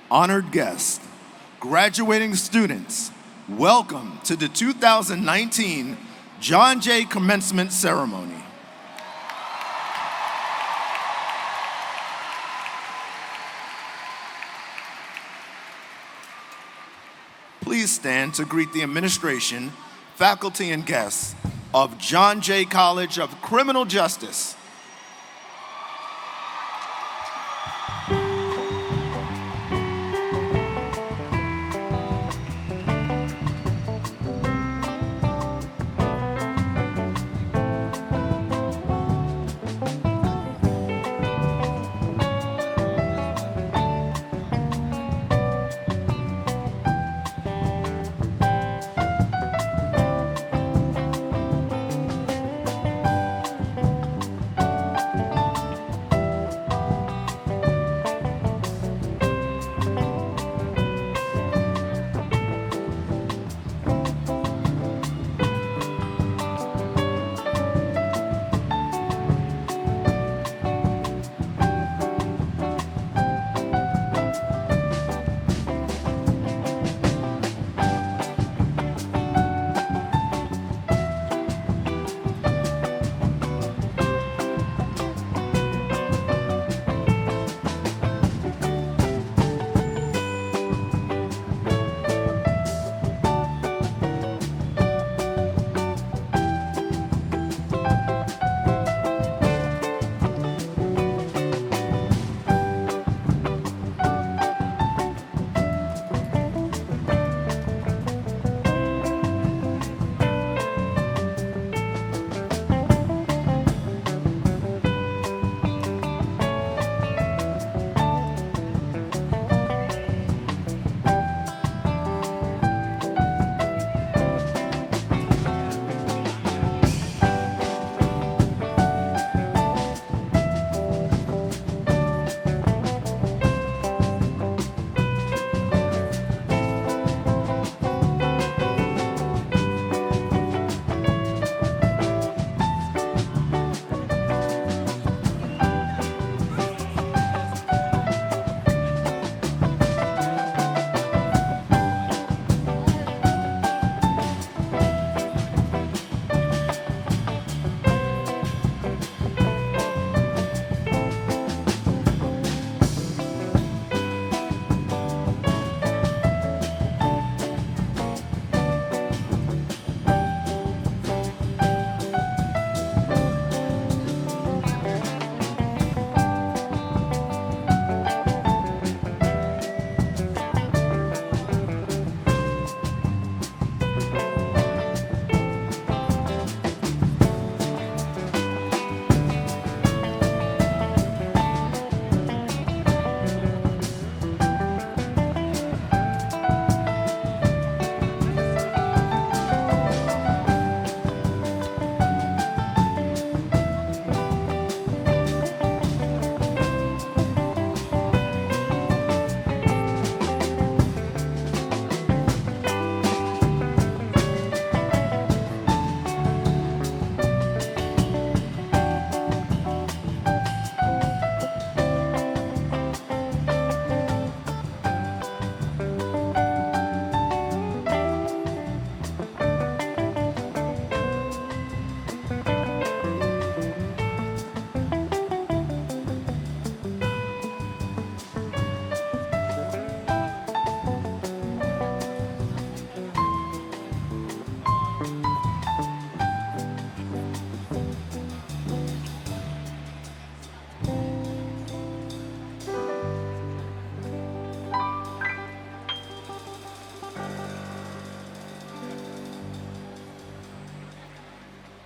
honored guests, graduating students, welcome to the 2019 John Jay Commencement Ceremony. Please stand to greet the administration, faculty, and guests of John Jay College of Criminal Justice.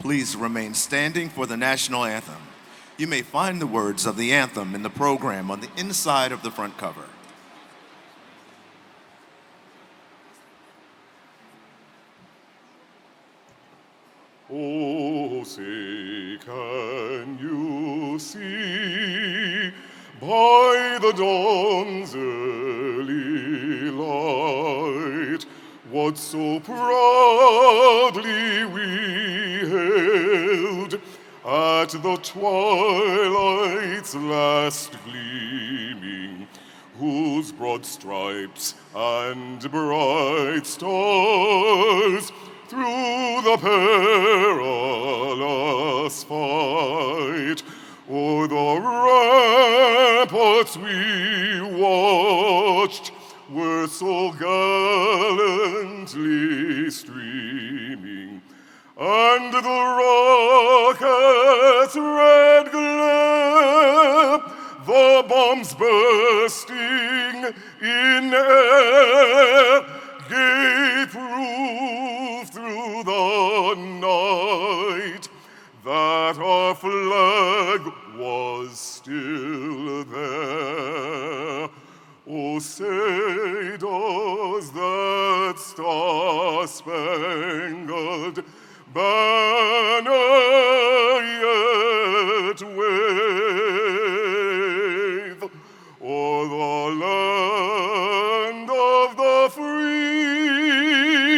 Please remain standing for the national anthem. You may find the words of the anthem in the program on the inside of the front cover. Oh, say, can you see by the dawn's early light what so proudly we hailed at the twilight's last gleaming, whose broad stripes and bright stars through the perilous fight o'er the ramparts we watched were so gallantly streaming, and the rocket's red glare, the bombs bursting in air, gave proof through the night that our flag was still there. Oh, say does that star-spangled banner yet wave o'er the land of the free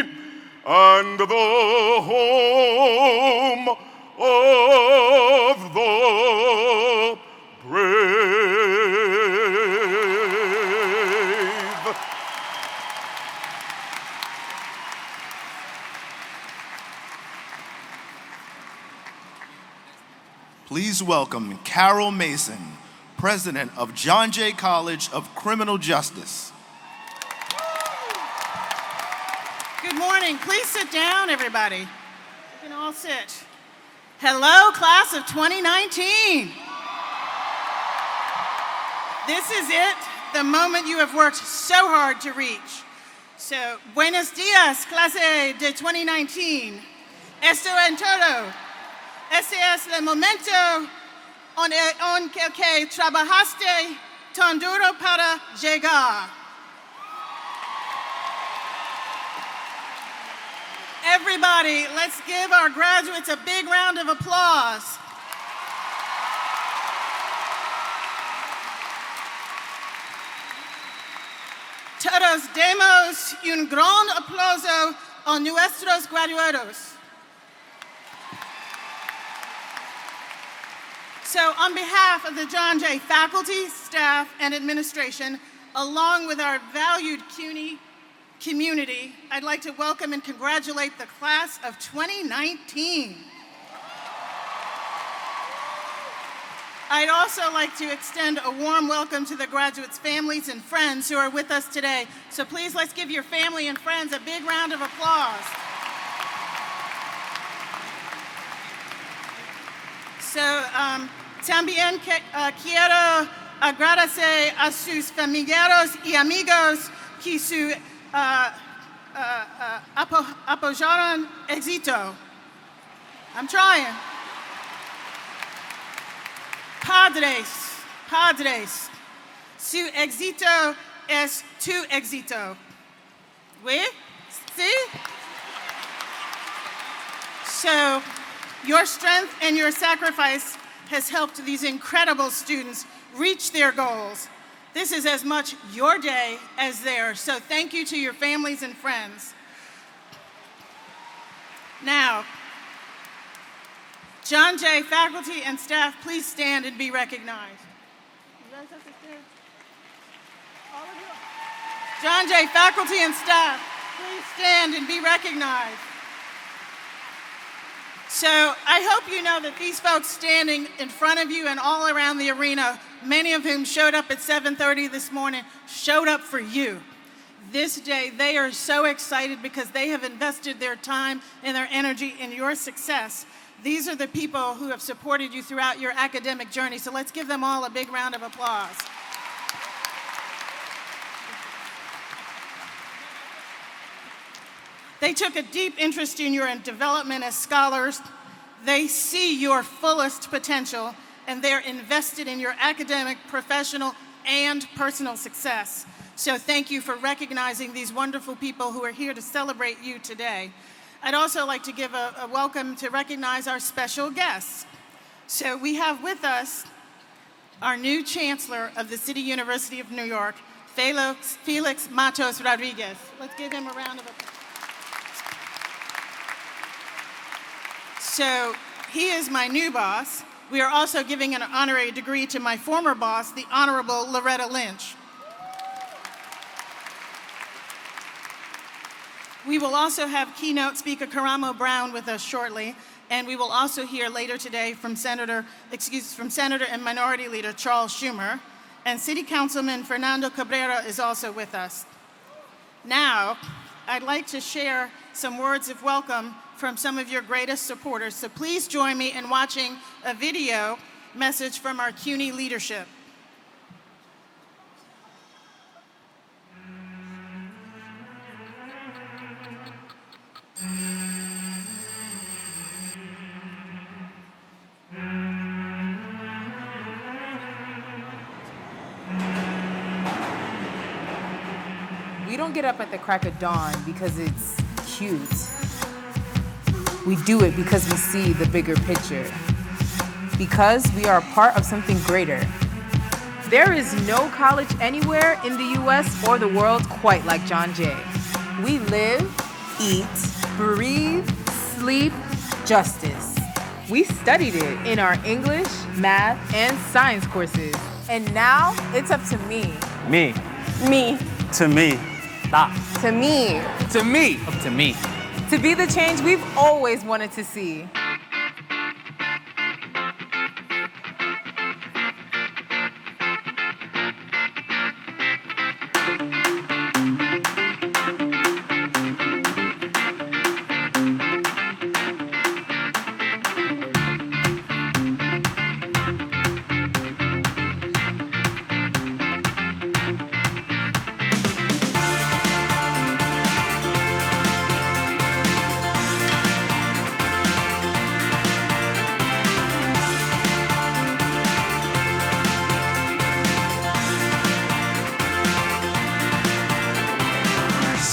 and the home of the brave. Please welcome Carol Mason, President of John Jay College of Criminal Justice. Good morning. Please sit down, everybody. You can all sit. Hello, class of 2019. This is it, the moment you have worked so hard to reach. So, buenos días, clase de 2019. Esto en todo. Este es el momento en que trabajaste tan duro para llegar. Everybody, let's give our graduates a big round of applause. Todos demos un gran aplauso a nuestros graduados. So on behalf of the John Jay faculty, staff, and administration, along with our valued CUNY community, I'd like to welcome and congratulate the class of 2019. I'd also like to extend a warm welcome to the graduates' families and friends who are with us today. So please, let's give your family and friends a big round of applause. So, también quiero agradecer a sus familiares y amigos que apoyaron éxito. I'm trying. Padres, su éxito es tu éxito. Oui? See? So, your strength and your sacrifice has helped these incredible students reach their goals. This is as much your day as theirs, so thank you to your families and friends. Now, John Jay faculty and staff, please stand and be recognized. You guys have to stand. All of you. John Jay faculty and staff, please stand and be recognized. So I hope you know that these folks standing in front of you and all around the arena, many of whom showed up at 7:30 this morning, showed up for you. This day, they are so excited because they have invested their time and their energy in your success. These are the people who have supported you throughout your academic journey, so let's give them all a big round of applause. They took a deep interest in your development as scholars. They see your fullest potential, and they're invested in your academic, professional, and personal success. So thank you for recognizing these wonderful people who are here to celebrate you today. I'd also like to give a welcome to recognize our special guests. So we have with us our new Chancellor of the City University of New York, Felix Matos Rodriguez. Let's give him a round of applause. So he is my new boss. We are also giving an honorary degree to my former boss, the Honorable Loretta Lynch. We will also have keynote speaker Karamo Brown with us shortly, and we will also hear later today from Senator and Minority Leader Charles Schumer, and City Councilman Fernando Cabrera is also with us. Now, I'd like to share some words of welcome from some of your greatest supporters, so please join me in watching a video message from our CUNY leadership. We don't get up at the crack of dawn because it's cute. We do it because we see the bigger picture. Because we are a part of something greater. There is no college anywhere in the US or the world quite like John Jay. We live, eat, breathe, sleep justice. We studied it in our English, math, and science courses. And now it's up to me. Me. Me. To me. To me. To me. Up to me. To be the change we've always wanted to see.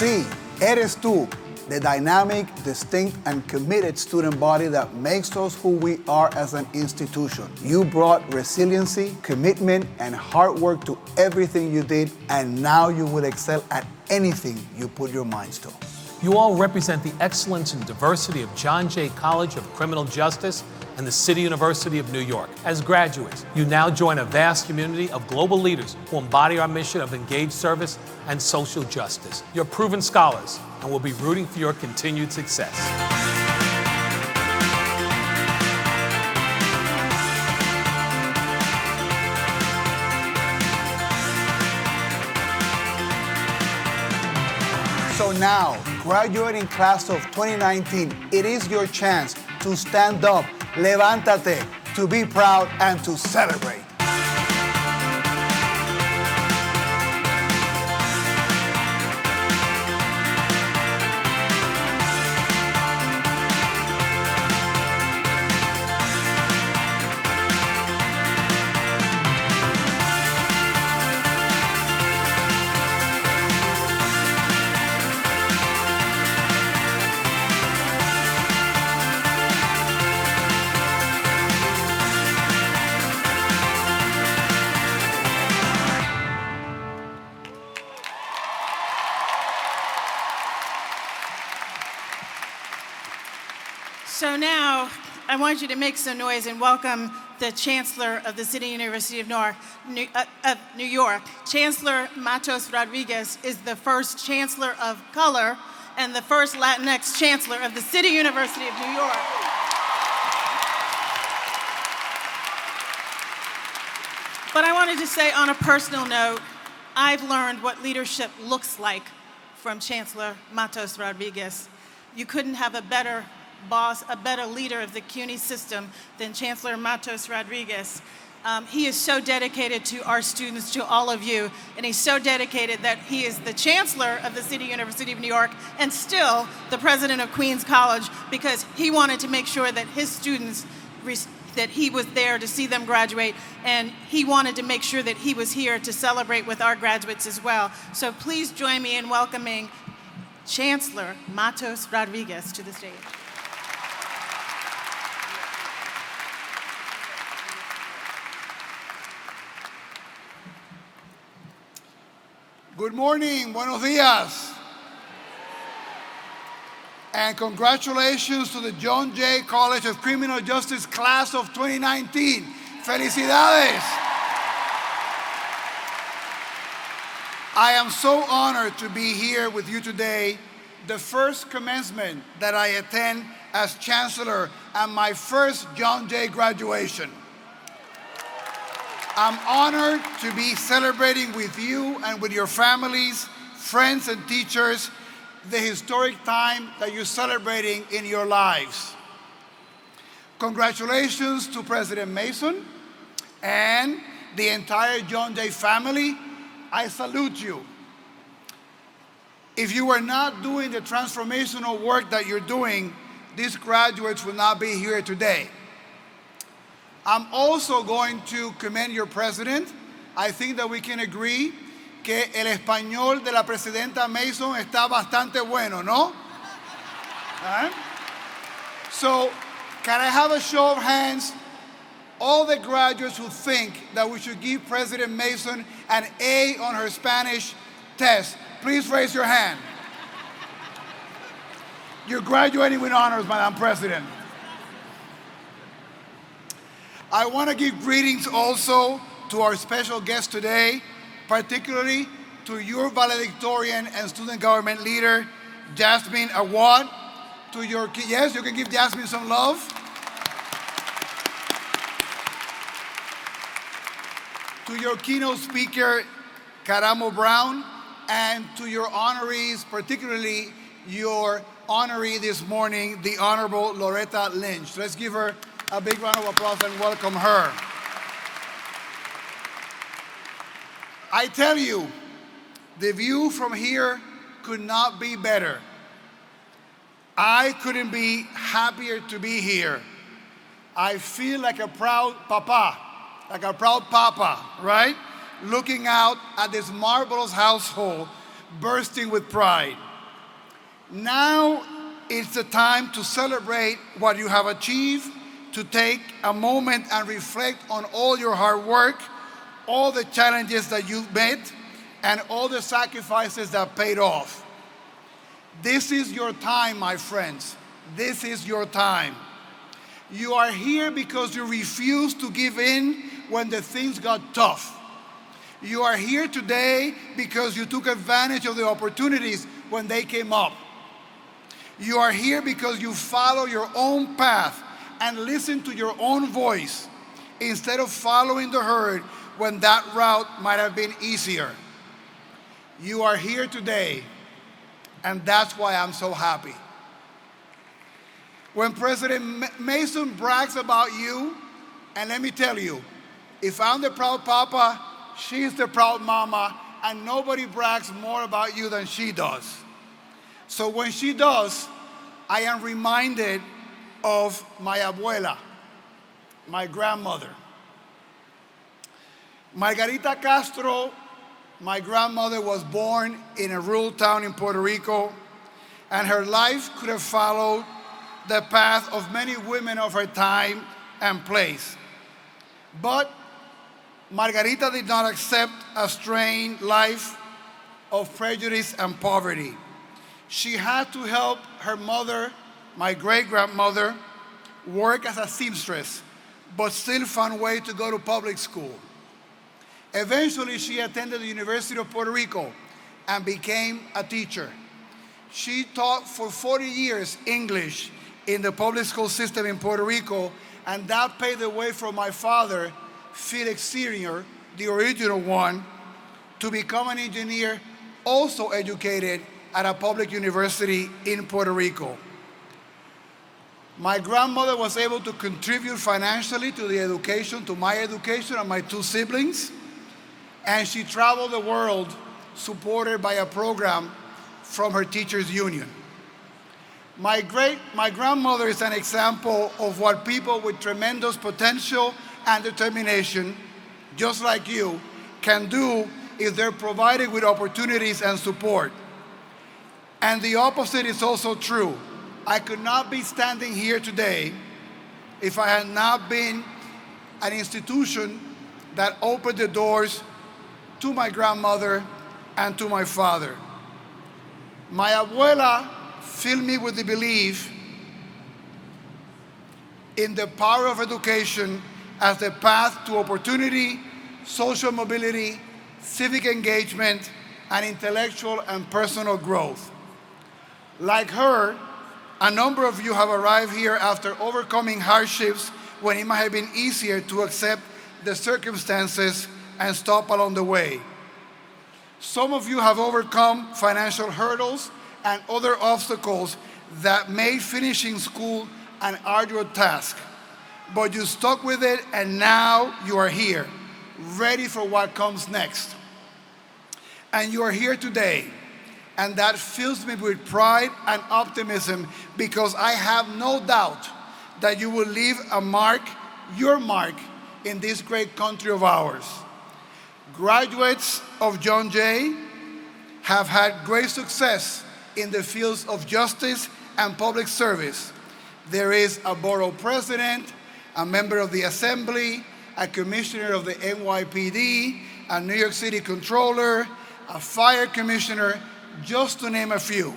Sí, eres tú, the dynamic, distinct, and committed student body that makes us who we are as an institution. You brought resiliency, commitment, and hard work to everything you did, and now you will excel at anything you put your minds to. You all represent the excellence and diversity of John Jay College of Criminal Justice and the City University of New York. As graduates, you now join a vast community of global leaders who embody our mission of engaged service and social justice. You're proven scholars, and we'll be rooting for your continued success. So now, graduating class of 2019, it is your chance to stand up, levántate, to be proud and to celebrate. So now, I want you to make some noise and welcome the Chancellor of the City University of New York. Chancellor Matos Rodriguez is the first Chancellor of color and the first Latinx Chancellor of the City University of New York. But I wanted to say on a personal note, I've learned what leadership looks like from Chancellor Matos Rodriguez. You couldn't have a better boss, a better leader of the CUNY system than Chancellor Matos Rodriguez. He is so dedicated to our students, to all of you, and he's so dedicated that he is the Chancellor of the City University of New York and still the President of Queens College because he wanted to make sure that his students, that he was there to see them graduate, and he wanted to make sure that he was here to celebrate with our graduates as well. So please join me in welcoming Chancellor Matos Rodriguez to the stage. Good morning, buenos días. And congratulations to the John Jay College of Criminal Justice class of 2019. Felicidades. I am so honored to be here with you today the first commencement that I attend as Chancellor and my first John Jay graduation. I'm honored to be celebrating with you and with your families, friends, and teachers the historic time that you're celebrating in your lives. Congratulations to President Mason and the entire John Jay family. I salute you. If you were not doing the transformational work that you're doing, these graduates would not be here today. I'm also going to commend your president. I think that we can agree que el español de la presidenta Mason está bastante bueno, ¿no? Right? So, can I have a show of hands? All the graduates who think that we should give President Mason an A on her Spanish test, please raise your hand. You're graduating with honors, Madam President. I want to give greetings also to our special guest today, particularly to your valedictorian and student government leader, Jasmine Awad. To your, yes, you can give Jasmine some love. To your keynote speaker, Karamo Brown, and to your honorees, particularly your honoree this morning, the Honorable Loretta Lynch. Let's give her a big round of applause and welcome her. I tell you, the view from here could not be better. I couldn't be happier to be here. I feel like a proud papa, right? Looking out at this marvelous household, bursting with pride. Now it's the time to celebrate what you have achieved, to take a moment and reflect on all your hard work, all the challenges that you've met, and all the sacrifices that paid off. This is your time, my friends. This is your time. You are here because you refused to give in when the things got tough. You are here today because you took advantage of the opportunities when they came up. You are here because you follow your own path and listen to your own voice instead of following the herd when that route might have been easier. You are here today, and that's why I'm so happy. When President Mason brags about you, and let me tell you, if I'm the proud papa, she's the proud mama, and nobody brags more about you than she does. So when she does, I am reminded of my abuela, my grandmother. Margarita Castro, my grandmother, was born in a rural town in Puerto Rico, and her life could have followed the path of many women of her time and place. But Margarita did not accept a strained life of prejudice and poverty. She had to help her mother, my great-grandmother, work as a seamstress, but still found a way to go to public school. Eventually, she attended the University of Puerto Rico and became a teacher. She taught for 40 years English in the public school system in Puerto Rico, and that paved the way for my father, Felix Sr., the original one, to become an engineer, also educated at a public university in Puerto Rico. My grandmother was able to contribute financially to the education, to my education and my two siblings, and she traveled the world supported by a program from her teachers' union. My grandmother is an example of what people with tremendous potential and determination, just like you, can do if they're provided with opportunities and support. And the opposite is also true. I could not be standing here today if I had not been an institution that opened the doors to my grandmother and to my father. My abuela filled me with the belief in the power of education as the path to opportunity, social mobility, civic engagement, and intellectual and personal growth. Like her, a number of you have arrived here after overcoming hardships when it might have been easier to accept the circumstances and stop along the way. Some of you have overcome financial hurdles and other obstacles that made finishing school an arduous task. But you stuck with it, and now you are here, ready for what comes next. And you are here today, and that fills me with pride and optimism, because I have no doubt that you will leave a mark, your mark, in this great country of ours. Graduates of John Jay have had great success in the fields of justice and public service. There is a borough president, a member of the assembly, a commissioner of the NYPD, a New York City controller, a fire commissioner, just to name a few.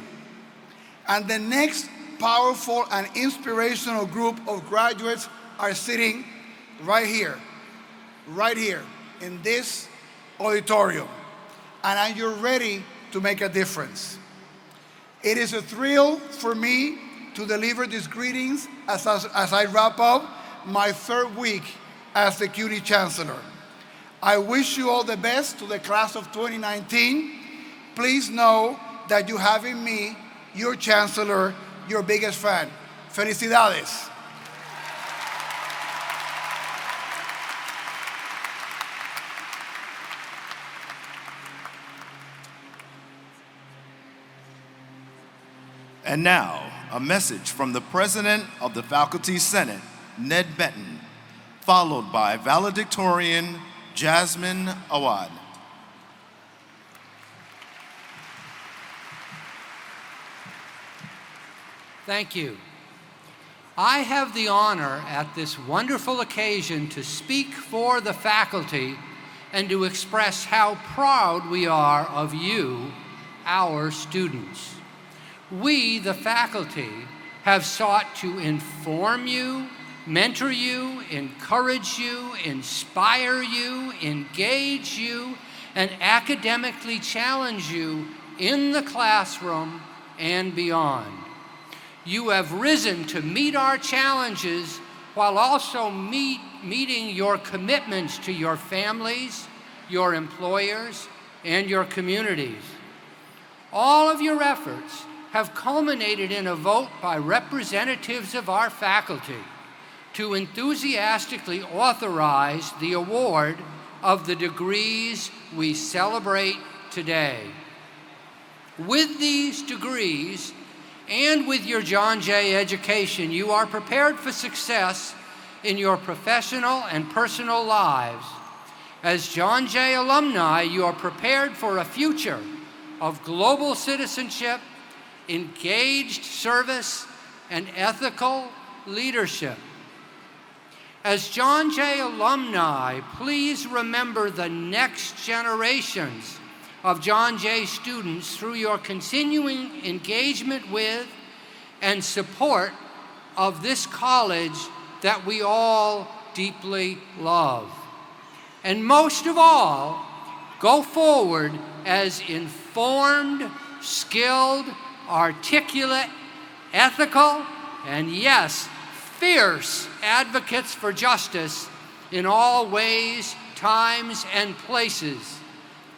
And the next powerful and inspirational group of graduates are sitting right here in this auditorium. And you're ready to make a difference. It is a thrill for me to deliver these greetings as I wrap up my third week as the CUNY Chancellor. I wish you all the best to the class of 2019. Please know that you have in me, your Chancellor, your biggest fan. Felicidades. And now, a message from the President of the Faculty Senate, Ned Benton, followed by valedictorian Jasmine Awad. Thank you. I have the honor at this wonderful occasion to speak for the faculty and to express how proud we are of you, our students. We, the faculty, have sought to inform you, mentor you, encourage you, inspire you, engage you, and academically challenge you in the classroom and beyond. You have risen to meet our challenges while also meeting your commitments to your families, your employers, and your communities. All of your efforts have culminated in a vote by representatives of our faculty to enthusiastically authorize the award of the degrees we celebrate today. With these degrees, and with your John Jay education, you are prepared for success in your professional and personal lives. As John Jay alumni, you are prepared for a future of global citizenship, engaged service, and ethical leadership. As John Jay alumni, please remember the next generations of John Jay students through your continuing engagement with and support of this college that we all deeply love. And most of all, go forward as informed, skilled, articulate, ethical, and yes, fierce advocates for justice in all ways, times, and places.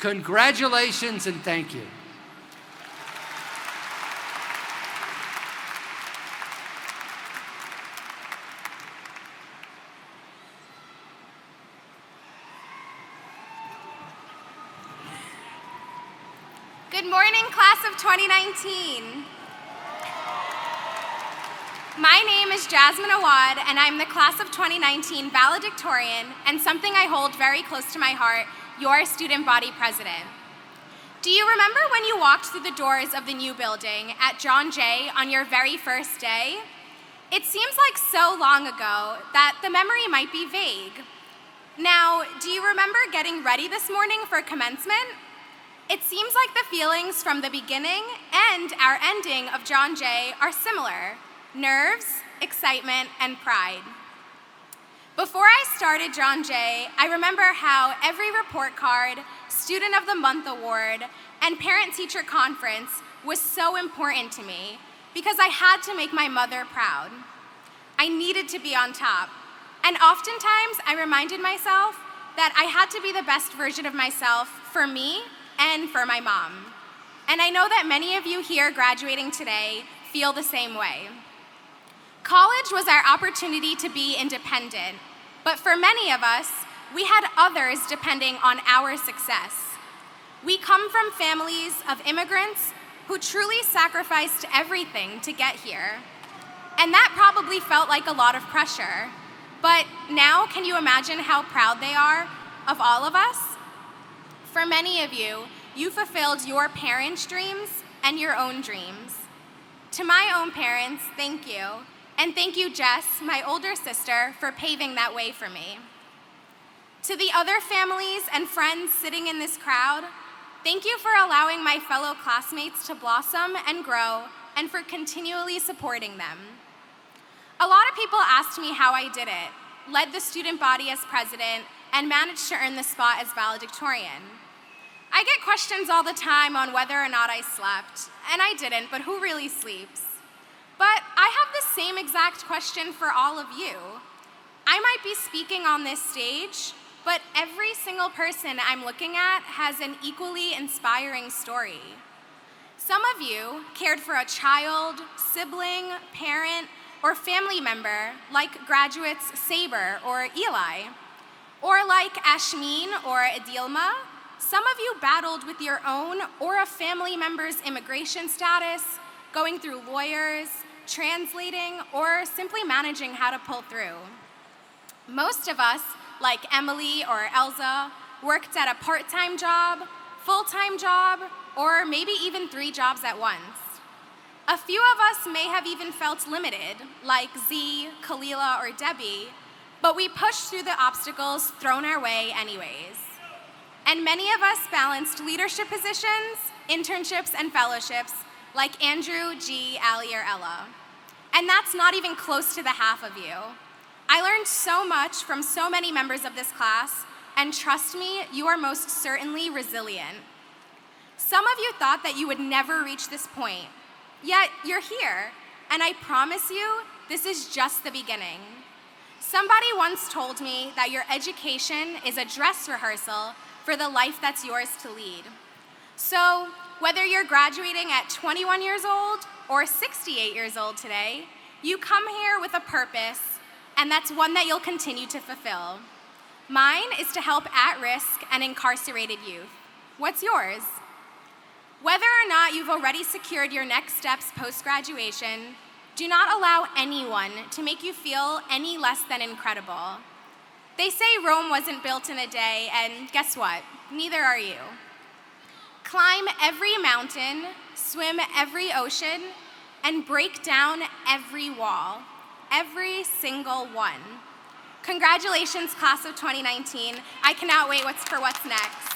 Congratulations and thank you. Good morning, class of 2019. My name is Jasmine Awad, and I'm the class of 2019 valedictorian, and something I hold very close to my heart, your student body president. Do you remember when you walked through the doors of the new building at John Jay on your very first day? It seems like so long ago that the memory might be vague. Now, do you remember getting ready this morning for commencement? It seems like the feelings from the beginning and our ending of John Jay are similar: nerves, excitement, and pride. Before I started John Jay, I remember how every report card, Student of the Month award, and parent-teacher conference was so important to me because I had to make my mother proud. I needed to be on top. And oftentimes, I reminded myself that I had to be the best version of myself for me and for my mom. And I know that many of you here graduating today feel the same way. College was our opportunity to be independent, but for many of us, we had others depending on our success. We come from families of immigrants who truly sacrificed everything to get here. And that probably felt like a lot of pressure. But now, can you imagine how proud they are of all of us? For many of you, you fulfilled your parents' dreams and your own dreams. To my own parents, thank you. And thank you, Jess, my older sister, for paving that way for me. To the other families and friends sitting in this crowd, thank you for allowing my fellow classmates to blossom and grow and for continually supporting them. A lot of people asked me how I did it, led the student body as president, and managed to earn the spot as valedictorian. I get questions all the time on whether or not I slept, and I didn't, but who really sleeps? But I have the same exact question for all of you. I might be speaking on this stage, but every single person I'm looking at has an equally inspiring story. Some of you cared for a child, sibling, parent, or family member like graduates Saber or Eli. Or like Ashmeen or Adilma, some of you battled with your own or a family member's immigration status, going through lawyers, translating, or simply managing how to pull through. Most of us, like Emily or Elza, worked at a part-time job, full-time job, or maybe even 3 jobs at once. A few of us may have even felt limited, like Z, Kalila, or Debbie, but we pushed through the obstacles thrown our way anyways. And many of us balanced leadership positions, internships, and fellowships, like Andrew, G, Ali, or Ella. And that's not even close to the half of you. I learned so much from so many members of this class, and trust me, you are most certainly resilient. Some of you thought that you would never reach this point, yet you're here, and I promise you, this is just the beginning. Somebody once told me that your education is a dress rehearsal for the life that's yours to lead. So, whether you're graduating at 21 years old or 68 years old today, you come here with a purpose, and that's one that you'll continue to fulfill. Mine is to help at-risk and incarcerated youth. What's yours? Whether or not you've already secured your next steps post-graduation, do not allow anyone to make you feel any less than incredible. They say Rome wasn't built in a day, and guess what? Neither are you. Climb every mountain, swim every ocean, and break down every wall, every single one. Congratulations, class of 2019. I cannot wait for what's next.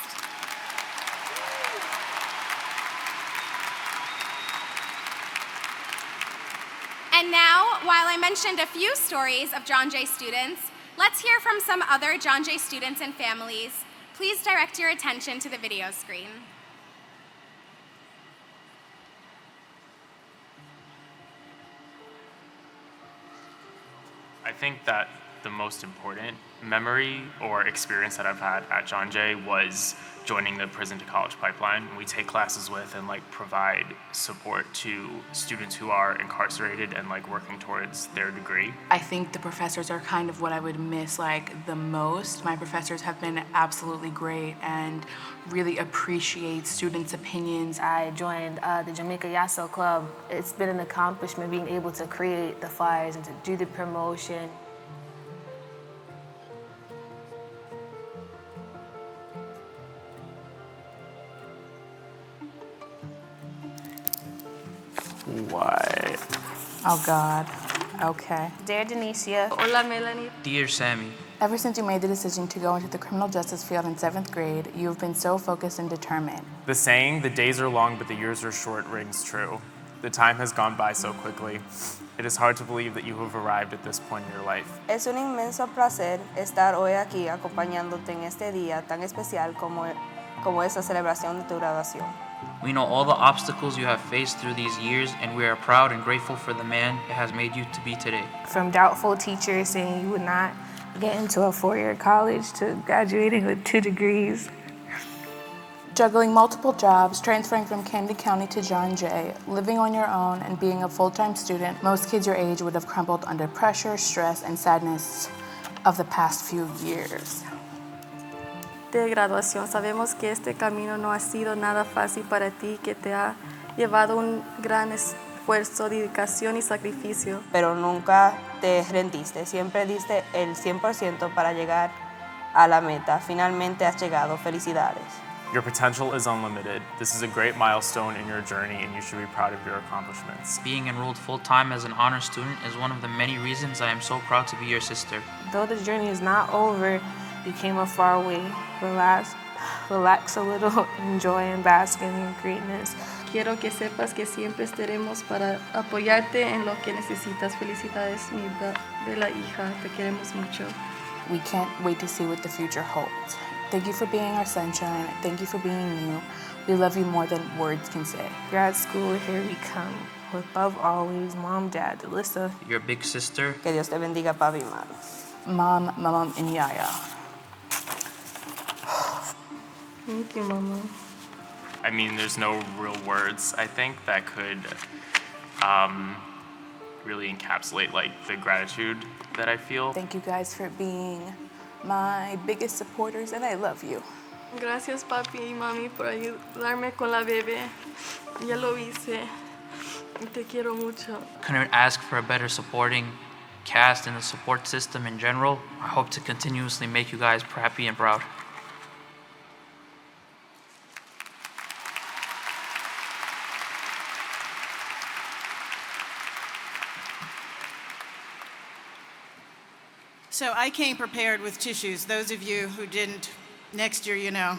And now, while I mentioned a few stories of John Jay students, let's hear from some other John Jay students and families. Please direct your attention to the video screen. I think that the most important memory or experience that I've had at John Jay was joining the prison to college pipeline. We take classes with and provide support to students who are incarcerated and working towards their degree. I think the professors are kind of what I would miss the most. My professors have been absolutely great and really appreciate students' opinions. I joined the Jamaica Yasso Club. It's been an accomplishment being able to create the flyers and to do the promotion. What? Oh God, okay. Dear Denicia. Hola, Melanie. Dear Sammy. Ever since you made the decision to go into the criminal justice field in 7th grade, you've been so focused and determined. The saying, the days are long but the years are short, rings true. The time has gone by so quickly. It is hard to believe that you have arrived at this point in your life. Es un inmenso placer estar hoy aquí acompañándote en este día tan especial como esta celebración de tu graduación. We know all the obstacles you have faced through these years, and we are proud and grateful for the man it has made you to be today. From doubtful teachers saying you would not get into a four-year college to graduating with 2 degrees. Juggling multiple jobs, transferring from Camden County to John Jay, living on your own, and being a full-time student, most kids your age would have crumbled under pressure, stress, and sadness of the past few years. De graduación, sabemos que este camino no ha sido nada fácil para ti, que te ha llevado un gran esfuerzo, dedicación y sacrificio. Pero nunca te rendiste, siempre diste el 100% para llegar a la meta. Finalmente has llegado. Felicidades. Your potential is unlimited. This is a great milestone in your journey, and you should be proud of your accomplishments. Being enrolled full-time as an honor student is one of the many reasons I am so proud to be your sister. Though the journey is not over, you came a far way. Relax a little, enjoy and bask in your greatness. Quiero que sepas que siempre estaremos para apoyarte en lo que necesitas. Felicidades, mi bella hija. Te queremos mucho. We can't wait to see what the future holds. Thank you for being our sunshine. Thank you for being you. We love you more than words can say. Grad school, here we come. With love always, Mom, Dad, Alyssa. Your big sister. Que Dios te bendiga, papi y mami. Mom, and Yaya. Thank you, Mama. I mean, there's no real words, I think, that could really encapsulate like the gratitude that I feel. Thank you guys for being my biggest supporters, and I love you. Gracias, papi y mami, por ayudarme con la bebé. Ya lo hice. Te quiero mucho. Couldn't ask for a better supporting cast and the support system in general. I hope to continuously make you guys happy and proud. So I came prepared with tissues. Those of you who didn't, next year you know.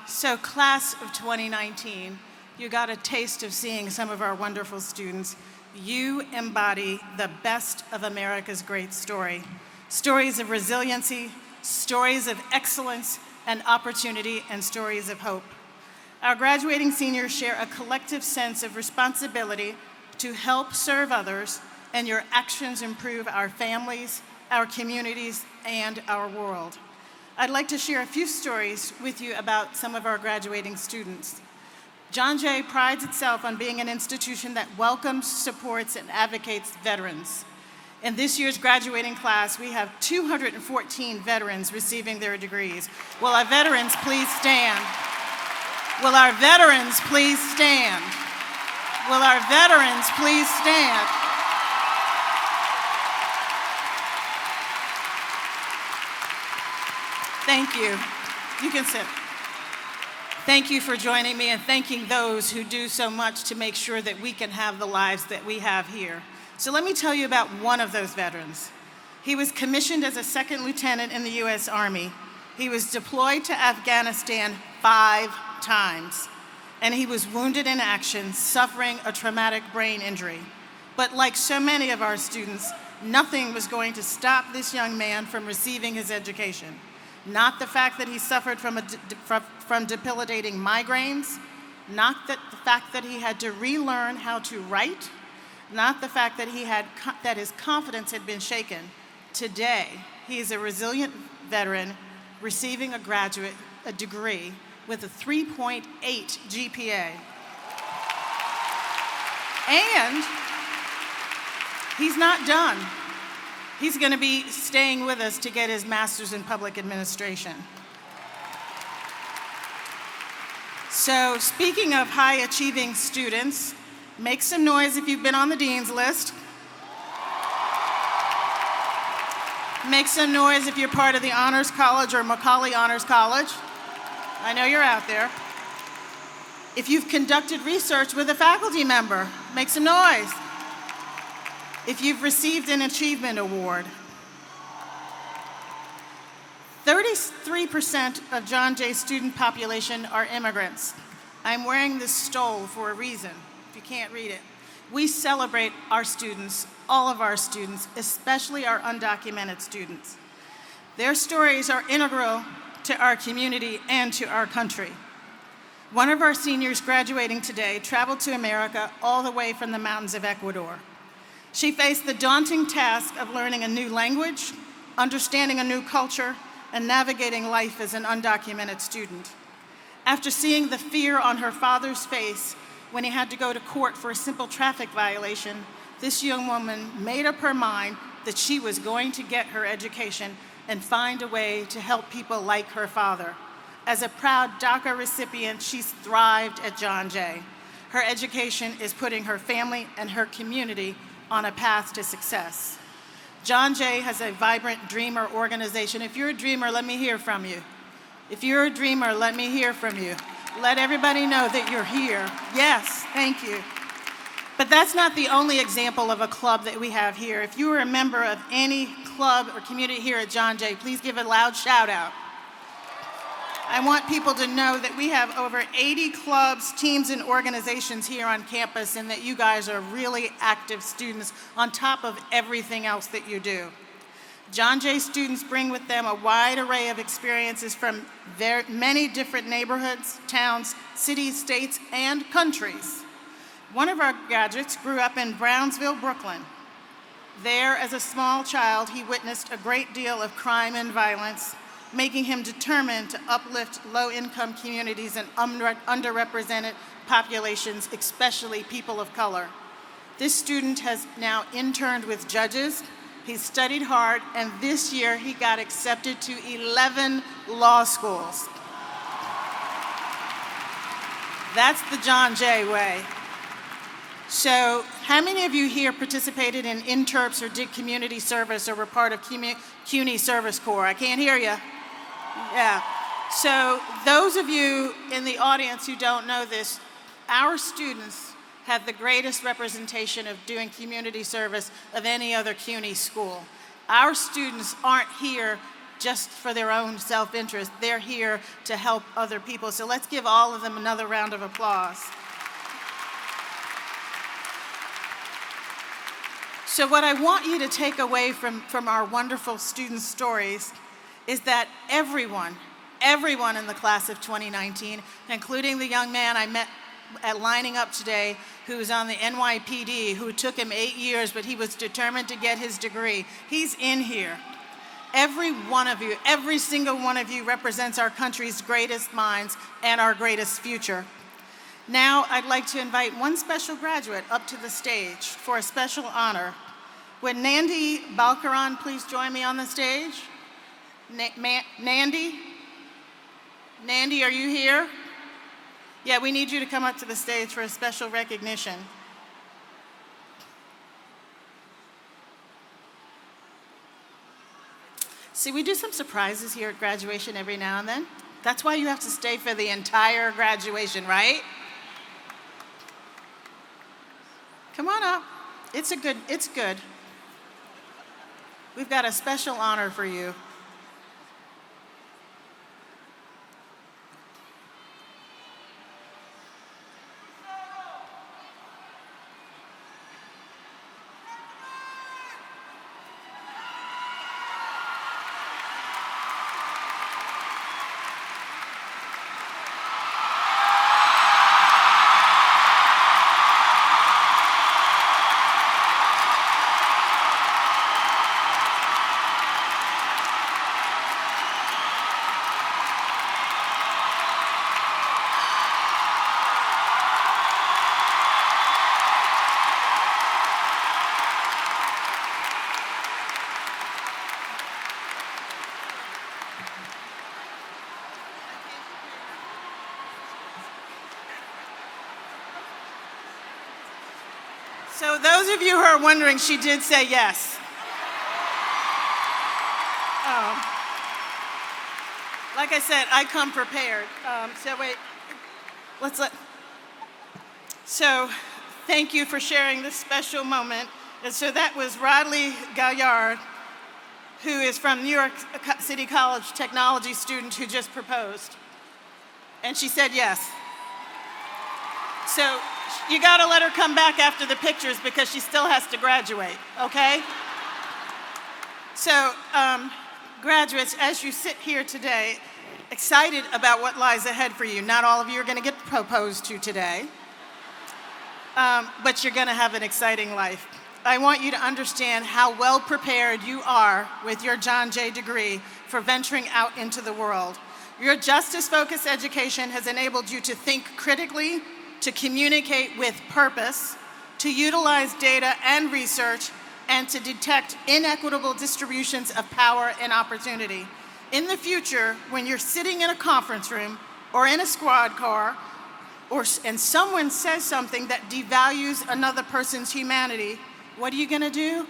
So class of 2019, you got a taste of seeing some of our wonderful students. You embody the best of America's great story. Stories of resiliency, stories of excellence and opportunity, and stories of hope. Our graduating seniors share a collective sense of responsibility to help serve others, and your actions improve our families, our communities, and our world. I'd like to share a few stories with you about some of our graduating students. John Jay prides itself on being an institution that welcomes, supports, and advocates veterans. In this year's graduating class, we have 214 veterans receiving their degrees. Will our veterans please stand? Will our veterans please stand? Will our veterans please stand? Thank you. You can sit. Thank you for joining me and thanking those who do so much to make sure that we can have the lives that we have here. So let me tell you about one of those veterans. He was commissioned as a second lieutenant in the U.S. Army. He was deployed to Afghanistan 5 times, and he was wounded in action, suffering a traumatic brain injury. But like so many of our students, nothing was going to stop this young man from receiving his education. Not the fact that he suffered from debilitating migraines, not the fact that he had to relearn how to write, not the fact that that his confidence had been shaken. Today, he is a resilient veteran receiving a degree with a 3.8 GPA. And he's not done. He's going to be staying with us to get his master's in public administration. So speaking of high-achieving students, make some noise if you've been on the dean's list. Make some noise if you're part of the Honors College or Macaulay Honors College. I know you're out there. If you've conducted research with a faculty member, make some noise. If you've received an achievement award. 33% of John Jay's student population are immigrants. I'm wearing this stole for a reason. if you can't read it. We celebrate our students, all of our students, especially our undocumented students. Their stories are integral to our community and to our country. One of our seniors graduating today traveled to America all the way from the mountains of Ecuador. She faced the daunting task of learning a new language, understanding a new culture, and navigating life as an undocumented student. After seeing the fear on her father's face when he had to go to court for a simple traffic violation, this young woman made up her mind that she was going to get her education and find a way to help people like her father. As a proud DACA recipient, she's thrived at John Jay. Her education is putting her family and her community on a path to success. John Jay has a vibrant dreamer organization. If you're a dreamer, let me hear from you. If you're a dreamer, let me hear from you. Let everybody know that you're here. Yes, thank you. But that's not the only example of a club that we have here. If you are a member of any club or community here at John Jay, please give a loud shout out. I want people to know that we have over 80 clubs, teams, and organizations here on campus, and that you guys are really active students on top of everything else that you do. John Jay students bring with them a wide array of experiences from many different neighborhoods, towns, cities, states, and countries. One of our graduates grew up in Brownsville, Brooklyn. There, as a small child, he witnessed a great deal of crime and violence, making him determined to uplift low-income communities and underrepresented populations, especially people of color. This student has now interned with judges, he's studied hard, and this year he got accepted to 11 law schools. That's the John Jay way. So, how many of you here participated in interps or did community service or were part of CUNY Service Corps? I can't hear you. Yeah. So, those of you in the audience who don't know this, our students have the greatest representation of doing community service of any other CUNY school. Our students aren't here just for their own self-interest. They're here to help other people. So let's give all of them another round of applause. So what I want you to take away from our wonderful student stories is that everyone in the class of 2019, including the young man I met at lining up today, who was on the NYPD, who took him 8 years, but he was determined to get his degree. He's in here. Every one of you, every single one of you represents our country's greatest minds and our greatest future. Now, I'd like to invite one special graduate up to the stage for a special honor. Would Nandi Balkaran please join me on the stage? Nandi? Nandi, are you here? Yeah, we need you to come up to the stage for a special recognition. See, we do some surprises here at graduation every now and then. That's why you have to stay for the entire graduation, right? Come on up. It's good. We've got a special honor for you. So those of you who are wondering, she did say yes. Like I said, I come prepared. So thank you for sharing this special moment. And so that was Rodley Galliard, who is from New York City College technology student who just proposed. And she said yes. So you gotta let her come back after the pictures because she still has to graduate, okay? So, graduates, as you sit here today, excited about what lies ahead for you. Not all of you are gonna get proposed to today, but you're gonna have an exciting life. I want you to understand how well prepared you are with your John Jay degree for venturing out into the world. Your justice-focused education has enabled you to think critically, to communicate with purpose, to utilize data and research, and to detect inequitable distributions of power and opportunity. In the future, when you're sitting in a conference room or in a squad car, and someone says something that devalues another person's humanity, what are you gonna do?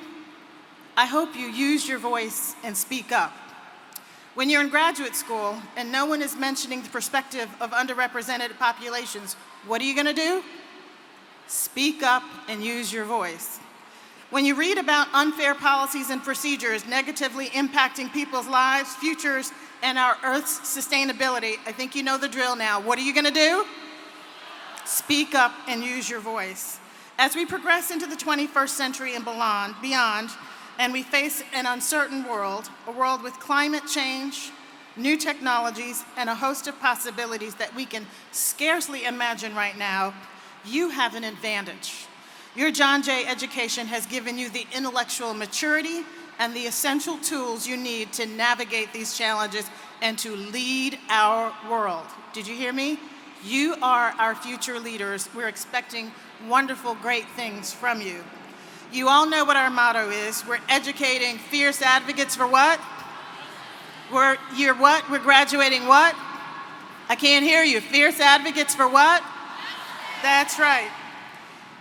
I hope you use your voice and speak up. When you're in graduate school and no one is mentioning the perspective of underrepresented populations, what are you gonna do? Speak up and use your voice. When you read about unfair policies and procedures negatively impacting people's lives, futures, and our Earth's sustainability, I think you know the drill now. What are you gonna do? Speak up and use your voice. As we progress into the 21st century and beyond, and we face an uncertain world, a world with climate change, new technologies, and a host of possibilities that we can scarcely imagine right now, you have an advantage. Your John Jay education has given you the intellectual maturity and the essential tools you need to navigate these challenges and to lead our world. Did you hear me? You are our future leaders. We're expecting wonderful, great things from you. You all know what our motto is. We're educating fierce advocates for what? We're graduating what? I can't hear you. Fierce advocates for what? That's right.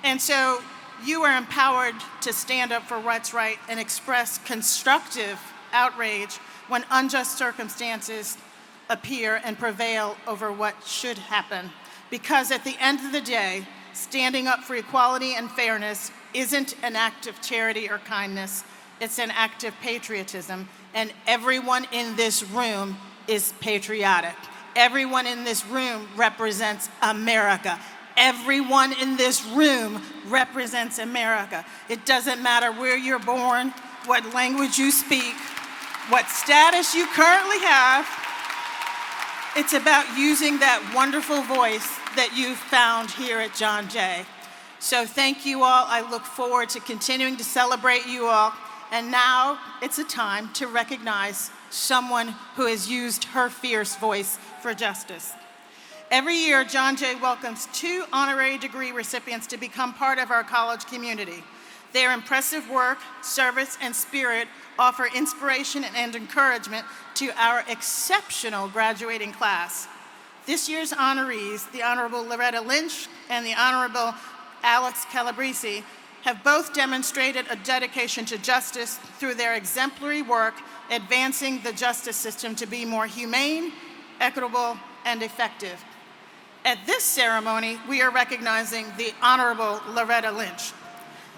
And so you are empowered to stand up for what's right and express constructive outrage when unjust circumstances appear and prevail over what should happen. Because at the end of the day, standing up for equality and fairness isn't an act of charity or kindness, it's an act of patriotism, and everyone in this room is patriotic. Everyone in this room represents America. Everyone in this room represents America. It doesn't matter where you're born, what language you speak, what status you currently have. It's about using that wonderful voice that you've found here at John Jay. So thank you all. I look forward to continuing to celebrate you all. And now it's a time to recognize someone who has used her fierce voice for justice. Every year, John Jay welcomes 2 honorary degree recipients to become part of our college community. Their impressive work, service, and spirit offer inspiration and encouragement to our exceptional graduating class. This year's honorees, the Honorable Loretta Lynch and the Honorable Alex Calabrese, have both demonstrated a dedication to justice through their exemplary work advancing the justice system to be more humane, equitable, and effective. At this ceremony, we are recognizing the Honorable Loretta Lynch.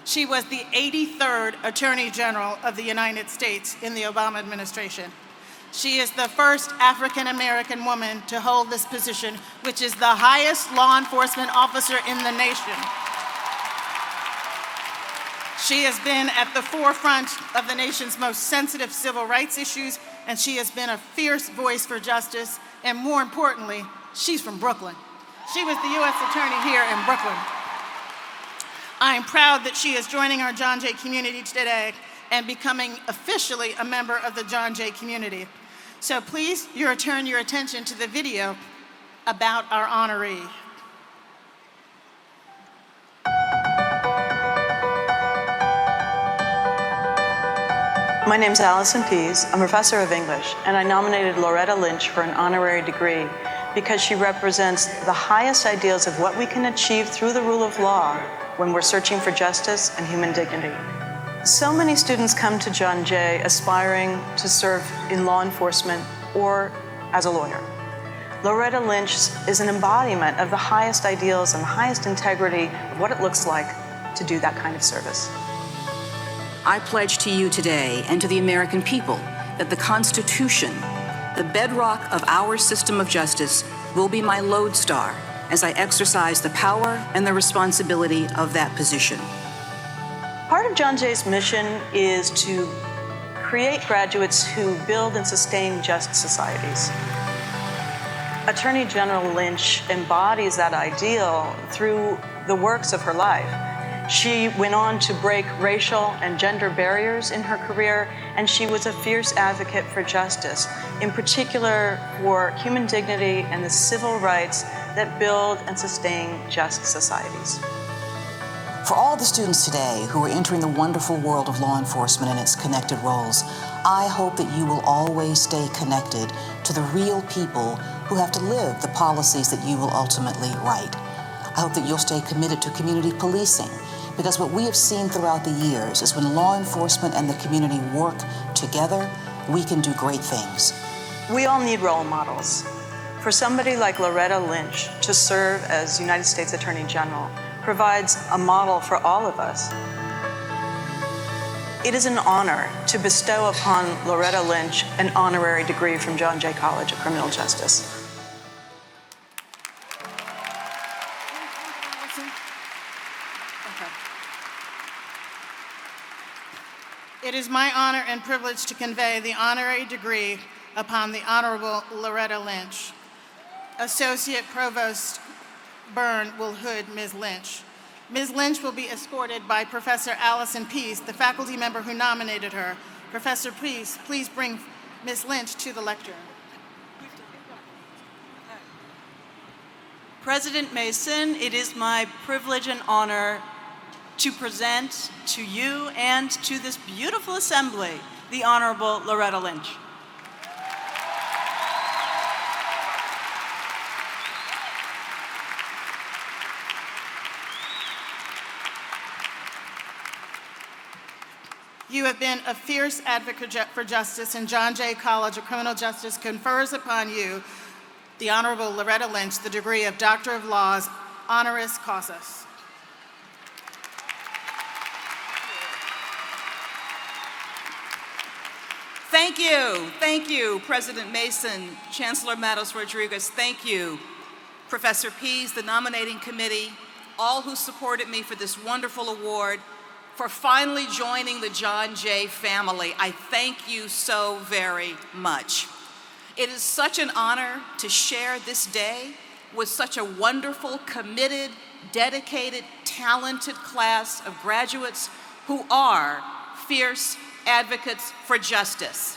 She was the 83rd Attorney General of the United States in the Obama administration. She is the first African-American woman to hold this position, which is the highest law enforcement officer in the nation. She has been at the forefront of the nation's most sensitive civil rights issues, and she has been a fierce voice for justice, and more importantly, she's from Brooklyn. She was the U.S. Attorney here in Brooklyn. I am proud that she is joining our John Jay community today and becoming officially a member of the John Jay community. So please, turn your attention to the video about our honoree. My name's Allison Pease. I'm a professor of English, and I nominated Loretta Lynch for an honorary degree because she represents the highest ideals of what we can achieve through the rule of law when we're searching for justice and human dignity. So many students come to John Jay aspiring to serve in law enforcement or as a lawyer. Loretta Lynch is an embodiment of the highest ideals and the highest integrity of what it looks like to do that kind of service. I pledge to you today and to the American people that the Constitution, the bedrock of our system of justice, will be my lodestar as I exercise the power and the responsibility of that position. Part of John Jay's mission is to create graduates who build and sustain just societies. Attorney General Lynch embodies that ideal through the works of her life. She went on to break racial and gender barriers in her career, and she was a fierce advocate for justice, in particular for human dignity and the civil rights that build and sustain just societies. For all the students today who are entering the wonderful world of law enforcement and its connected roles, I hope that you will always stay connected to the real people who have to live the policies that you will ultimately write. I hope that you'll stay committed to community policing, because what we have seen throughout the years is when law enforcement and the community work together, we can do great things. We all need role models. For somebody like Loretta Lynch to serve as United States Attorney General provides a model for all of us. It is an honor to bestow upon Loretta Lynch an honorary degree from John Jay College of Criminal Justice. It is my honor and privilege to convey the honorary degree upon the Honorable Loretta Lynch. Associate Provost Byrne will hood Ms. Lynch. Ms. Lynch will be escorted by Professor Allison Peace, the faculty member who nominated her. Professor Peace, please bring Ms. Lynch to the lectern. President Mason, it is my privilege and honor to present to you and to this beautiful assembly the Honorable Loretta Lynch. You have been a fierce advocate for justice, and John Jay College of Criminal Justice confers upon you, the Honorable Loretta Lynch, the degree of Doctor of Laws, honoris causa. Thank you, President Mason, Chancellor Matos Rodriguez, thank you, Professor Pease, the nominating committee, all who supported me for this wonderful award, for finally joining the John Jay family. I thank you so very much. It is such an honor to share this day with such a wonderful, committed, dedicated, talented class of graduates who are fierce advocates for justice.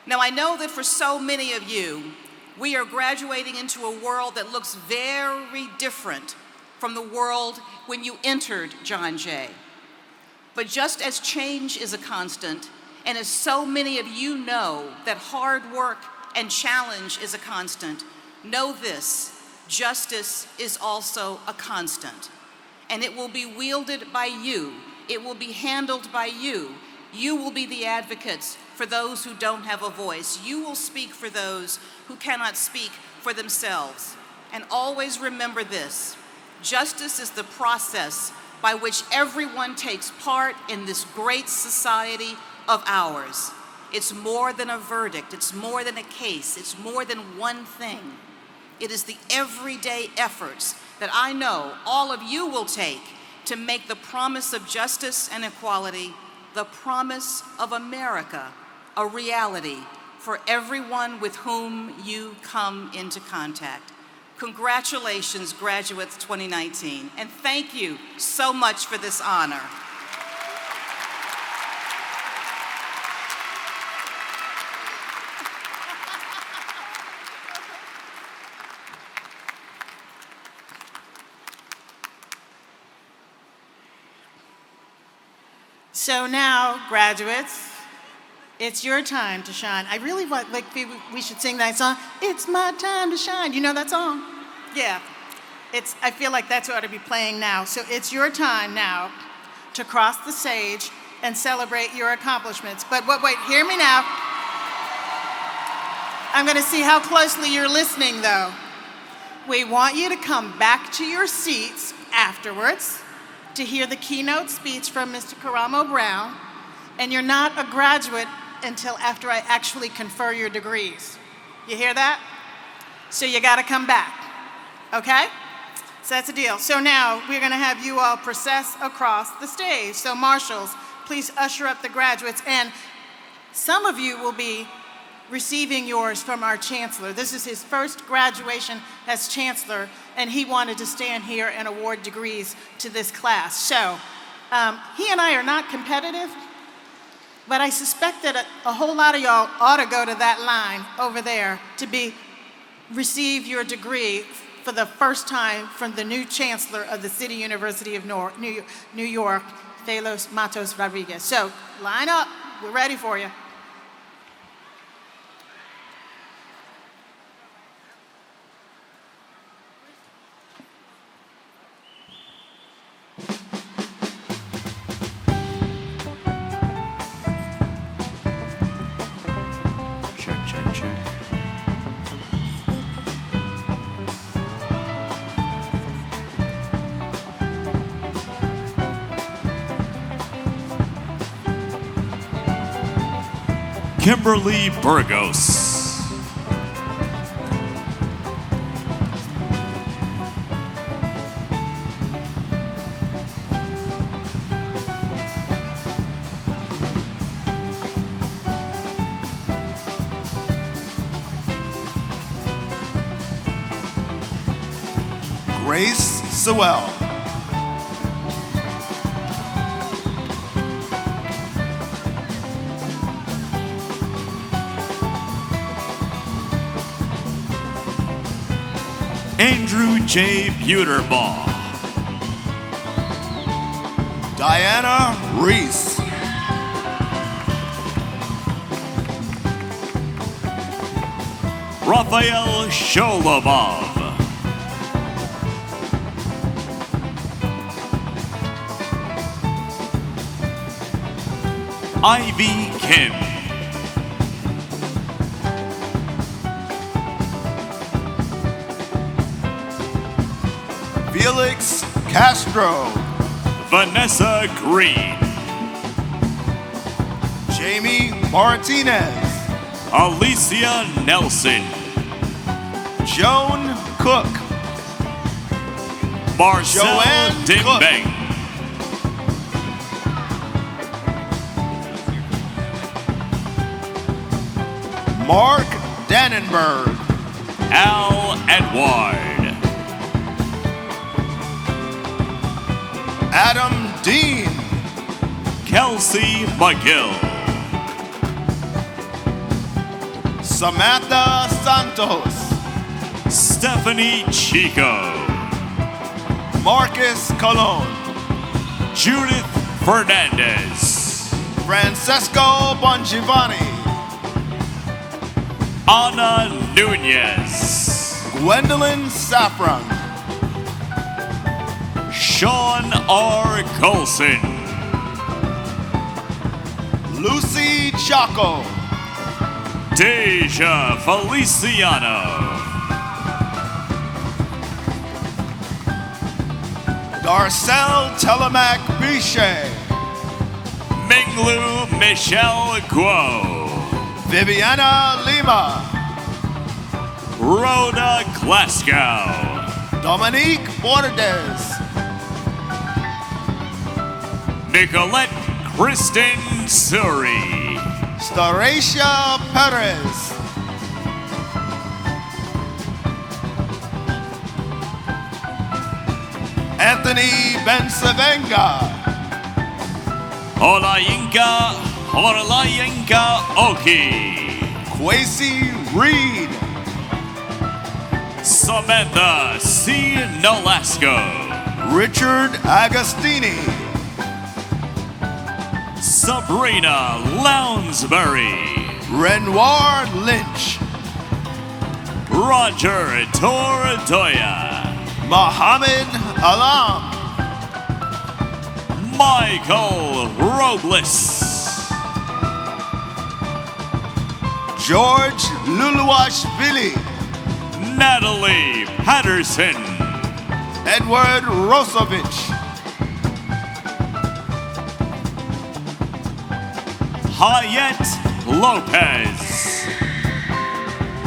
Now, I know that for so many of you, we are graduating into a world that looks very different from the world when you entered John Jay. But just as change is a constant, and as so many of you know that hard work and challenge is a constant, know this: justice is also a constant. And it will be wielded by you. It will be handled by you. You will be the advocates for those who don't have a voice. You will speak for those who cannot speak for themselves. And always remember this: justice is the process by which everyone takes part in this great society of ours. It's more than a verdict, it's more than a case, it's more than one thing. It is the everyday efforts that I know all of you will take to make the promise of justice and equality, the promise of America, a reality for everyone with whom you come into contact. Congratulations, graduates 2019, and thank you so much for this honor. So now, graduates, it's your time to shine. I really want, we should sing that song, "It's My Time to Shine." You know that song? Yeah. I feel like that's what ought to be playing now. So it's your time now to cross the stage and celebrate your accomplishments. But wait, hear me now. I'm gonna see how closely you're listening though. We want you to come back to your seats afterwards to hear the keynote speech from Mr. Karamo Brown, and you're not a graduate until after I actually confer your degrees. You hear that? So you gotta come back, okay? So that's a deal. So now we're going to have you all process across the stage. So marshals, please usher up the graduates. And some of you will be receiving yours from our chancellor. This is his first graduation as chancellor, and he wanted to stand here and award degrees to this class. So he and I are not competitive, but I suspect that a whole lot of y'all ought to go to that line over there to receive your degree for the first time from the new chancellor of the City University of New York, Felos Matos Rodriguez. So line up, we're ready for you. Kimberly Burgos. Grace Sewell. Andrew J. Buterbaugh. Diana Reese. Raphael Sholobov. Ivy Kim. Felix Castro. Vanessa Green. Jamie Martinez. Alicia Nelson. Joan Cook. Marcel Joanne Dingbang. Mark Dannenberg. Al Edward. Adam Dean. Kelsey McGill. Samantha Santos. Stephanie Chico. Marcus Colon. Judith Fernandez. Francesco Bongiovanni. Ana Nunez. Gwendolyn Saffron. Sean R. Colson. Lucy Chaco. Deja Feliciano. Darcel Telemac Bichet. Minglu Michelle Guo. Viviana Lima. Rhoda Glasgow. Dominique Bordes. Nicolette KRISTEN ZURY. Staracia Perez. Anthony Bensavenga. Olainka Oki. Kwesi Reed. Samantha C. Nolasco. Richard Agostini. Sabrina LOUNSBURY, Renoir Lynch, Roger Tordoya, Mohammed Alam, Michael Robles, George Luluashvili, Natalie Patterson, Edward Rosovich, Hayat Lopez,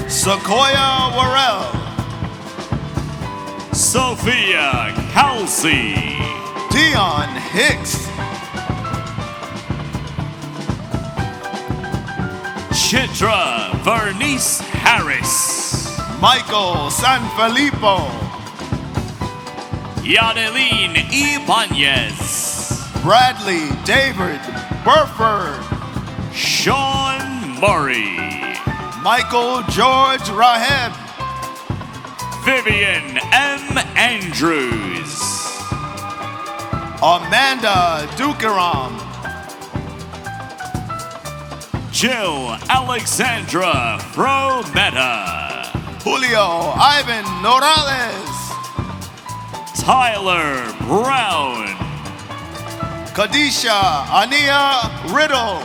Sequoia Worrell, Sophia KELSEY. Dion Hicks. CHITRA VERNICE Harris. Michael Sanfilippo. Yadeline Ibanez. Bradley David Burford. Sean Murray. Michael George Raheb. Vivian M. Andrews. Amanda Dukaram. Jill Alexandra FROMETA. Julio Ivan Morales. Tyler Brown. Kadisha Ania Riddle.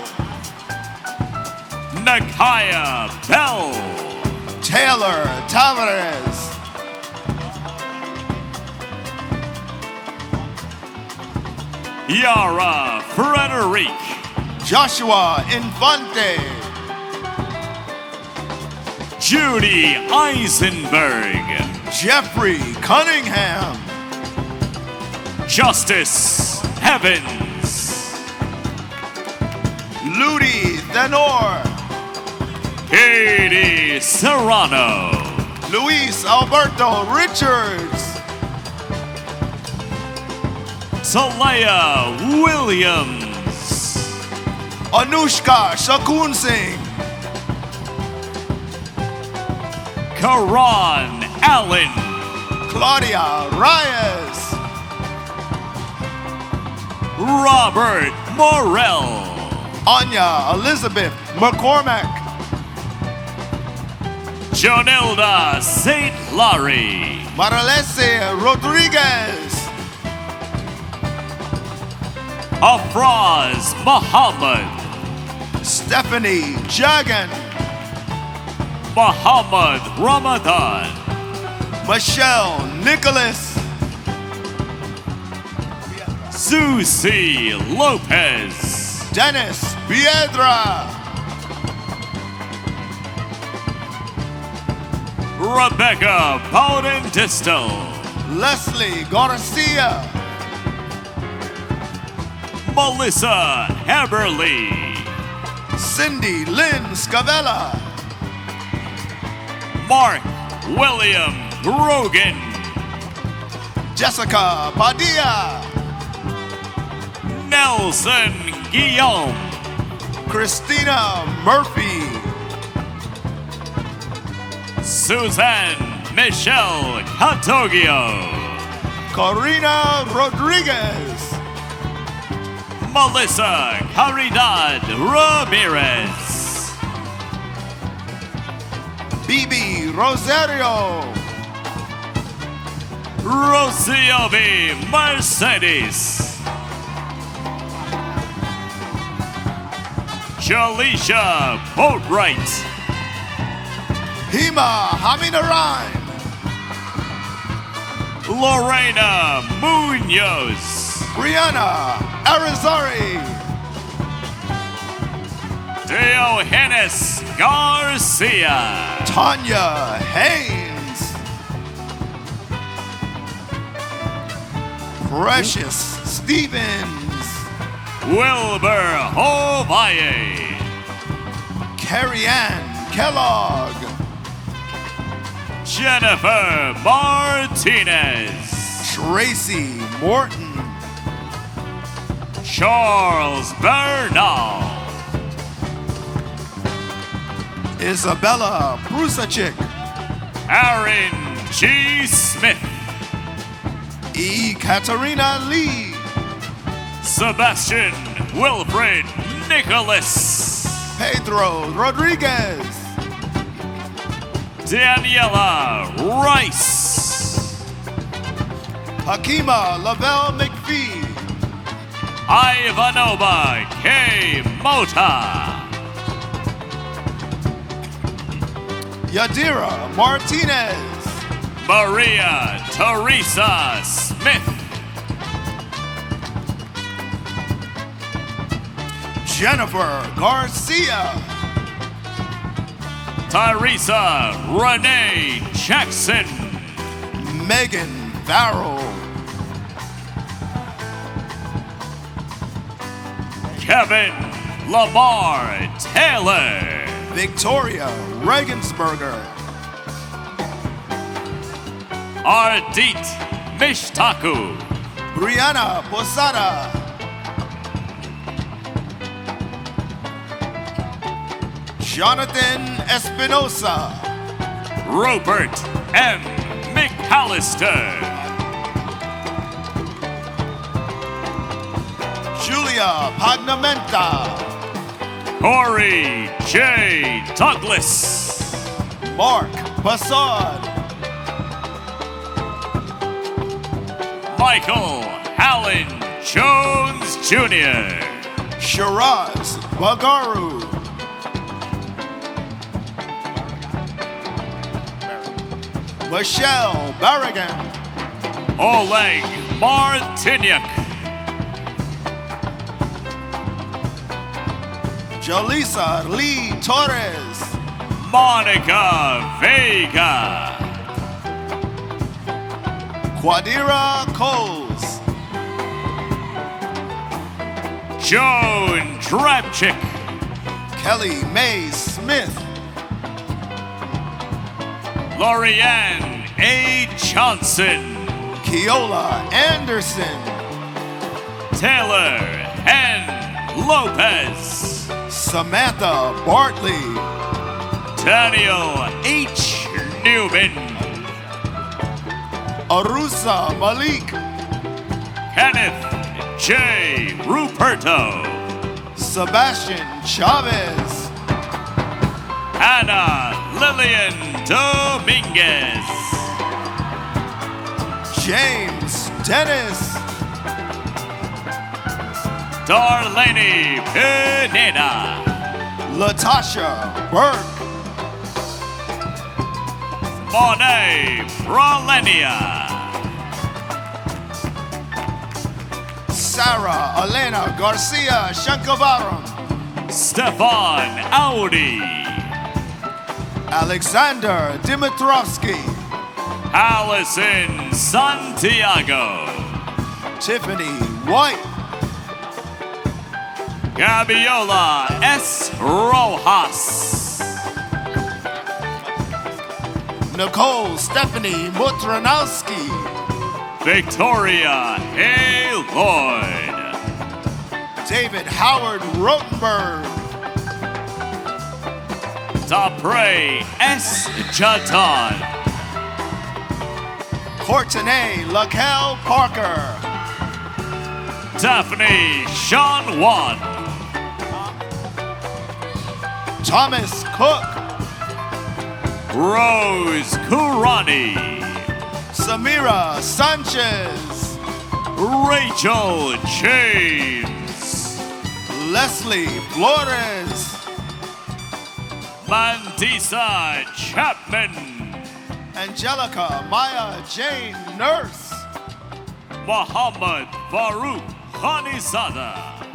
Nakaya Bell. Taylor Tavares. Yara Frederic. Joshua Infante. Judy Eisenberg. Jeffrey Cunningham. Justice Evans. Ludi Thenor. Katie Serrano. Luis Alberto Richards. Talaya Williams. Anushka Shakun Singh. Karan Allen. Claudia Reyes. Robert Morell. Anya Elizabeth McCormack. Jonilda St. Laurie. Maralese Rodriguez. Afraz Muhammad. Stephanie Jagan. Muhammad Ramadan. Michelle Nicholas. Susie Lopez. Dennis Piedra. Rebecca Baudendistel. Leslie Garcia. Melissa Haberly. Cindy Lynn Scavella. Mark William Grogan. Jessica Padilla. Nelson Guillaume. Christina Murphy. Suzanne Michelle CATOGGIO. Corina Rodriguez. Melissa Caridad Ramirez. Bibi Rosario. Rosiobi Mercedes. Jalisha Boatwright. Hima Haminaran. Lorena Munoz. Brianna Arizari. Diogenes Garcia. Tanya Haynes. Precious Stevens. Wilbur Hovaye. Carrie Ann Kellogg. Jennifer Martinez. Tracy Morton. Charles Bernal. Isabella Brusachik. Aaron G. Smith. E. Katarina Lee. Sebastian Wilfred Nicholas. Pedro Rodriguez. Daniela Rice. Hakima Lavelle McPhee. Ivanova K. Mota. Yadira Martinez. Maria Teresa Smith. Jennifer Garcia. Teresa Renee Jackson. Megan Farrell. Kevin Lamar Taylor. Victoria Regensberger. Ardit Mishtaku. Brianna Posada. Jonathan Espinosa. Rupert M. McAllister. Julia Pagnamenta. Corey J. Douglas. Mark Passad. Michael Allen Jones Jr. Shiraz Bagaru. Michelle Barragan. Oleg Martiniak. Jaleesa Lee Torres. Monica Vega. Quadira Coles. Joan Drabchick. Kelly Mae Smith. Lorianne A. Johnson. Keola Anderson. Taylor N. Lopez. Samantha Bartley. Daniel H. Newman. Arusa Malik. Kenneth J. Ruperto. Sebastian Chavez. Anna Lillian Dominguez. James Dennis. Darlene Pineda. Latasha Burke. Monet Pralenia. Sarah Elena Garcia Shankavaram. Stefan Audi. Alexander Dimitrovsky. Allison Santiago. Tiffany White. Gabiola S. Rojas. Nicole Stephanie Mutranowski. Victoria A. Lloyd. David Howard Rotenberg. Dapre S. Jadon. Courtenay Laquel Parker. Daphne Sean Wan. Thomas Cook. Rose Kurani. Samira Sanchez. Rachel James. Leslie Flores. Mandisa Chapman. Angelica Maya Jane Nurse. Muhammad Farouk Khanizada.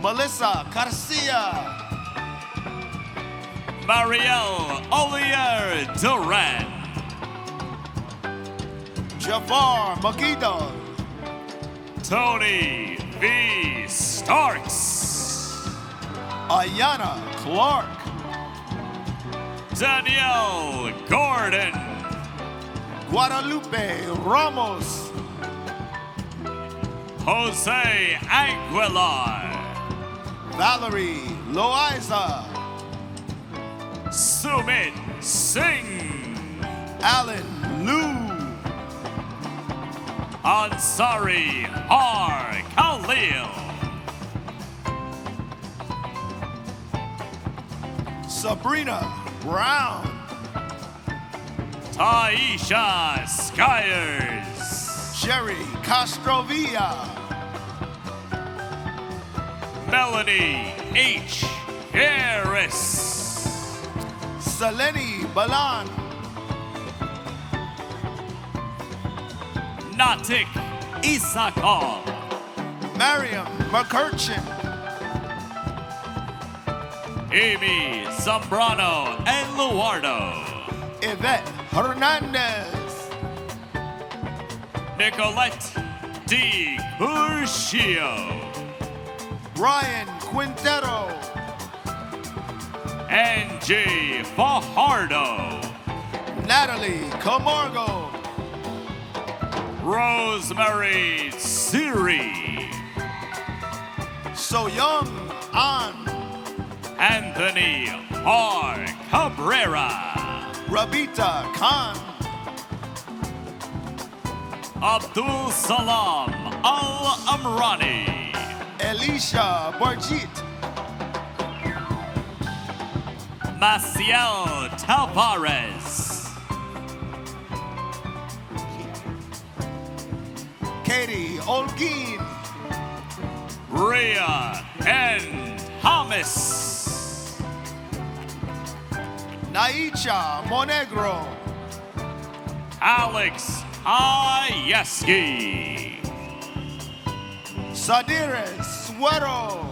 Melissa Garcia. Marielle Olier Duran. Jafar Magido. Tony V. Starks. Ayana Clark. Danielle Gordon. Guadalupe Ramos. Jose Aguilar. Valerie Loiza. Sumit Singh. Alan Liu. Ansari R. Khalil. Sabrina Brown. Taisha Skyers. Jerry Castrovilla. Melanie H. Harris. Seleni Balan. Natik Isakov. Mariam McCurchin. Amy Zambrano and Luardo. Yvette Hernandez. Nicolette D. Curcio, Brian Quintero, Angie Fajardo, Natalie Camargo, Rosemary Siri, So Young An, Anthony R. Cabrera, Rabita Khan, Abdul Salam Al Amrani, Elisha Barjit, Maciel Tavares, Katie Olguin, Rhea N. Thomas, Naicha Monegro, Alex Ayeski, Sadires Suero,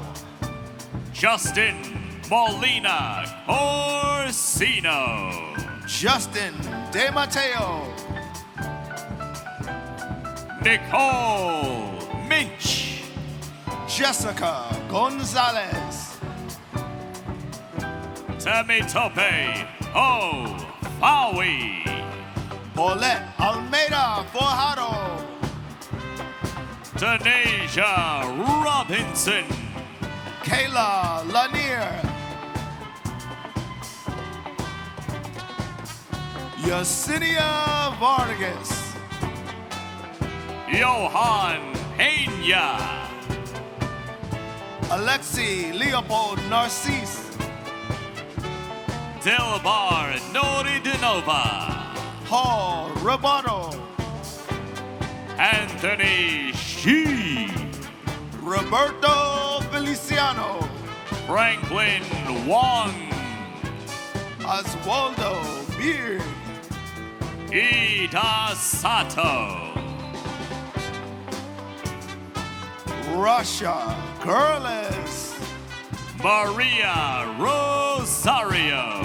Justin Molina Orsino, Justin De Mateo, Nicole Minch, Jessica Gonzalez, Temitope O. Fawi, Paulette Almeida Forjado, Tanisha Robinson, Kayla Lanier, Yesenia Vargas, Johan Peña, Alexi Leopold Narcisse, Dilbar Nori Denova, Paul Roboto, Anthony Shee, Roberto Feliciano, Franklin Wong, Oswaldo Beard, Ida Sato, Russia Girles, Maria Rosario,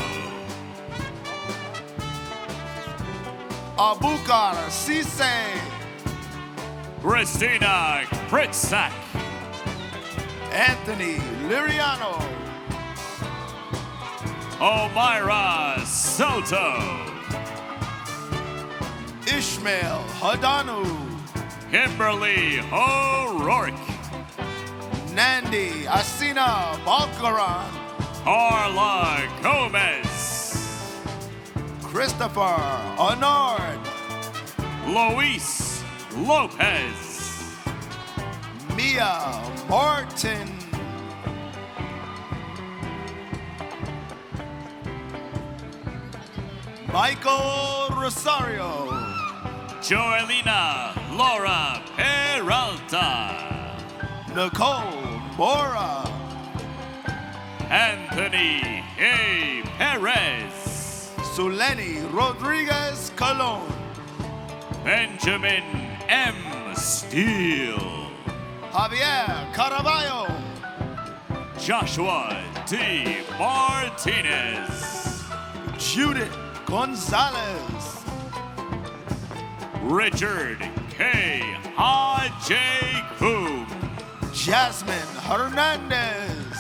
Abukar Sise, Christina Pritzak, Anthony Liriano, Omira Soto, Ishmael Hadanu, Kimberly O'Rourke, Nandi Asina Balkaran, Carla Gomez, Christopher Honord, Luis Lopez, Mia Martin, Michael Rosario, Joelina Laura Peralta, Nicole Mora, Anthony A. Perez, Suleni Rodriguez Colon, Benjamin M. Steele, Javier Caraballo, Joshua D. Martinez, Judith Gonzalez, Richard K. Hajekum, Jasmine Hernandez,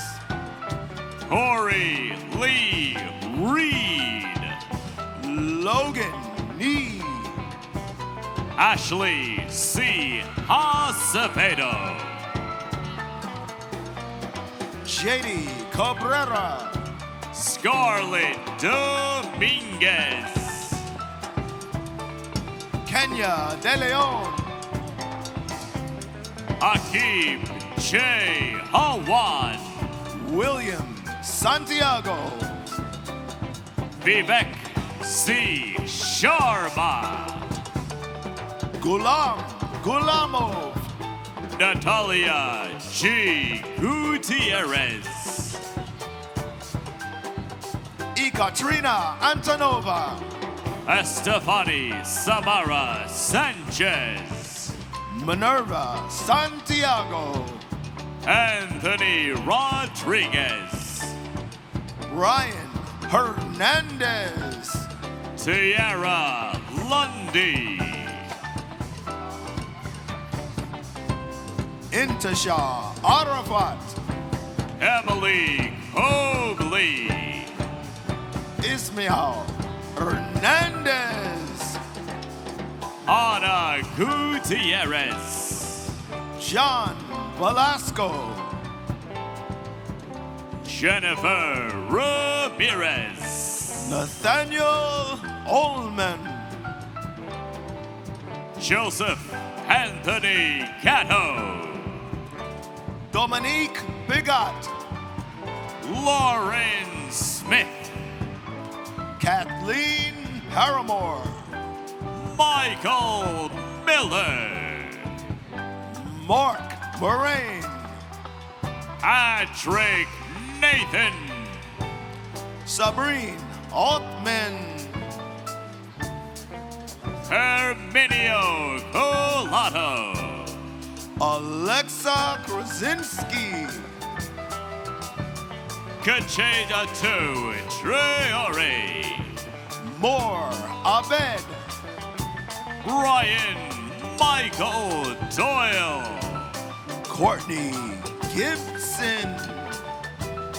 Corey Lee Reed, Logan Nee, Ashley C. Acevedo, JD Cabrera, Scarlett Dominguez, Kenya De Leon, Akib J. Hawan, William Santiago, Vivek C. Sharma, Gulam Gulamov, Natalia G. Gutierrez, Ekaterina Antonova, Estefani Samara Sanchez, Minerva Santiago, Anthony Rodriguez, Ryan Hernandez, Tiara Lundy, Intisha Arafat, Emily Cobley, Ismael Hernandez, Ana Gutierrez, John Velasco, Jennifer Ramirez, Nathaniel Ullman, Joseph Anthony Gatto, Dominique Bigot, Lauren Smith, Kathleen Paramore, Michael Miller, Mark Moraine, Patrick Nathan, Sabrine Altman, Herminio Colato, Alexa Krasinski, Kacheja Tu Treore, Moore Abed, Brian Michael Doyle, Courtney Gibson,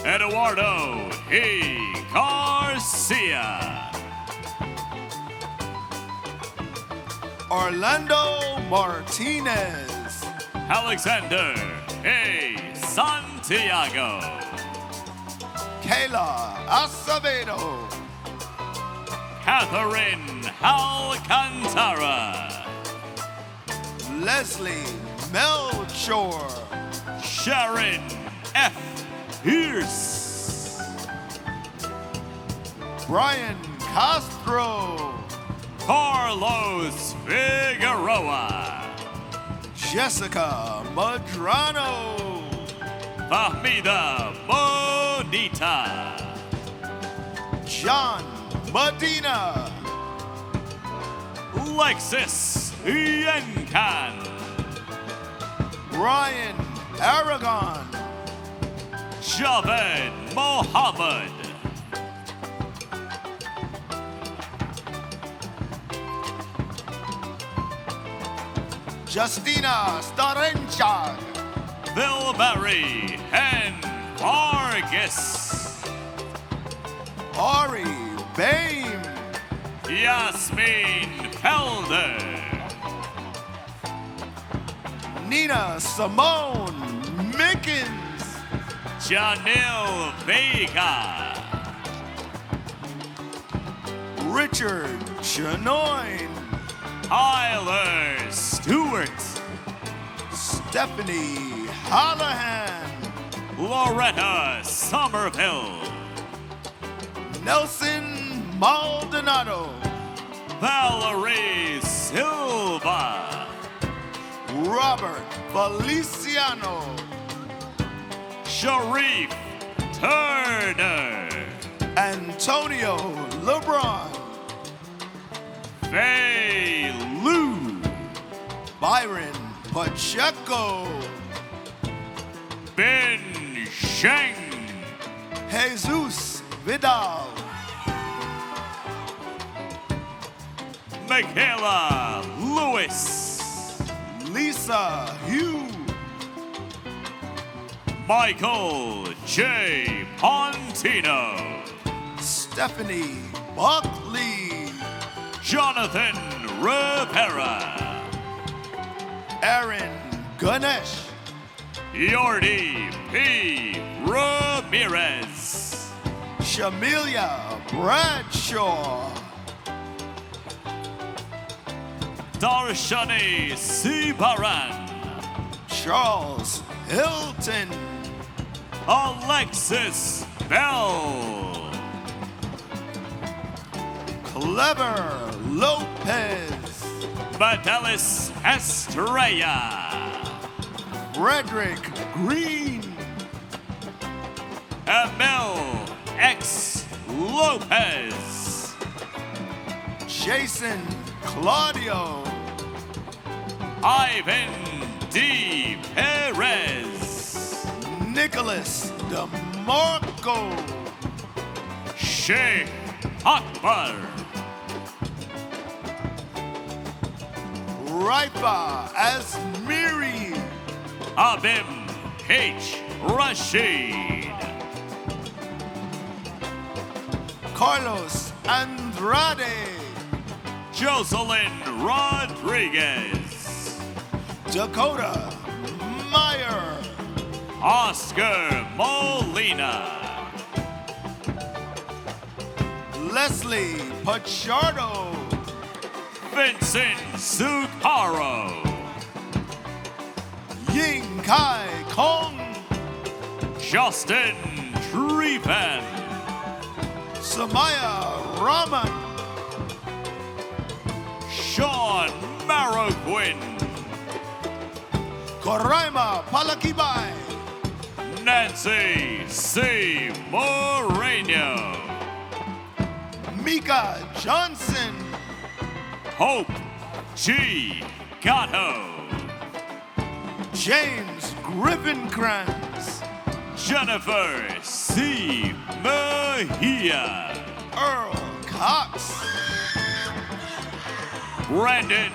Eduardo E. Garcia, Orlando Martinez, Alexander A. Santiago, Kayla Acevedo, Catherine Alcantara, Leslie Melchor, Sharon F. Pierce, Brian Castro, Carlos Figueroa, Jessica Madrano, Fahmida Bonita, John Medina, Lexus Yenkan, Brian Aragon, Javed Mohammed, Justina Starenchak, Bill Barry and Vargas, Ari Bain, Yasmin Felder, Nina Simone Mickens, Janelle Vega, Richard Chanoine, Tyler Stewart, Stephanie Hallahan, Loretta Somerville, Nelson Maldonado, Valerie Silva, Robert Feliciano, Sharif Turner, Antonio LeBron, Faye Lou, Byron Pacheco, Ben Sheng, Jesus Vidal, Michaela Lewis, Lisa Hugh, Michael J. Pontino, Stephanie Buckley, Jonathan Rivera, Aaron Ganesh, Yordi P. Ramirez, Shamilia Bradshaw, Darshani Sibaran, Charles Hilton, Alexis Bell, Clever Lopez, Medelis Estrella, Frederick Green, Emil X. Lopez, Jason Claudio, Ivan D. Perez, Nicholas DeMarco, Sheikh Akbar, Raifa Asmiri, Abim H. Rashid. Carlos Andrade. Jocelyn Rodriguez. Dakota Meyer. Oscar Molina. Leslie Pachardo. Vincent Zucaro. Ying Kai Kong. Justin Treven. Samaya Raman. Sean Marroquin. Coraima Palakibai. Nancy C. Moreno. Mika Johnson. Hope G. Gatto. James Griffinkrantz. Jennifer C. Mejia. Earl Cox. Brandon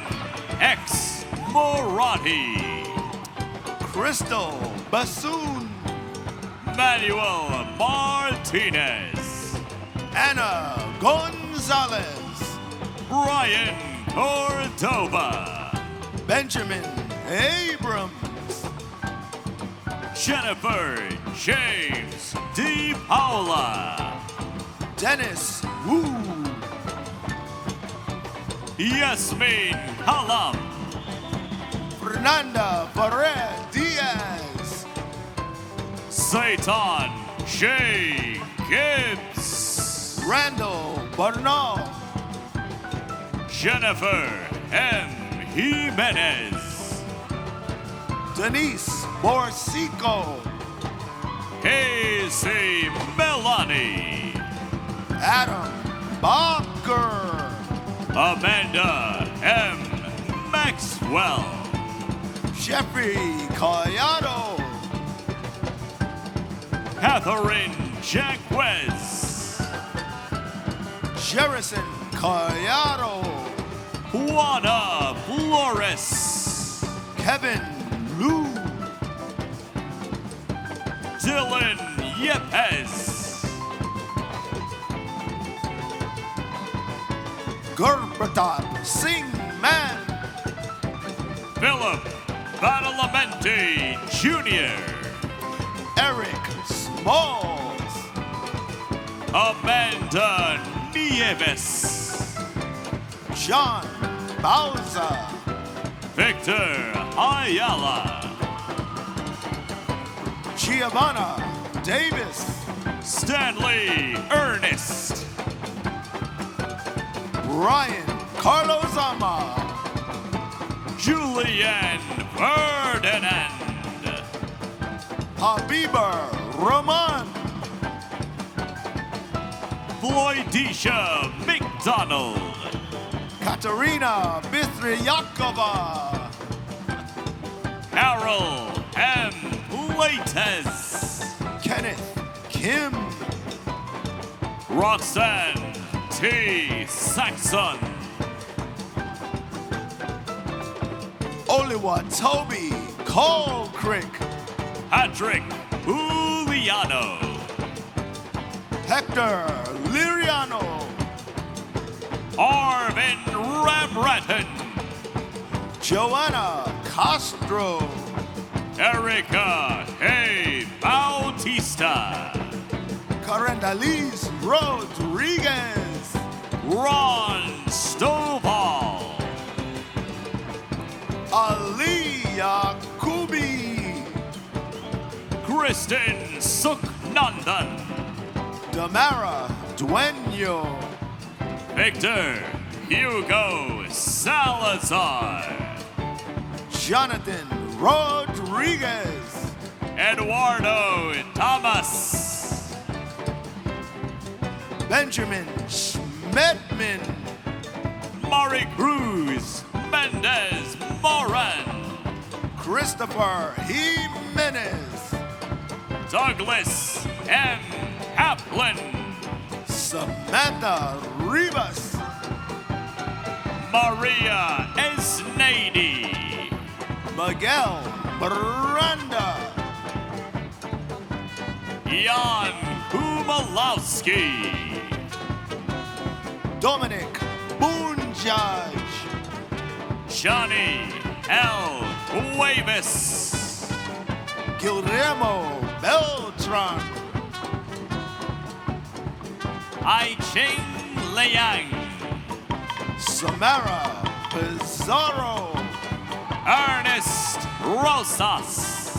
X. Moratti. Crystal Bassoon. Manuel Martinez. Anna Gonzalez. Brian Cordova. Benjamin Abrams. Jennifer James D. Paula. Dennis Wu. Yasmin Halam. Fernanda Ferrer Diaz. Satan J. Gibbs. Randall Bernal. Jennifer M. Jimenez. Denise Borsico. Casey Melani. Adam Barker. Amanda M. Maxwell. Jeffrey Collado. Catherine Jaquez. Jerison Collado. Juana Flores. Kevin Lou. Dylan Yepes. Gurpratap Singh Man. Philip Badalamenti Jr. Eric Smalls. Amanda Nieves. John Bauza. Victor Ayala. Giovanna Davis. Stanley Ernest. Ryan Carlos Ama. Julian Ferdinand. Habiba Roman. Floydisha McDonald. Katerina Bistryakova. Carol M. Lates. Kenneth Kim. Roxanne T. Saxon. Oluwatobi Cole Crick. Patrick Juliano. Hector Liriano. Arvin Ramratton. Joanna Castro. Erica A. Bautista. Carendaliz Rodriguez. Ron Stovall. Ali Yakubi. Kristen Suknandan. Damara Dueño. Victor Hugo Salazar. Jonathan Rodriguez. Eduardo Thomas. Benjamin Schmedman. Mari Cruz Mendez Moran. Christopher Jimenez. Douglas M. Kaplan. Samantha Rivas. Maria Esnady. Miguel Brenda. Jan Kumalowski. Dominic Boonjaj. Johnny L. Cuevas. Guillermo Beltran. Ai-Ching Liang. Samara Pizarro. Ernest Rosas.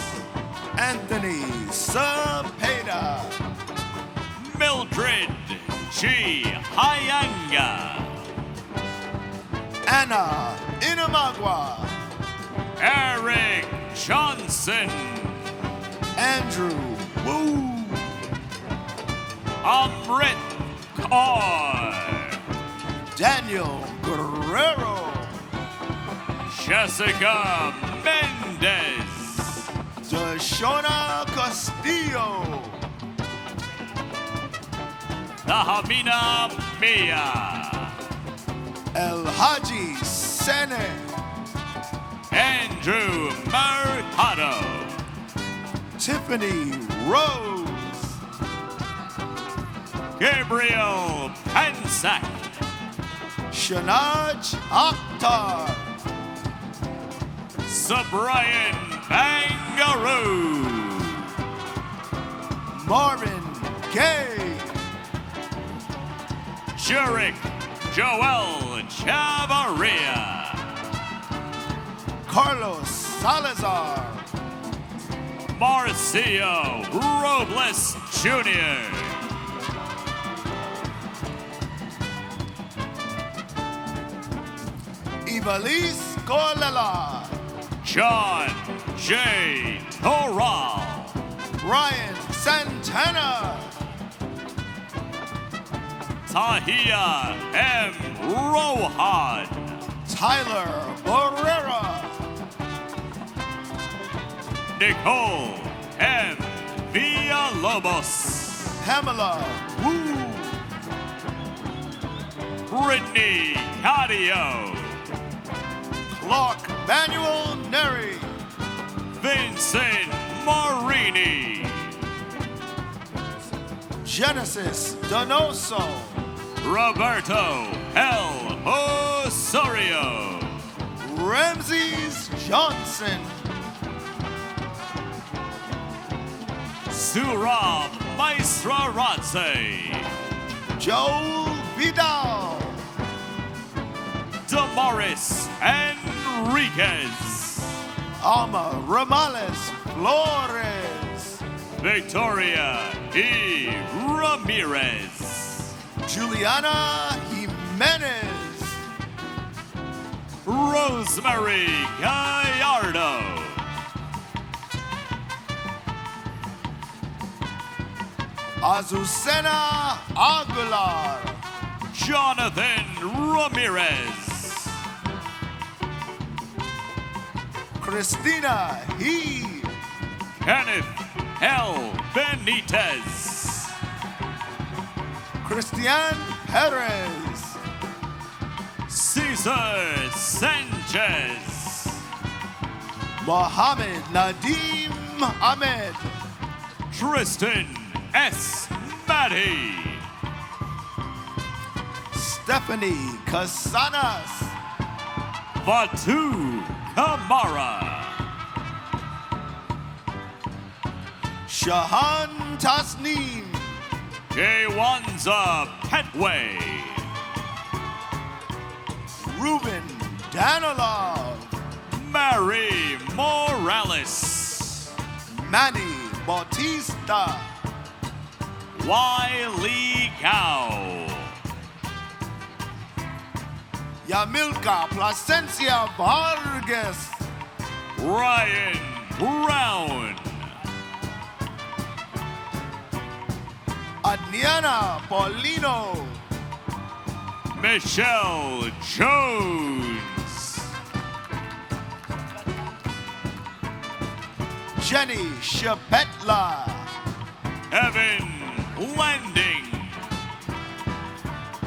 Anthony Cepeda. Mildred G. Hyanga. Anna Inamagua. Eric Johnson. Andrew Wu. Amrit Kaur. Daniel Guerrero. Jessica Mendez. Deshona Castillo. Tahamina Mia. El Haji Sene. Andrew Mercado. Tiffany Rose. Gabriel Pensac. Shanaj Akhtar. Sabrian Bangaroo. Marvin Gay. Jurek Joel Chavarria. Carlos Salazar. Marcio Robles Jr. Ivelisse Colela. John J. Toral. Ryan Santana. Tahia M. Rohan. Tyler Barrera. Nicole M. Villalobos. Pamela Wu. Brittany Cadio. Clark Manuel Neri. Vincent Marini. Genesis Donoso. Roberto L. Osorio. Ramses Johnson. Surab Maestra-Radze. Joel Vidal. Damaris Enriquez. Alma Ramales Flores. Victoria E. Ramirez. Juliana Jimenez. Rosemary Gallardo. Azucena Aguilar. Jonathan Ramirez. Christina He. Kenneth L. Benitez. Christian Perez. Cesar Sanchez. Mohammed Nadim Ahmed. Tristan S. Matty. Stephanie Casanas. Fatu Kamara. Shahan Tasneem. Kwanza Petway. Ruben Danilov. Mary Morales. Manny Bautista. Wiley Cow. Yamilka Placencia Vargas. Ryan Brown. Adniana Paulino. Michelle Jones. Jenny Shapetla. Evan Landing.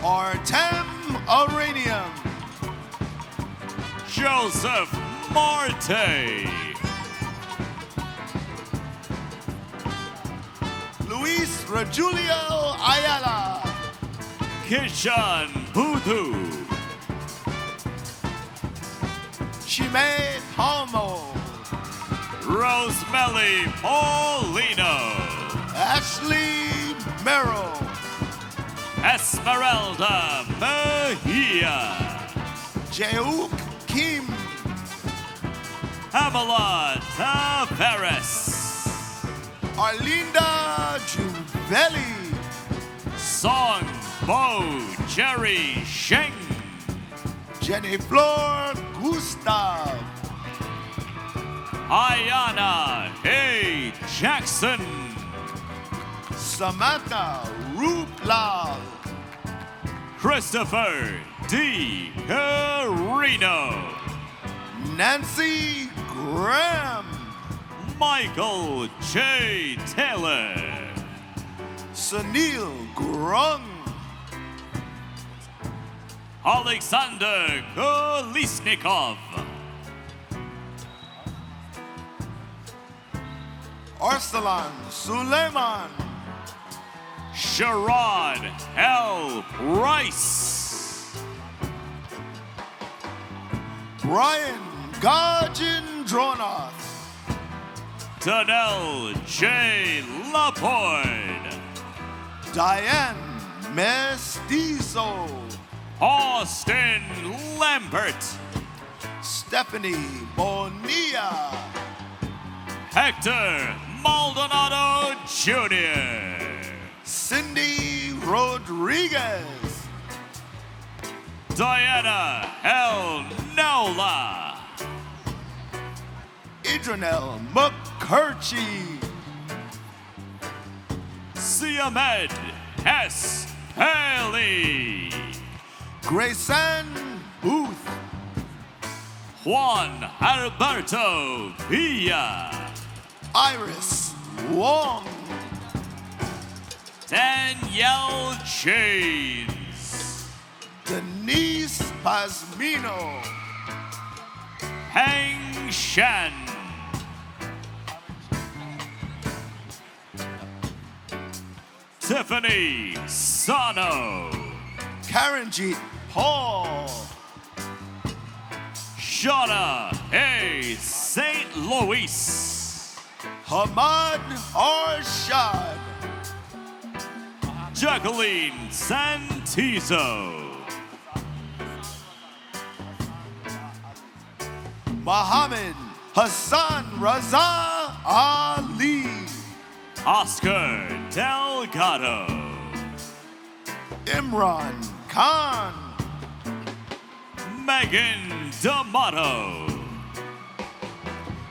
Artem Aranium. Joseph Marte. Rajulio Ayala, Kishan Budhu, Chime Palmo, Rosemary Paulino, Ashley Merrill, Esmeralda Mejia, Jeuk Kim, Pamela Taveras, Arlinda Juvelli, Song Bo Jerry Sheng, Jenny Flor Gustav, Ayana A. Jackson, Samantha Ruplal, Christopher D. Carino, Nancy Graham, Michael J. Taylor, Sunil Grung, Alexander Kolisnikov, Arsalan Suleiman, Sherrod L. Price, Brian Gajin Dronoth, Danelle J. Laporte, Diane Mestizo, Austin Lambert, Stephanie Bonilla, Hector Maldonado Jr., Cindy Rodriguez, Diana L. Nola, Idranel McCurchie, Siamed S. Haley, Grayson Booth, Juan Alberto Villa, Iris Wong, Danielle James, Denise Pasmino, Hang Shan, Tiffany Sano, Karanjit Paul, Shauna A. St. Louis, Hamad Arshad, Jacqueline Santizo, Mohammed Hassan Raza Ali, Oscar Delgado, Imran Khan, Megan D'Amato,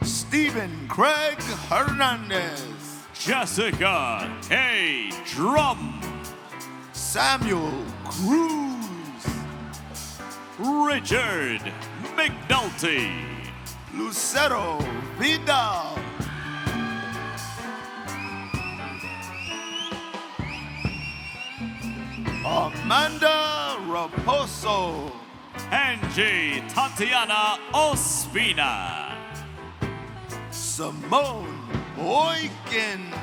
Stephen Craig Hernandez, Jessica A. Drum, Samuel Cruz, Richard McNulty, Lucero Vidal, Amanda Raposo, Angie Tatiana Ospina, Simone Boykin,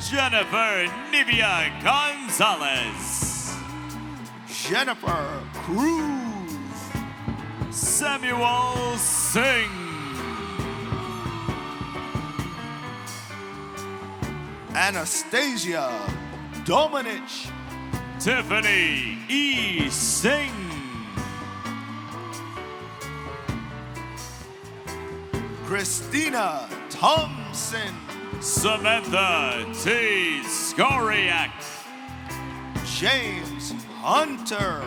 Jennifer Nivea Gonzalez, Jennifer Cruz, Samuel Singh, Anastasia Dominich, Tiffany E. Singh, Christina Thompson, Samantha T. Skoriak, James Hunter,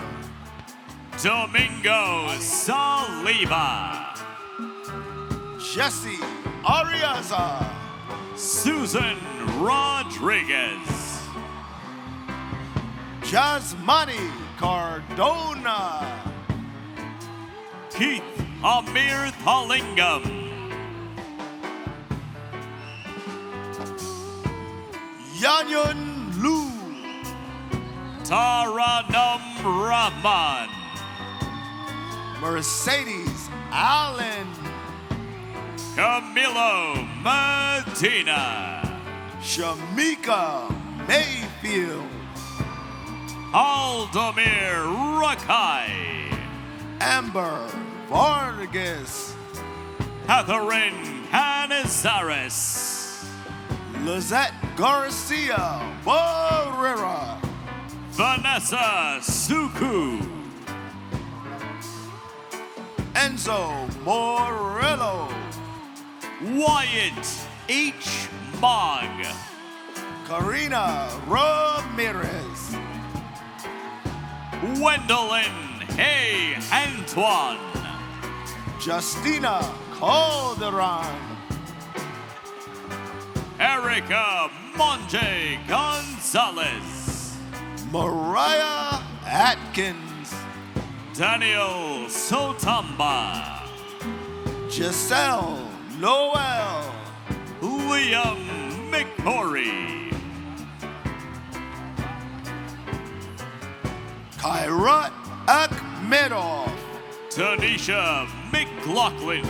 Domingo Saliva, Jesse Ariaza, Susan Rodriguez, Jasmani Cardona, Keith Amir Thalingam, Yanyun Lu, Taranam Rahman, Mercedes Allen, Camilo Medina, Shamika Mayfield, Aldomir Rakai, Amber Vargas, Catherine Canizares, Lizette Garcia Barrera, Vanessa Suku, Enzo Morello, Wyatt H. Mogg, Karina Ramirez, Gwendolyn A. Antoine, Justina Calderon, Erica Monje Gonzalez, Mariah Atkins, Daniel Sotamba, Giselle Noel, Liam McCory, Kyrat Akhmedov, Tanisha McLaughlin,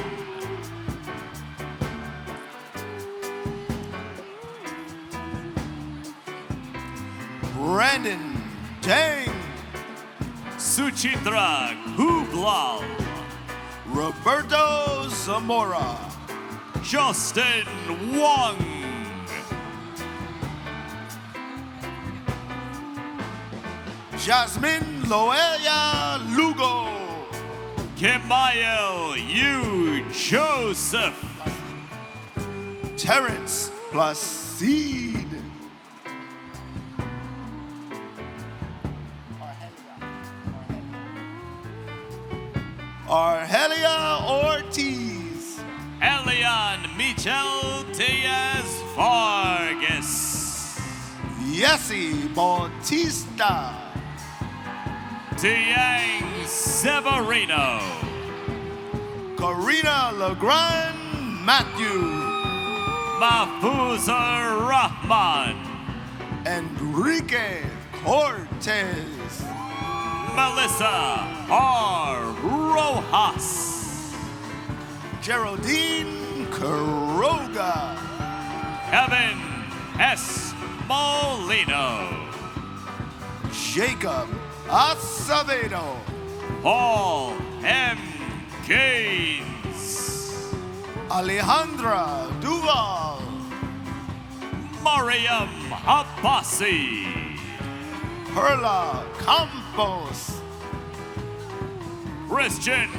Brandon Dang, Suchitra Kublal, Roberto Zamora, Justin Wong, Jasmine Loelia Lugo, Kimael U. Joseph, Terrence Placide, Argelia Ortiz, Elian Michel Diaz Vargas, Yessie Bautista, Diang Severino, Karina Legrand Matthew, Mahfuza Rahman, Enrique Cortez, Melissa R. Rojas, Geraldine Caroga, Kevin S. Molino, Jacob Acevedo, Paul M. Gaines, Alejandra Duval, Mariam Abbasi, Perla Campos, Christian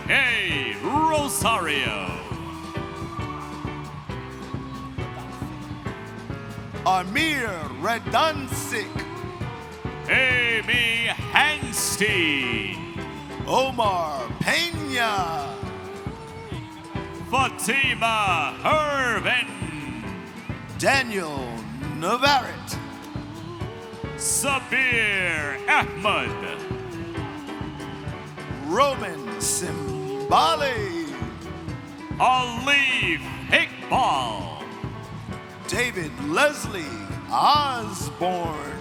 A. Rosario, Amir Redancic, Amy Hanstein, Omar Pena, Fatima Irvin, Daniel Navarrete, Sabir Ahmed, Roman Simbali, Alif Iqbal, David Leslie Osborne,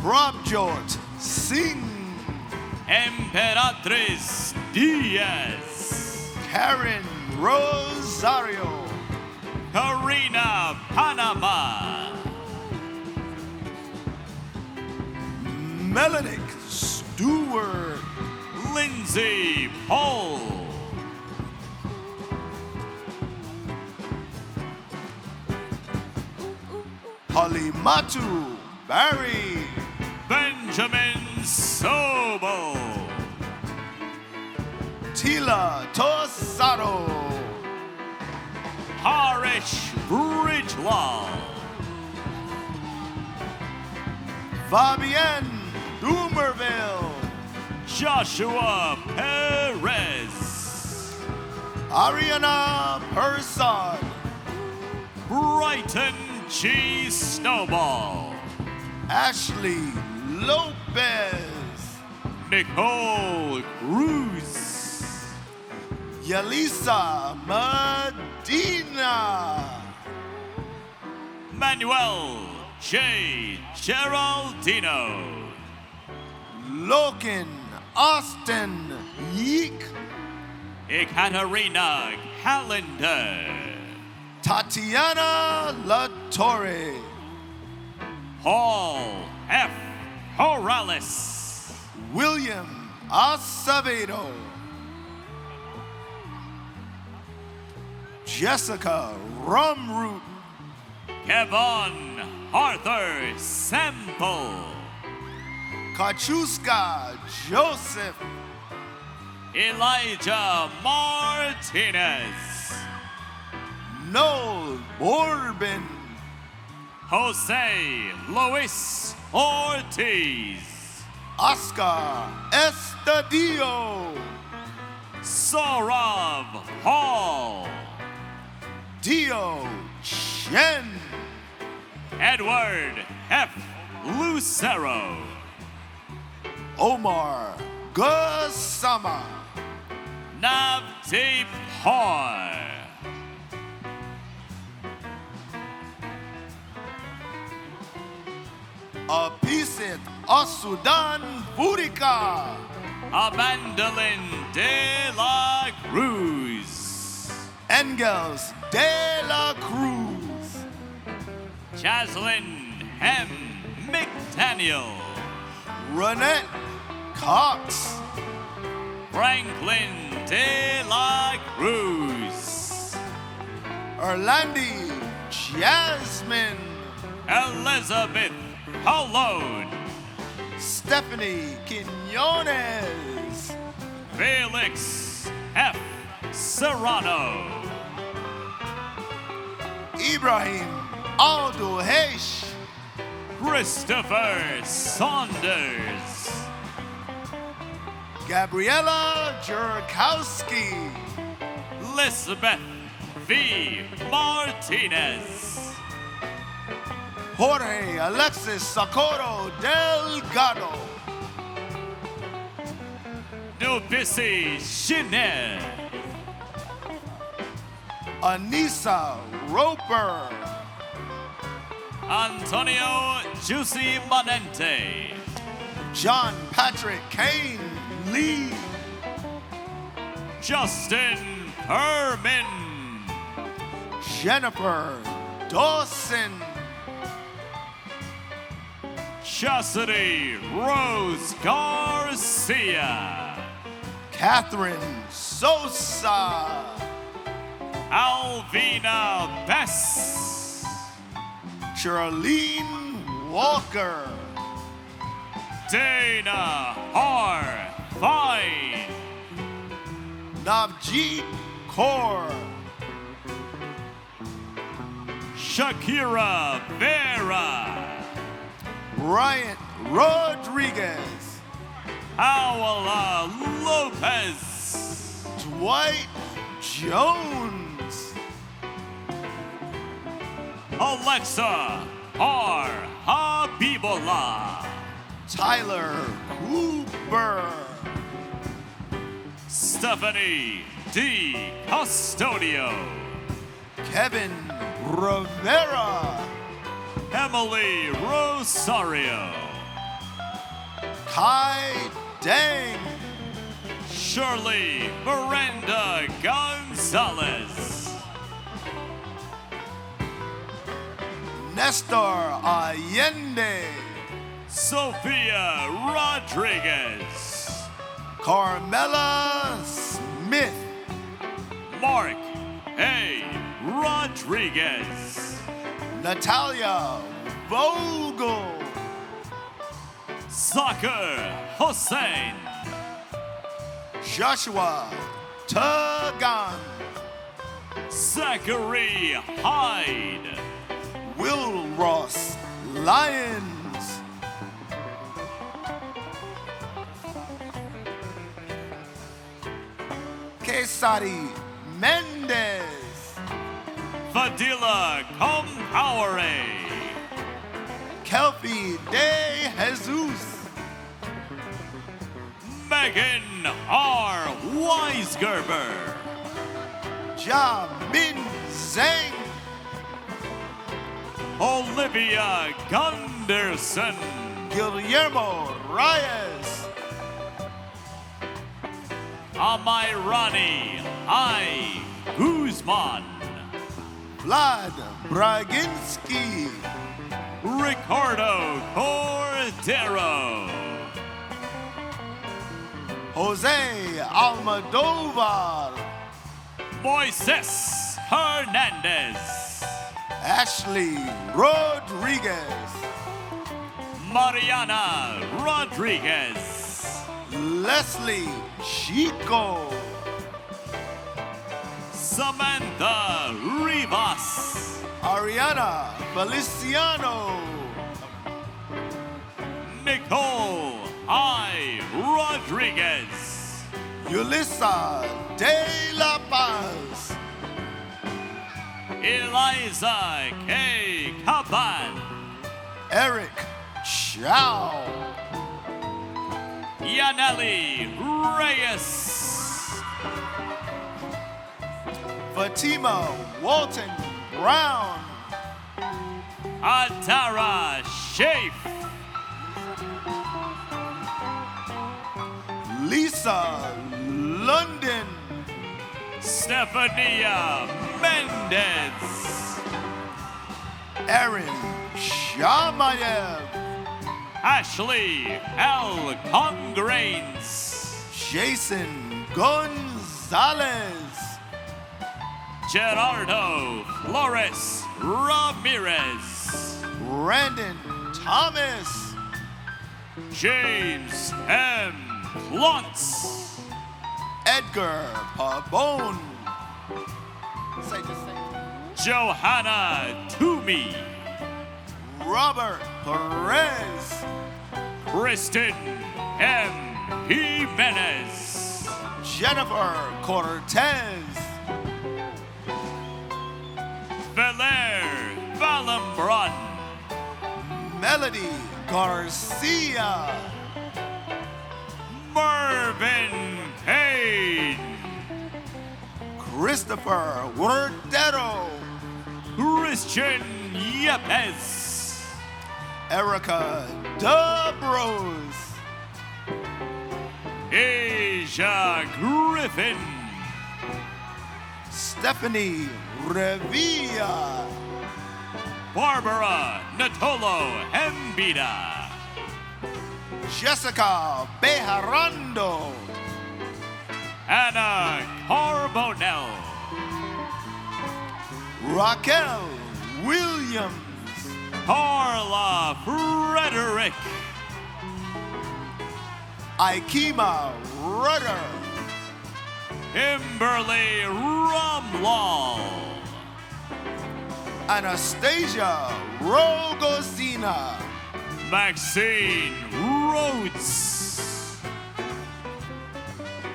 Prabjot Singh, Emperatriz Diaz, Karen Rosario, Karina Panama, Melanick Stewart, Lindsay Paul, Halimatu Barry, Benjamin Sobel, Tila Tosado, Harish Bridgelal, Fabienne Dumerville, Joshua Perez, Ariana Persson, Brighton G. Snowball, Ashley Lopez, Nicole Cruz, Yalisa Medina, Manuel J. Geraldino, Logan Austin Yeek, Ekaterina Calendar, Tatiana Latorre, Paul F. Morales, William Acevedo, Jessica Rumroot, Kevon Arthur Sample, Kachuska Joseph, Elijah Martinez, Noel Bourbon, Jose Luis Ortiz, Oscar Estadio, Saurav Hall, Dio Chen, Edward F. Lucero, Omar Gusama, Navdeep Har, Apisit Asudan Furika, Amandalyn de la Cruz, Engels de la Cruz, Jaslyn M. McDaniel, Renette Cox, Franklin de la Cruz, Orlandi Jasmine, Elizabeth Colon, Stephanie Quinones, Felix F. Serrano, Ibrahim Aldo Heish, Christopher Saunders, Gabriela Jurkowski, Elizabeth V. Martinez, Jorge Alexis Socorro Delgado, Nupisi Chanel, Anissa Roper, Antonio Juicy Manente, John Patrick Kane Lee, Justin Herman, Jennifer Dawson, Chastity Rose Garcia, Catherine Sosa, Alvina Bess, Charlene Walker, Dana R. Fine, Navjeet Kaur, Shakira Vera, Bryant Rodriguez, Paola Lopez, Dwight Jones, Alexa R. Habibullah, Tyler Cooper, Stephanie D. Custodio, Kevin Rivera, Emily Rosario, Kai Dang, Shirley Miranda Gonzalez, Nestor Allende, Sophia Rodriguez, Carmela Smith, Mark A. Rodriguez, Natalia Vogel, Soccer Hussein, Joshua Tugan, Zachary Hyde, Will Ross Lyons, Kesari Mendez, Fadila Compaore, Kelpie De Jesus, Megan R. Weisgerber, Ja Min Zhang, Olivia Gunderson, Guillermo Reyes, Amairani I. Guzman, Vlad Braginski, Ricardo Cordero, Jose Almodovar, Moises Hernandez, Ashley Rodriguez, Mariana Rodriguez, Leslie Chico, Samantha Rivas, Ariana Feliciano, Nicole I. Rodriguez, Yulissa De La Paz, Eliza K. Caban, Eric Chow, Yaneli Reyes, Fatima Walton Brown, Atara Shafe, Lisa London, Stefania Mendez, Aaron Shamayev, Ashley L. Congrains, Jason Gonzalez, Gerardo Flores Ramirez, Brandon Thomas, James M. Luntz, Edgar Pabon, Johanna Toomey, Robert Perez, Kristen M. Jimenez, Jennifer Cortez, Valer Valembron, Melody Garcia, Marvin Payne, Christopher Wordero, Christian Yepes, Erica Dubros, Asia Griffin, Stephanie Revilla, Barbara Natolo Embida, Jessica Bejarando, Anna Carbonell, Raquel Williams, Carla Frederick, Ikema Rudder, Kimberly Rumlal, Anastasia Rogosina, Maxine Rhodes,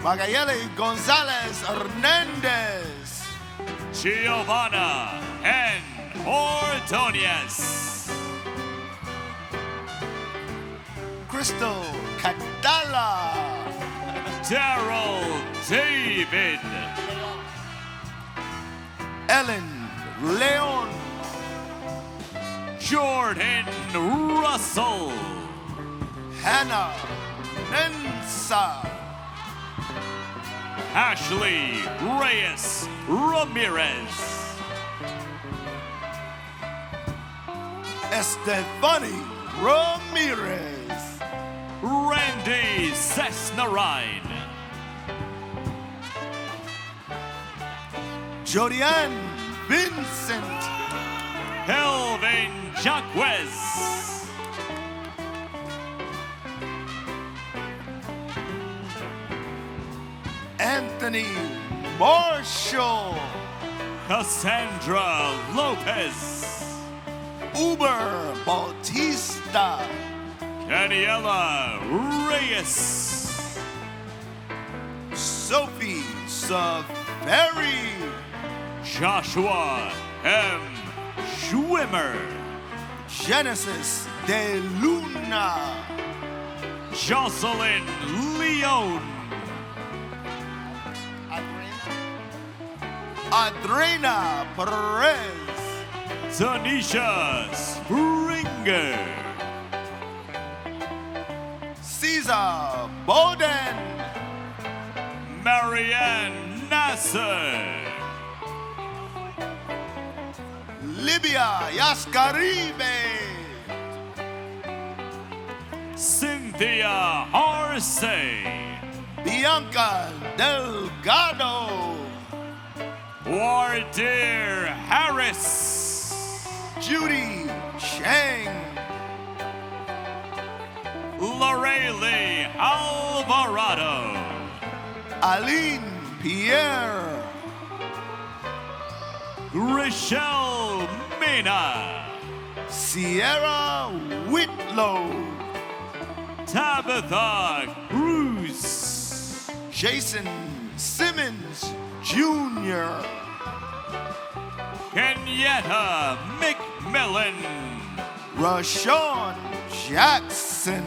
Magayeli Gonzalez Hernandez, Giovanna N. Ordonez, Crystal Catala, Daryl David, Ellen Leon, Jordan Russell, Hannah Mensa, Ashley Reyes Ramirez, Estefany Ramirez, Randy Cessnarine, Jodianne Vincent, Kelvin Jaquez, Anthony Marshall, Cassandra Lopez, Uber Bautista, Daniela Reyes, Sophie Saveri, Joshua M. Schwimmer, Genesis De Luna, Jocelyn Leon, Adrena Perez, Tanisha Springer, Caesar Bowden, Marianne Nasser. Libya Yascaribe. Cynthia Arce. Bianca Delgado. Wardir Harris. Judy Chang. Lorelei Alvarado. Aline Pierre. Rochelle Mena. Sierra Whitlow. Tabitha Cruz. Jason Simmons Jr. Kenyatta McMillan. Rashawn Jackson.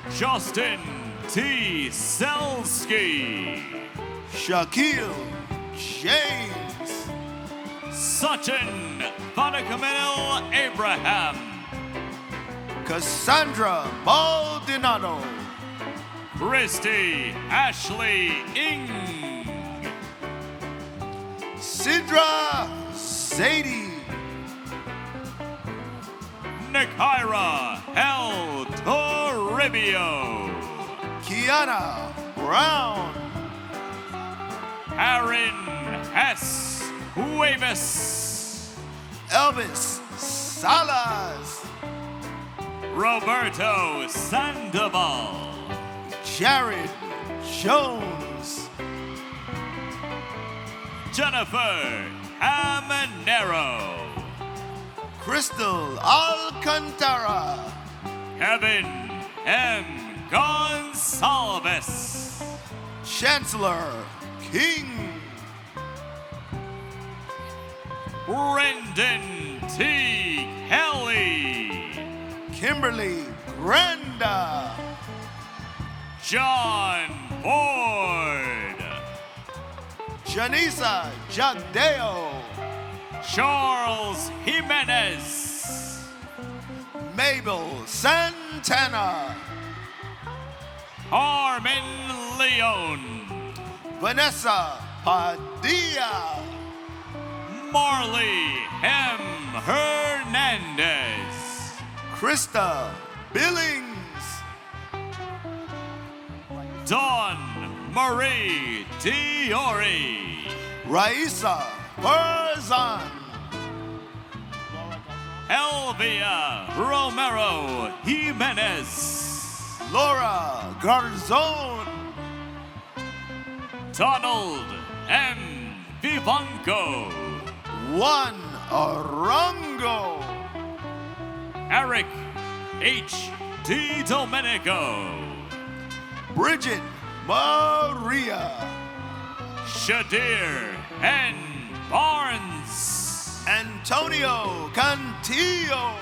Justin T. Selsky. Shaquille James. Sachin Thanakamil Abraham. Cassandra Baldonado. Christy Ashley Ing. Sidra Zadie. Nakaira El Toribio. Kiana Brown. Aaron S. Huevis. Elvis Salas. Roberto Sandoval. Jared Jones. Jennifer Amanero. Crystal Alcantara. Kevin M. Gonsalves. Chancellor King. Brendan T. Kelly. Kimberly Granda. John Ford. Janisa Jadeo. Charles Jimenez. Mabel Santana. Carmen Leon. Vanessa Padilla. Marley M. Hernandez. Krista Billings. Dawn Marie Diori. Raisa Berzan. Elvia Romero Jimenez. Laura Garzon. Donald M. Vivanco. Juan Arango. Eric H. D. Domenico. Bridget Maria. Shadir N. Barnes. Antonio Cantillo.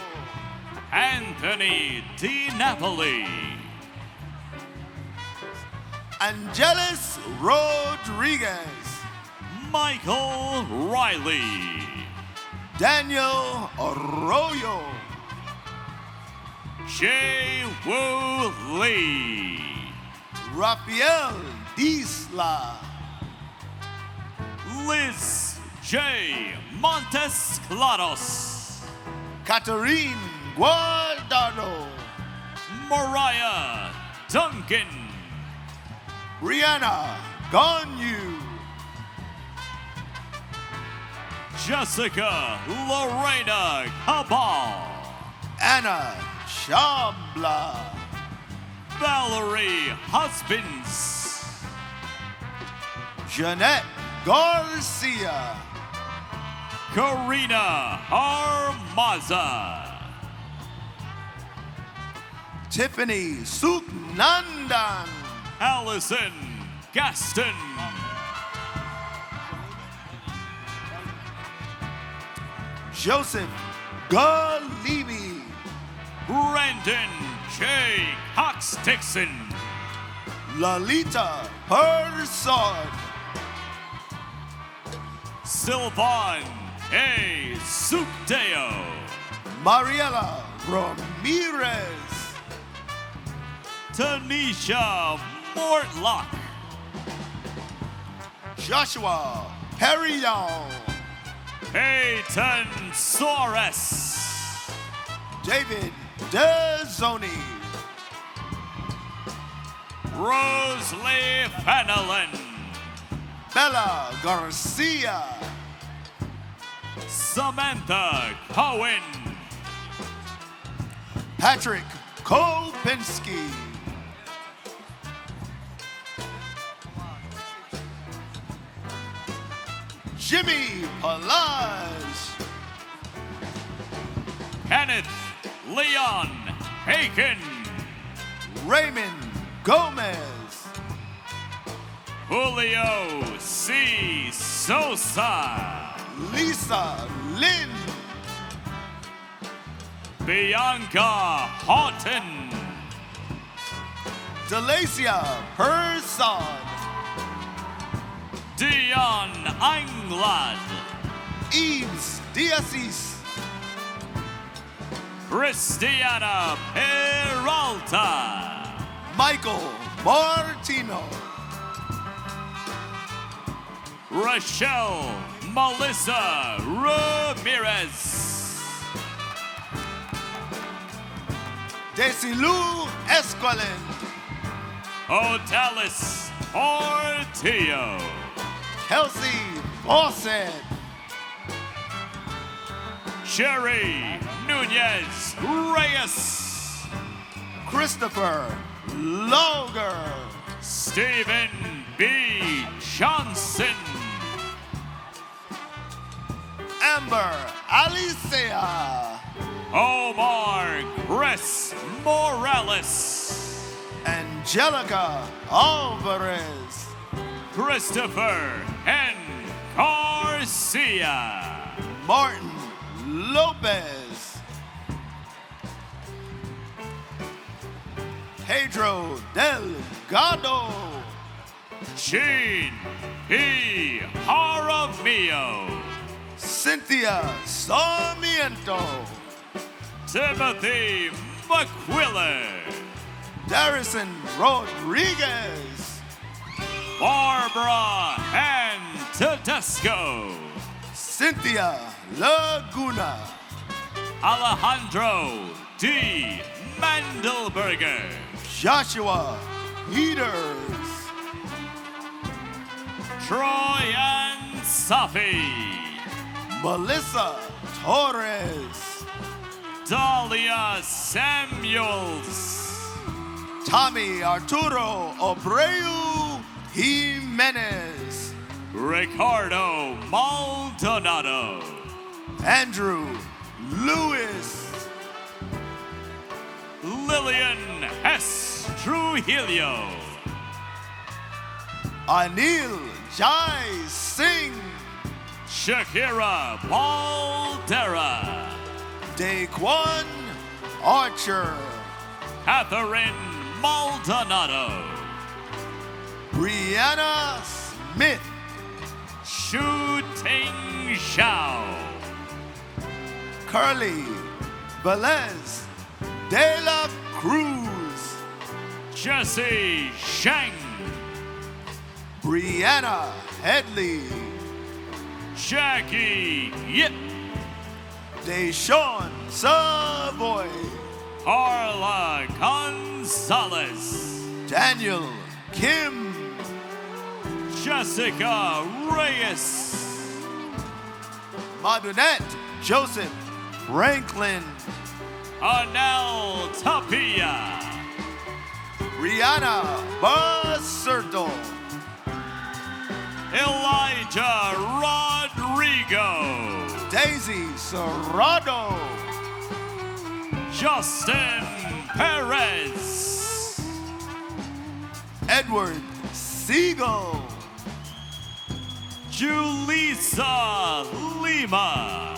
Anthony D. Napoli. Angeles Rodriguez. Michael Riley. Daniel Arroyo. Jay Woo Lee. Rafael Disla. Liz J. Montes Claros. Catherine Guardado. Mariah Duncan. Rihanna Gonyu. Jessica Lorena Cabal. Anna Chabla. Valerie Husbands. Jeanette Garcia. Karina Armaza. Tiffany Suknandan. Allison Gaston. Joseph Galibi. Brandon J. Cox Dixon. Lalita Persod. Sylvan A. Sukdeo. Mariela Ramirez. Tanisha Mortlock. Joshua Perillon. Peyton Soares. David Dezzoni. Rosalie Fenelon. Bella Garcia. Samantha Cohen. Patrick Kopinski. Jimmy Palage. Kenneth Leon Bacon. Raymond Gomez. Julio C. Sosa. Lisa Lynn. Bianca Houghton. Delacia Persson. Dion Anglad. Eves Diasis. Christiana Peralta. Michael Martino. Rochelle Melissa Ramirez. Desilu Esqualen. Odalis Portillo. Kelsey Fawcett. Sherry Nunez Reyes. Christopher Loger. Stephen B. Johnson. Amber Alicea. Omar Chris Morales. Angelica Alvarez. Christopher N. Garcia. Martin Lopez. Pedro Delgado. Gene P. Jaramillo. Cynthia Sarmiento. Timothy McQuillan. Darrison Rodriguez. Barbara Ann Tedesco. Cynthia Laguna. Alejandro D. Mandelberger. Joshua Peters. Troy Ann Safi. Melissa Torres. Dahlia Samuels. Tommy Arturo Abreu Jimenez. Ricardo Maldonado. Andrew Lewis. Lillian S. Trujillo. Anil Jai Singh. Shakira Baldera. Daquan Archer. Catherine Maldonado. Brianna Smith. Shooting Shao. Curly Velez De La Cruz. Jesse Sheng. Brianna Headley. Jackie Yip. Deshaun Savoy. Carla Gonzalez. Daniel Kim. Jessica Reyes. Madunette Joseph Franklin. Anel Tapia. Rihanna Baserto. Elijah Rodrigo. Daisy Serrano. Justin Perez. Edward Siegel. Julissa Lima.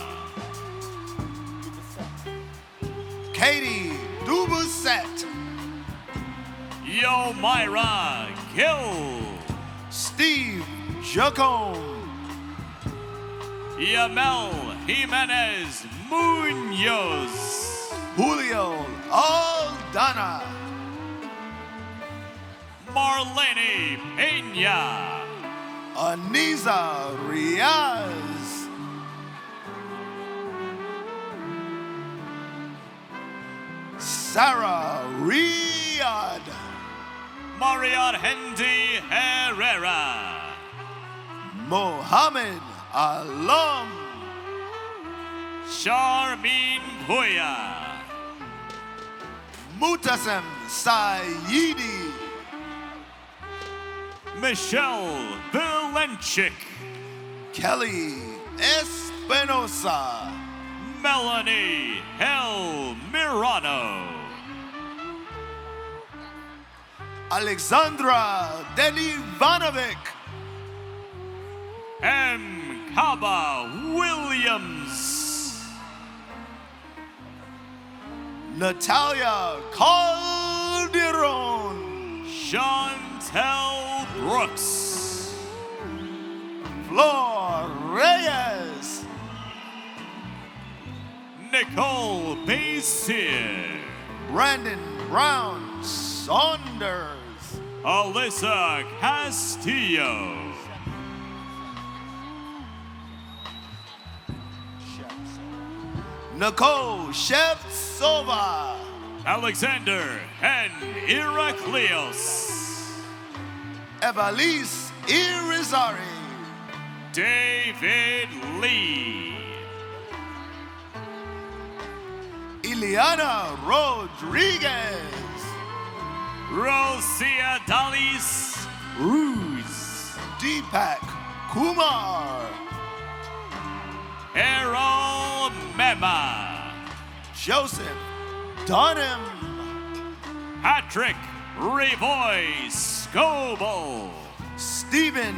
Katie Dubusette. Yomira Gill. Steve Jacome. Yamel Jimenez Munoz. Julio Aldana. Marlene Peña. Aniza Riaz, Sarah Riyad, Marian Hendi Herrera, Mohammed Alam, Sharmeen Puya, Mutasem Saidi, Michelle Vilenchik, Kelly Espinosa, Melanie Hel Mirano, Alexandra Delivanovic, M. Kaba Williams, Natalia Calderon, Chantel Brooks, Flor Reyes, Nicole Basier, Brandon Brown Saunders, Alyssa Castillo, Nicole Shevtsova, Alexander and Iraklios, Evalise Irizarry, David Lee, Ileana Rodriguez, Rosia Dalis Ruz, Deepak Kumar, Errol Mema, Joseph Dunham, Patrick Revoy Scoble, Stephen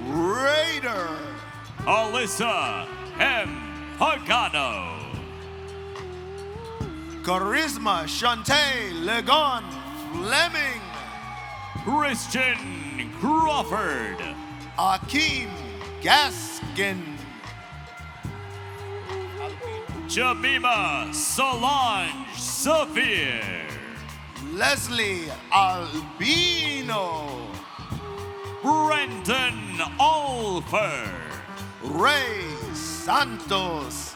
Raider, Alyssa M. Pagano, Charisma Shante Legon Fleming, Christian Crawford, Akeem Gaskin, Jamima Solange Saphir, Leslie Albino, Brendan Alfer, Ray Santos,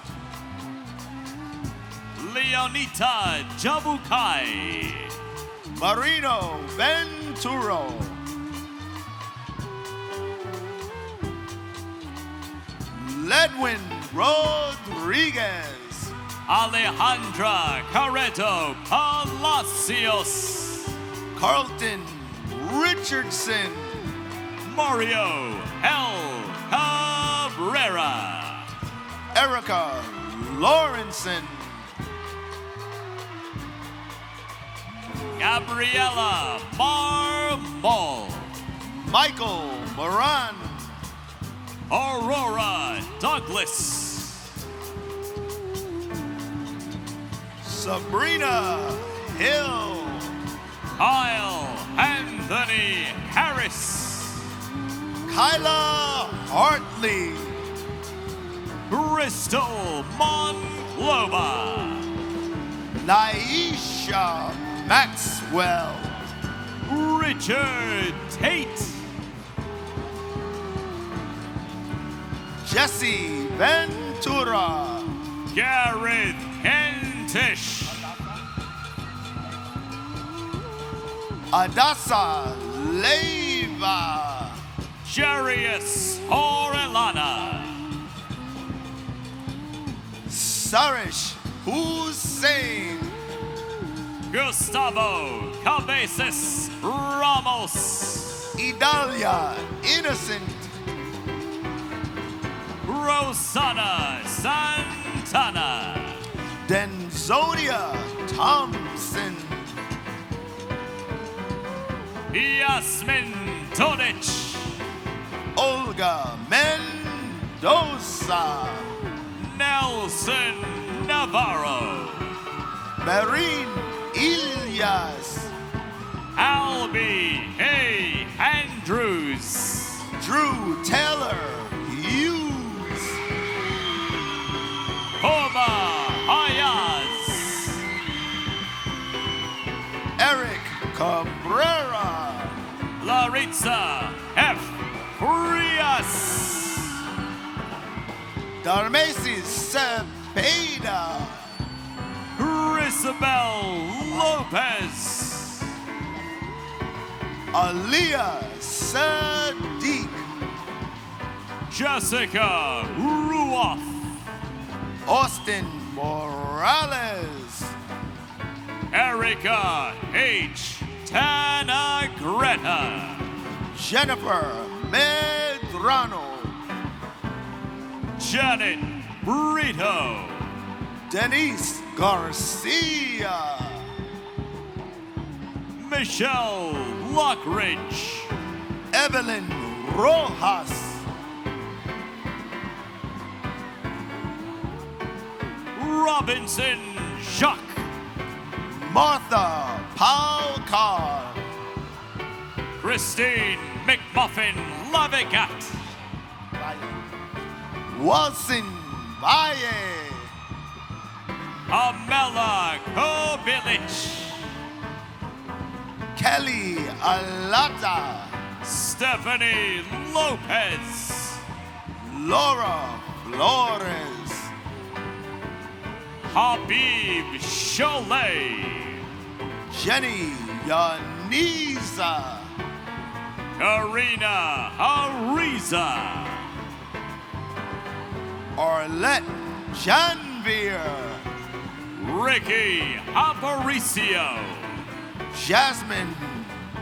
Leonita Jabukai, Marino Venturo, Ledwin Rodriguez, Alejandra Carreto Palacios, Carlton Richardson, Mario L. Cabrera, Erica Lawrenson, Gabriela Marmol, Michael Moran, Aurora Douglas, Sabrina Hill, Kyle Anthony Harris, Kyla Hartley, Crystal Monclova, Naisha Maxwell, Richard Tate, Jesse Ventura, Gareth Kentish, Adasa Leiva, Jarius Orellana, Sarish Hussein, Gustavo Cabezas Ramos, Idalia Innocent, Rosanna Santana, Denzonia Thompson, Yasmin Todic, Olga Mendoza, Nelson Navarro, Marine Ilyas, Albie A. Andrews, Drew Taylor Hughes, Homa Hayaz, Eric Cabrera, Laritza F. Frias. Darmesis Cepeda. Crisabel Lopez. Aliyah Sadiq. Jessica Ruoff. Austin Morales. Erica H. Tanagreta. Jennifer Medrano. Janet Brito. Denise Garcia. Michelle Lockridge. Evelyn Rojas. Robinson Jacques. Martha Palcar. Christine McMuffin Lavigat. Wilson Valle. Amela Kobilich. Kelly Alata. Stephanie Lopez. Laura Flores. Habib Cholet. Jenny Yaniza. Karina Ariza. Arlette Janvier. Ricky Aparicio. Jasmine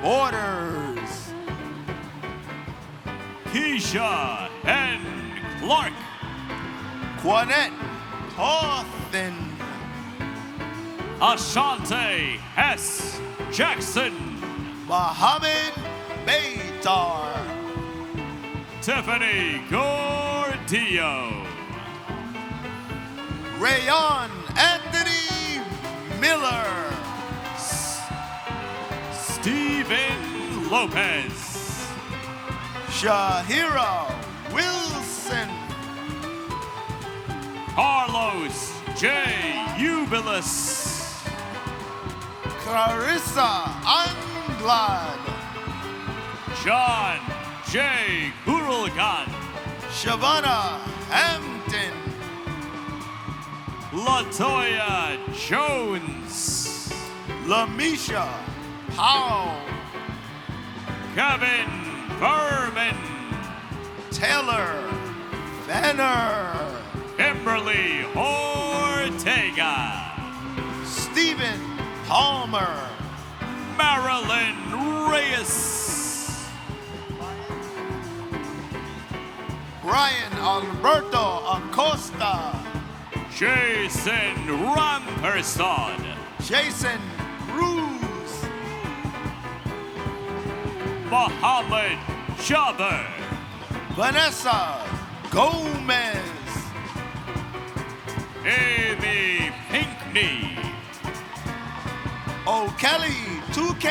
Borders. Keisha N. Clark. Quanette Hawthorne. Ashante S. Jackson. Mohammed Beitar. Tiffany Gordillo. Rayon Anthony Miller. Stephen Lopez. Shahira Wilson. Carlos J. Ubilis. Clarissa Anglad. John J. Kurulgan. Shavana Hampton. Latoya Jones. Lamisha Powell. Kevin Berman. Taylor Banner. Kimberly Ortega. Stephen Palmer. Marilyn Reyes. Brian Alberto Acosta. Jason Rampersad. Jason Cruz. Mohammed Jabber. Vanessa Gomez. Amy Pinkney. O'Kelly 2K.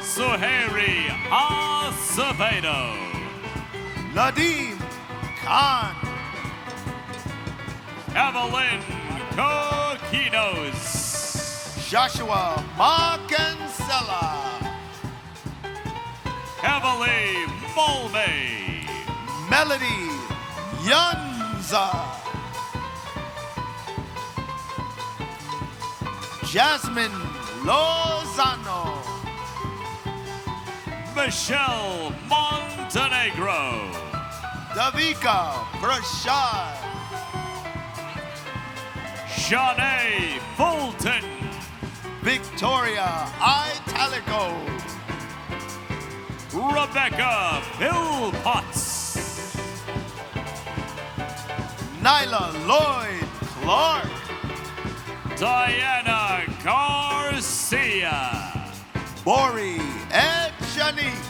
Suhairi Acevedo. Nadim Khan. Evelyn Coquinos. Joshua Marcancella. Heavily Mulvey. Melody Yunza. Jasmine Lozano. Michelle Montenegro. Davika Prashad. Shanae Fulton. Victoria Italico. Rebecca Philpotts. Nyla Lloyd Clark. Diana Garcia. Bori Etchanik.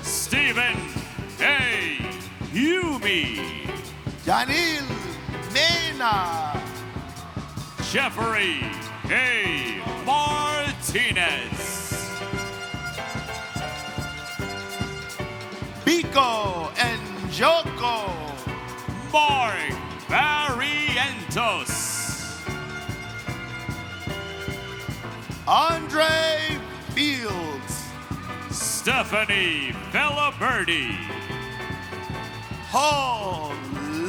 Stephen A. Hubie. Janil Mena. Jeffrey A. Martinez. Biko and Joko. Mark Barrientos. Andre Fields. Stephanie Filiberti. Paul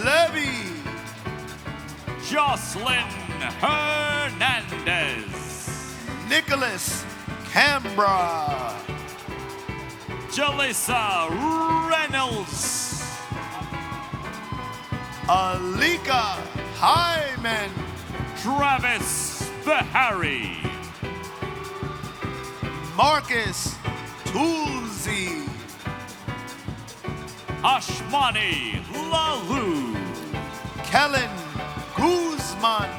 Levy. Jocelyn Hernandez. Nicholas Canberra. Jalissa Reynolds. Alika Hyman. Travis Behari. Marcus Toolsey. Ashmani Lalu. Kellen Guzman.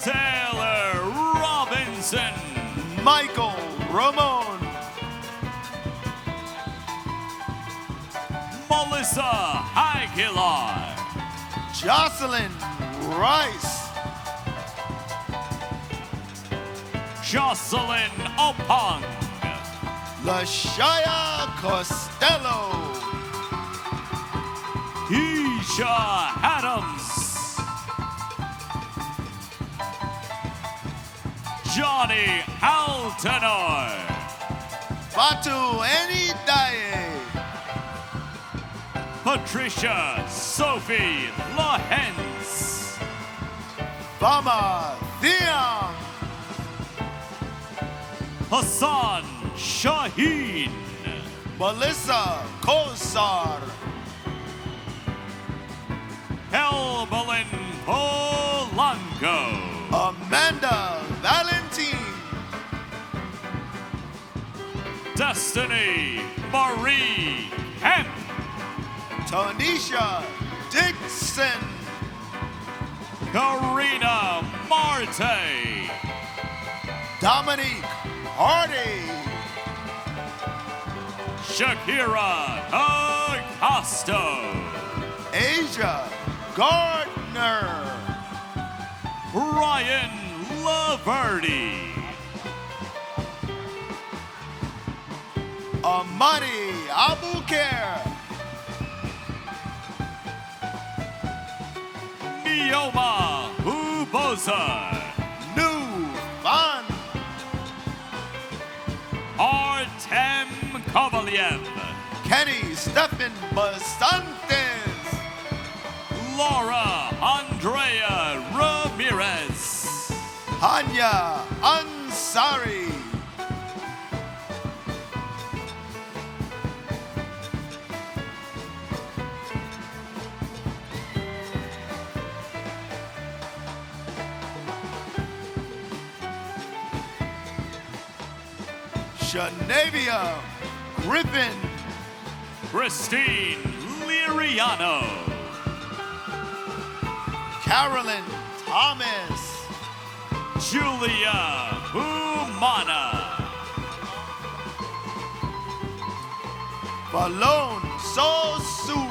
Taylor Robinson. Michael Ramon. Melissa Aguilar. Jocelyn Rice. Jocelyn Opong. Lashaya Costello. Isha Adams. Johnny Altanor. Fatu Enidaye. Patricia Sophie Lahens. Fama Thiam. Hassan Shaheen. Melissa Kosar. Helbalin Polanco. Amanda Valentine. Destiny Marie Kemp. Tanisha Dixon. Karina Marte. Dominique Hardy. Shakira Acosta. Asia Gardner. Ryan Laverty. Amani Abukar. Nioma Uboza. New Van. Artem Kovalyev. Kenny Stephan Basantes. Laura Andrea Ramirez. Hanya Ansari. Shanavia Griffin. Christine Liriano. Carolyn Thomas. Julia Humana. Balone Sosu.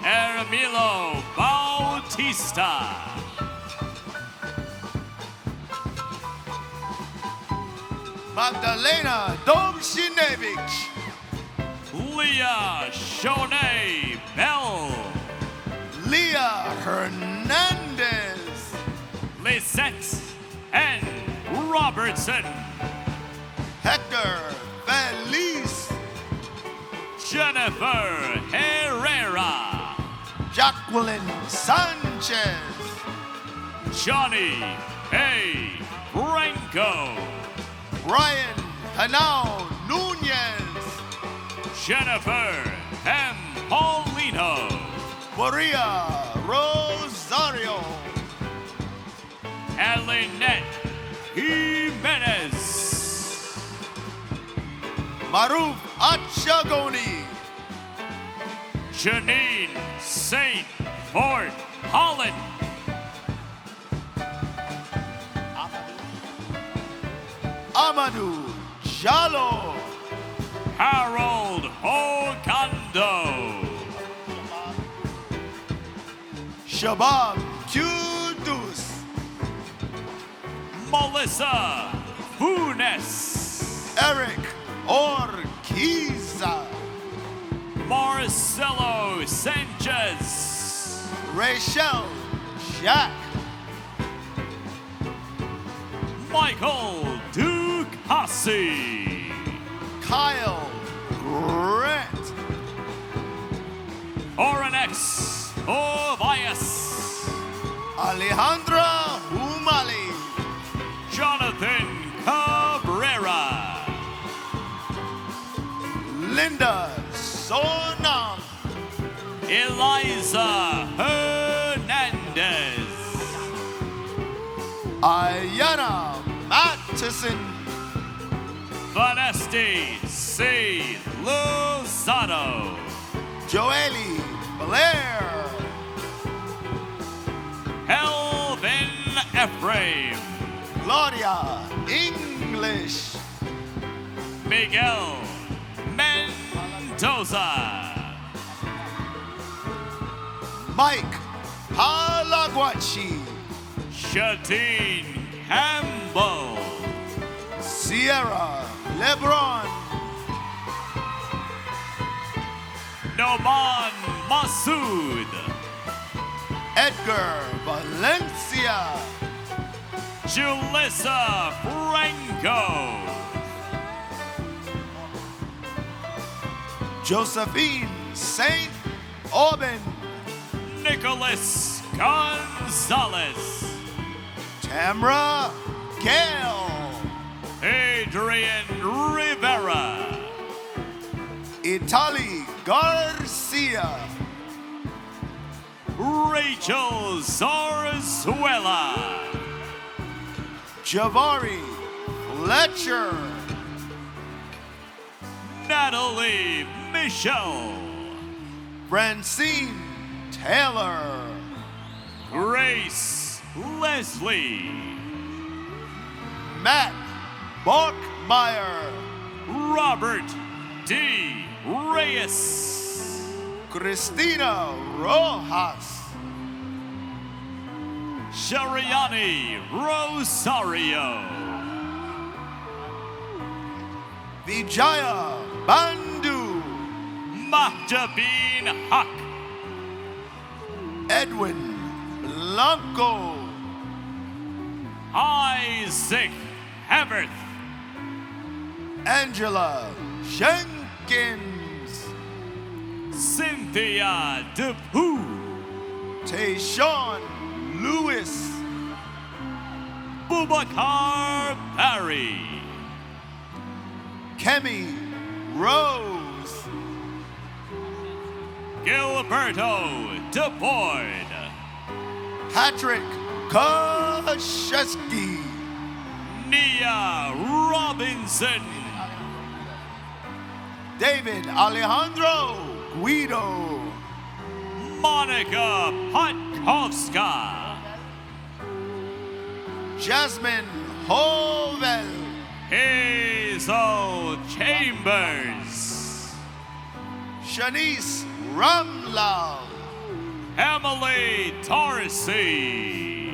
Ermilo Bautista. Magdalena Domshinevich. Leah Shonay Bell. Leah Hernandez. Lisette N. Robertson. Hector Felice. Jennifer Herrera. Jacqueline Sanchez. Johnny A. Franco. Brian Hanao Nunez. Jennifer M. Paulino. Maria Rosario. Elinette Jimenez. Maruf Achagoni. Janine St. Fort Holland. Amadou Jalo. Harold Ogando. Shabab Kudus. Melissa Funes. Eric Orquiza. Marcelo Sanchez. Rachel Jack. Michael Ducassi. Kyle Grant. Oranex Ovias. Alejandra Humali. Jonathan Cabrera. Linda Sonam. Eliza Hernandez. Ayana Mattison. Vanesti C. Lozano. Joely Blair. Elvin Ephraim. Claudia English. Miguel Mendoza. Mike Halaguachi. Shatine Campbell. Sierra Lebron. Noman Masood. Edgar Valencia. Julissa Franco. Josephine St. Aubin. Nicholas Gonzalez. Tamra Gale. Adrian Rivera. Italy Garcia. Rachel Zarzuela. Javari Fletcher. Natalie Michelle. Francine Taylor. Grace Leslie. Matt Borkmeyer. Robert D. Reyes. Cristina Rojas. Shariani Rosario. Vijaya Bandu. Mahjabin Haq. Edwin Blanco. Isaac Haverth. Angela Jenkins. Cynthia DePoo. Tayshawn Lewis. Bubakar Parry. Kemi Rose. Gilberto DeBoyd. Patrick Kosheski. Nia Robinson. David Alejandro Guido. Monica Potkovska. Jasmine Hovel. Hazel Chambers. Shanice Ramlal. Emily Tarsi.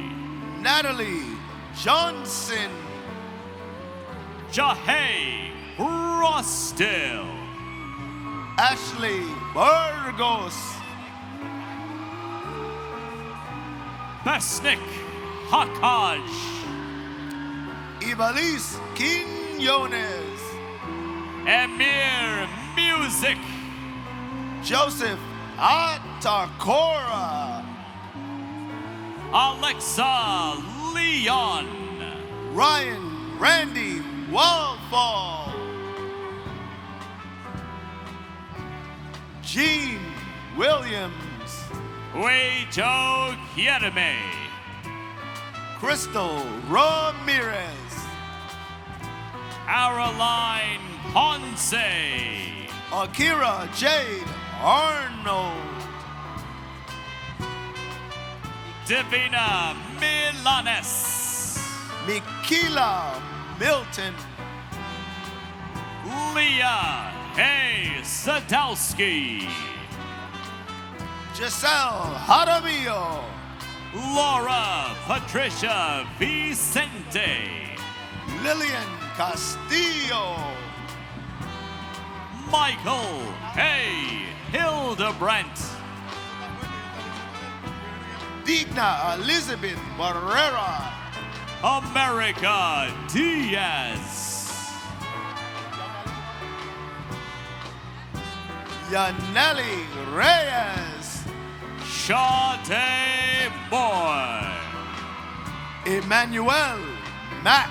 Natalie Johnson. Jahay Rostill. Ashley Burgos. Besnik Hakaj. Ibalis Quinones. Emir Music. Joseph Atakora. Alexa Leon. Ryan Randy Wallfall. Gene Williams. Wejo Kiereme. Crystal Ramirez. Caroline Ponce. Akira Jade Arnold. Divina Milanes. Mikila Milton. Leah A. Sadowski. Giselle Jaramillo. Laura Patricia Vicente. Lillian Castillo. Michael A. Hildebrandt. Digna Elizabeth Barrera. America Diaz. Yaneli Reyes, Shante Moore, Emmanuel Mack,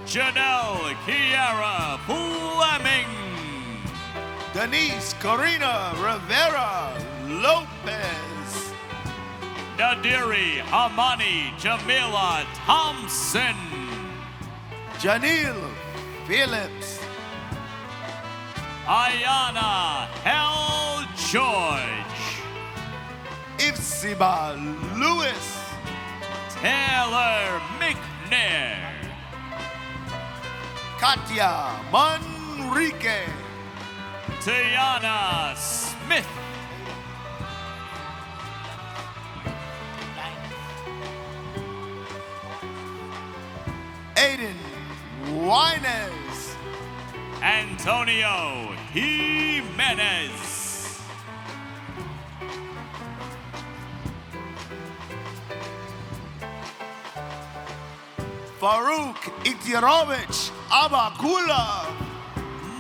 Janelle Kiara Fleming, Denise Corina Rivera Lopez, Nadiri Hamani Jamila Thompson, Janelle Phillips, Ayana Hell George, Ifsiba Lewis, Taylor McNair, Katia Manrique, Tiana Smith, Aiden Wines, Antonio Jimenez, Farouk Iktirovich Abakula,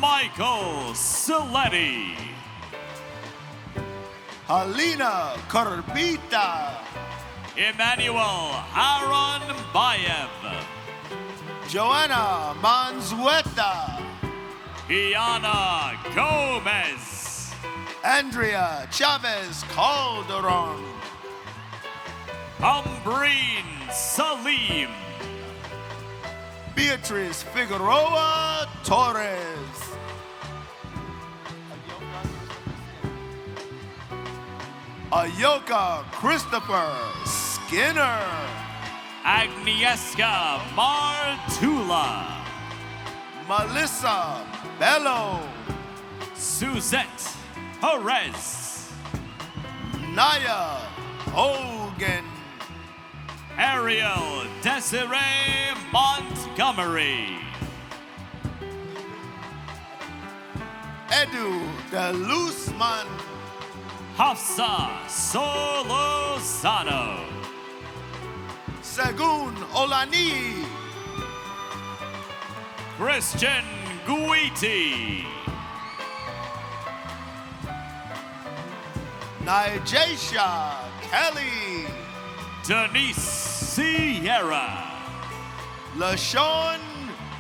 Michael Saletti, Halina Korbita, Emmanuel Aaron Bayev, Joanna Manzueta, Iana Gomez, Andrea Chavez Calderon, Umbreen Salim, Beatrice Figueroa Torres, Ayoka Christopher Skinner, Agnieszka Martula, Melissa Bello, Suzette Perez, Naya Hogan, Ariel Desiree Montgomery, Edu De Luzman, Hafsa Solozano, Segun Olani, Christian Guiti, Nijasia Kelly, Denise Sierra, LaShawn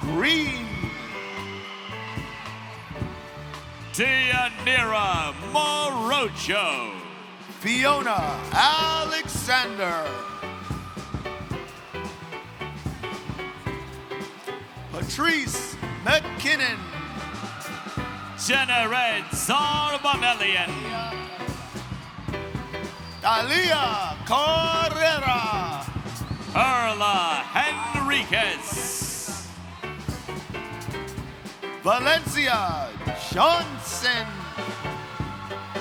Green, Deanira Morocho, Fiona Alexander, Patrice McKinnon, Jennered Sarbanelian, Dalia Carrera, Perla Henriquez, Valencia Johnson,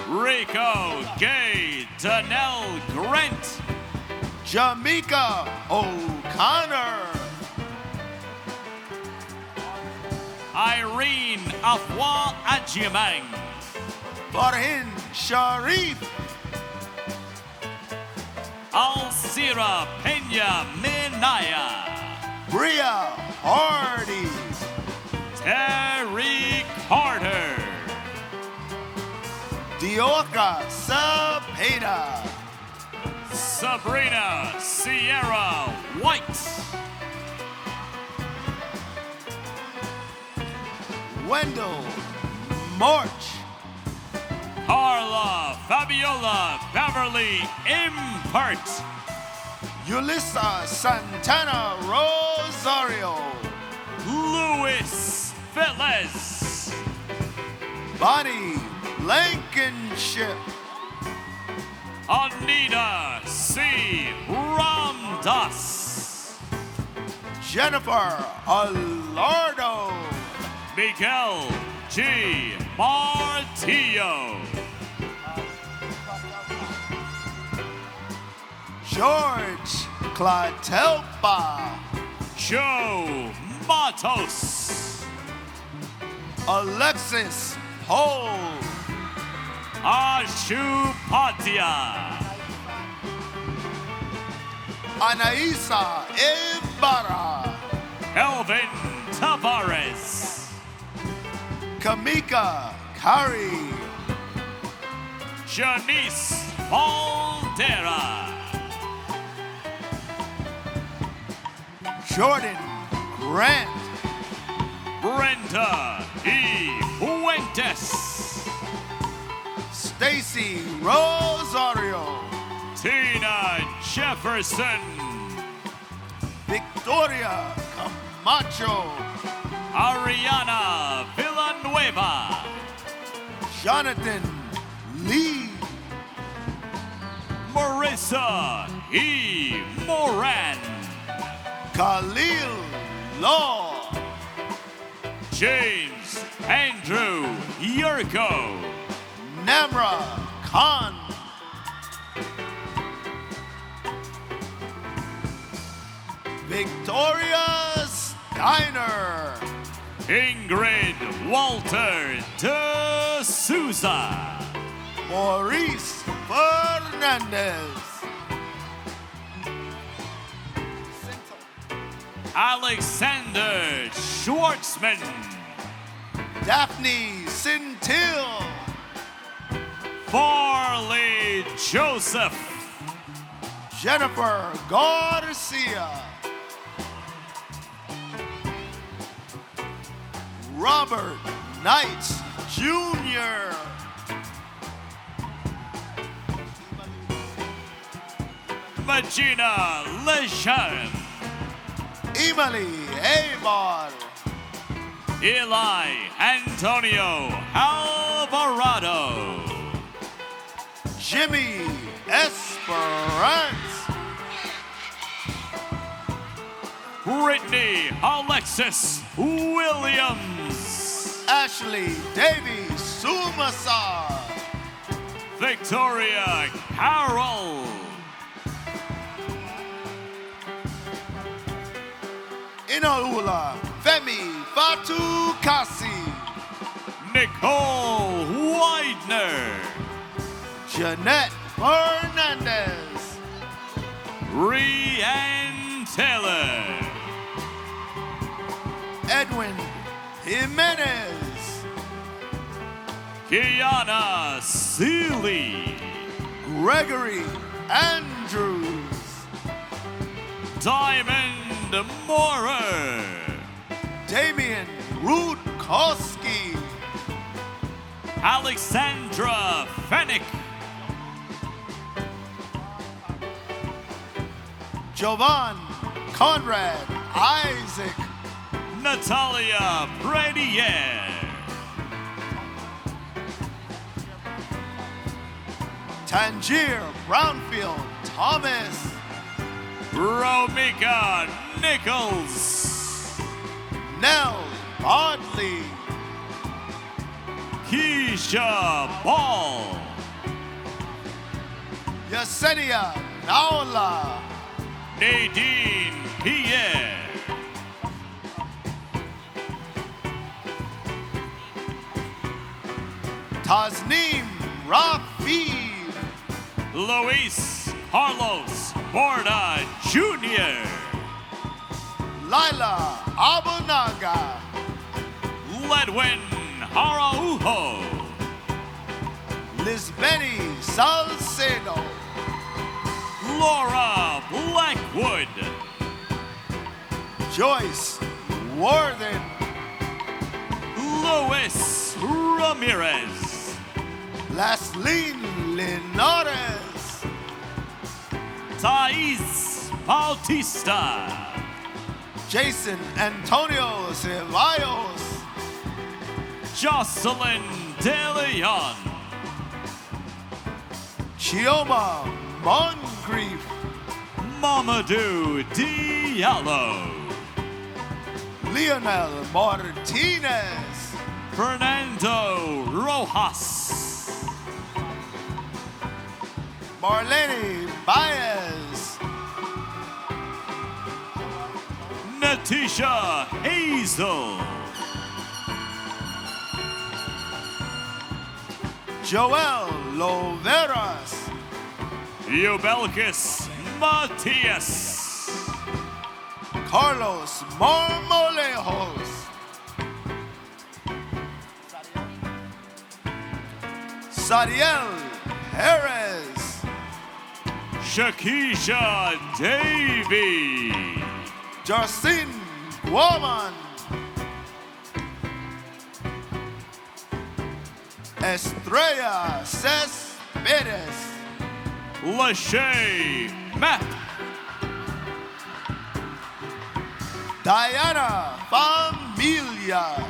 Rico Gay Danell Grant, Jamaica O'Connor, Irene Afua Adjimang, Farhin Sharif, Alcira Pena Minaya, Bria Hardy, Terry Carter, Dioka Cepeda, Sabrina Sierra White, Wendell March, Carla Fabiola Beverly Impert, Yulissa Santana Rosario, Luis Velez, Bonnie Blankenship, Anita C. Ramdas, Jennifer Alardo, Miguel G. Martillo, George Clatelpa, Joe Matos, Alexis Hole, Ashupatia, Anaisa Ibarra, Elvin Tavares, Kamika Kari, Janice Valdera, Jordan Grant, Brenda E. Fuentes, Stacy Rosario, Tina Jefferson, Victoria Camacho, Ariana Villanueva, Jonathan Lee, Marissa E. Moran, Khalil Law, James Andrew Yurko, Namra Khan, Victoria Steiner, Ingrid Walter de Souza, Maurice Fernandez, Alexander Schwartzman, Daphne Cintil, Farley Joseph, Jennifer Garcia, Robert Knight Jr., Magina Lejeune, Emily Abar, Eli Antonio Alvarado, Jimmy Esperance, Brittany Alexis Williams, Ashley Davies Sumasar, Victoria Carroll, Inaula Femi Fatu Kasi, Nicole Widener, Jeanette Fernandez, Rianne Taylor, Edwin Jimenez, Kiana Seeley, Gregory Andrews, Diamond Moorer, Damian Rutkowski, Alexandra Fennick, Jovan Conrad Isaac, Natalia Bradier, Tangier Brownfield Thomas, Romika Nichols, Nell Bodley, Keisha Ball, Yesenia Naola, Nadine Pierre, Tasneem Rafi, Luis Carlos Borda Jr., Lila Abunaga, Ledwin Araujo, Lisbeni Salcedo, Laura Blackwood, Joyce Worthen, Luis Ramirez, Lasleen Linares, Thais Bautista, Jason Antonio Ceballos, Jocelyn De Leon, Chioma Moncrief, Mamadou Diallo, Lionel Martinez, Fernando Rojas, Marlene Baez, Natisha Hazel, Joel Loveras, Eubelkis Matias, Carlos Marmolejos, Sadiel Perez, Shakisha Davy, Jarcin Guaman, Estrella Cespedes, Lachey Matt, Diana Familia,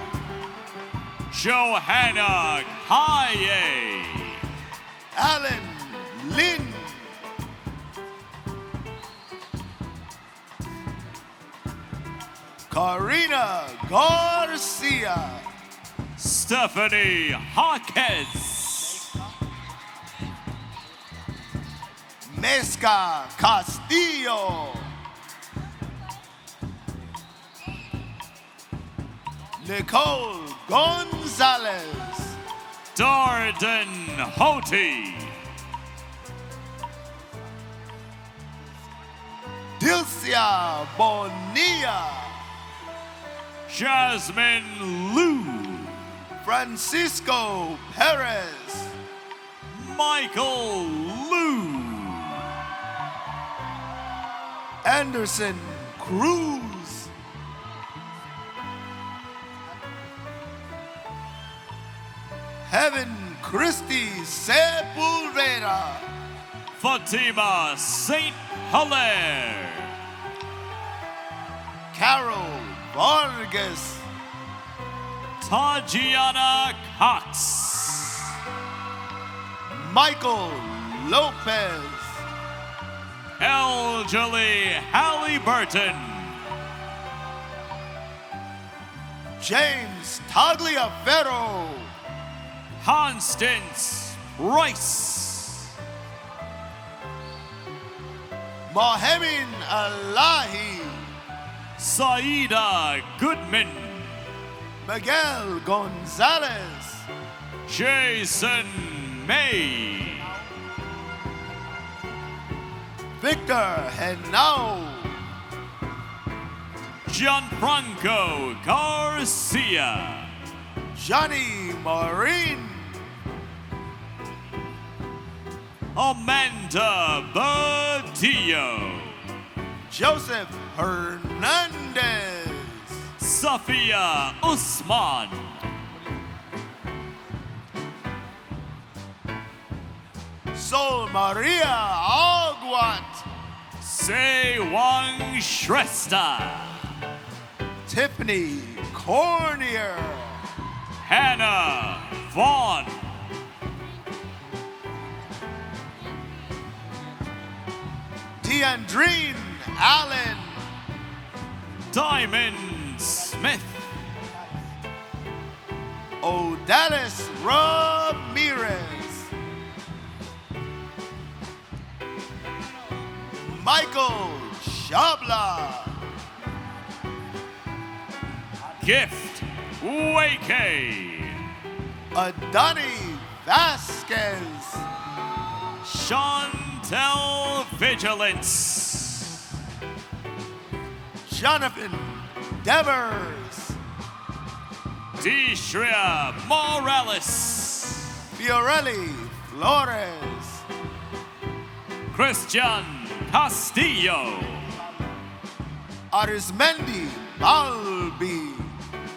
Johanna Kaye, Alan Lin, Karina Garcia, Stephanie Hawkins, Mezca Castillo, Nicole Gonzalez, Darden Hoti, Dilcia Bonilla, Jasmine Liu, Francisco Perez, Michael Liu, Anderson Cruz, Heaven Christie Sepulveda, Fatima Saint Hilaire, Carol Vargas, Tajiana Cox, Michael Lopez, Elgely Halliburton, James Tagliaferro, Constance Rice, Mohamed Alahi, Saida Goodman, Miguel Gonzalez, Jason May, Victor Henao, Gianfranco Garcia, Johnny Maureen, Amanda Badillo, Joseph Hernandez, Safia Usman, Sol Maria Aguat, Se Wang Shrestha, Tiffany Cornier, Hannah Vaughn, Deandrine Allen, Diamond Smith, Odalis Ramirez, Michael Shabla, Gift Wake, Adani Vasquez, Chantel Vigilance, Jonathan Devers, Dishria Morales, Fiorelli Flores, Christian Castillo, Arismendi Balbi,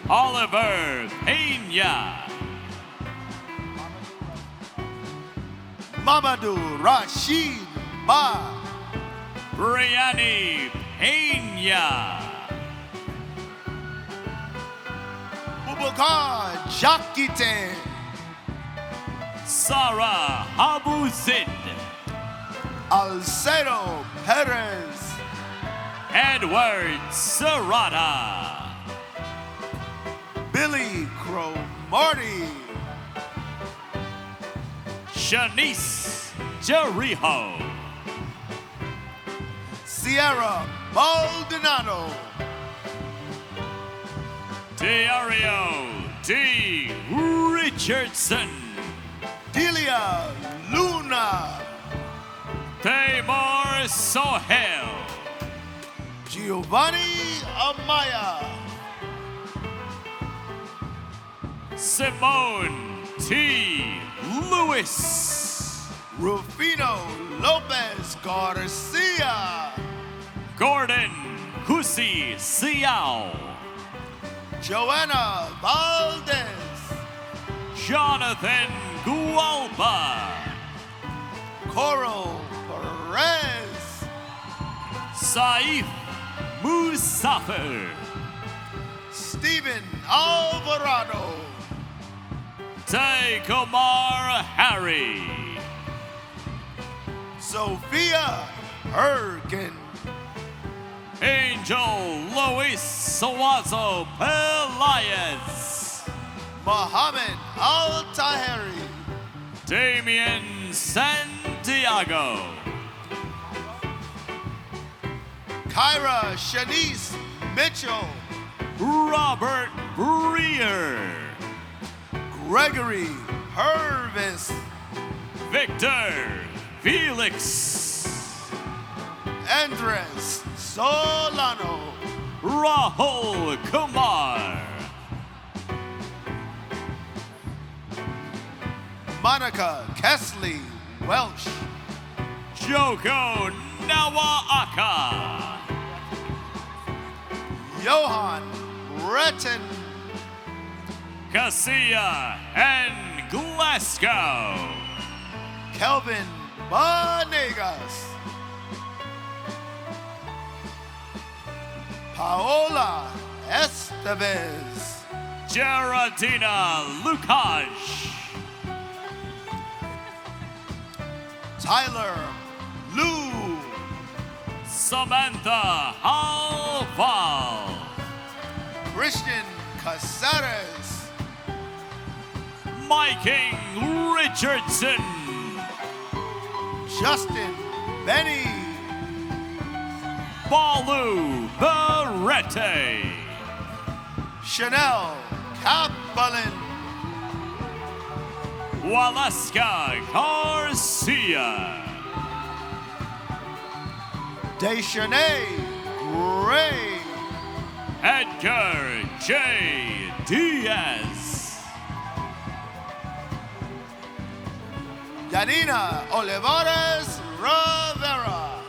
Oliver Pena, Mamadou Rashid Ba, Brianni Pena, Bubakar Jakite, Sarah Abuzid, Alcedo Perez, Edward Serrata, Billy Cromarty, Shanice Jericho, Sierra Maldonado, Diario D. Richardson, Delia Luna, Tamar Sohel, Giovanni Amaya, Simone T. Lewis. Rufino Lopez Garcia. Gordon Husi Siao. Joanna Valdez. Jonathan Gualba. Coral Perez. Saif Musafir. Stephen Alvarado. Taikomar Harry. Sophia Erkin. Angel Luis Sawazo Pelayez. Mohammed Al-Taheri. Damian Santiago. Kyra Shanice Mitchell. Robert Breer. Gregory Hervis. Victor Felix. Andres Solano. Rahul Kumar. Monica Kesley Welsh. Joko Nawaaka. Johan Breton. Casilla and Glasgow. Kelvin Banegas. Paola Estevez. Geraldina Lukash. Tyler Lou. Samantha Halval. Christian Caceres. Miking Richardson. Justin Benny. Balu Berete. Chanel Kaplan. Walaska Garcia. Deschanay Gray. Edgar J. Diaz. Yanina Olivares Rivera.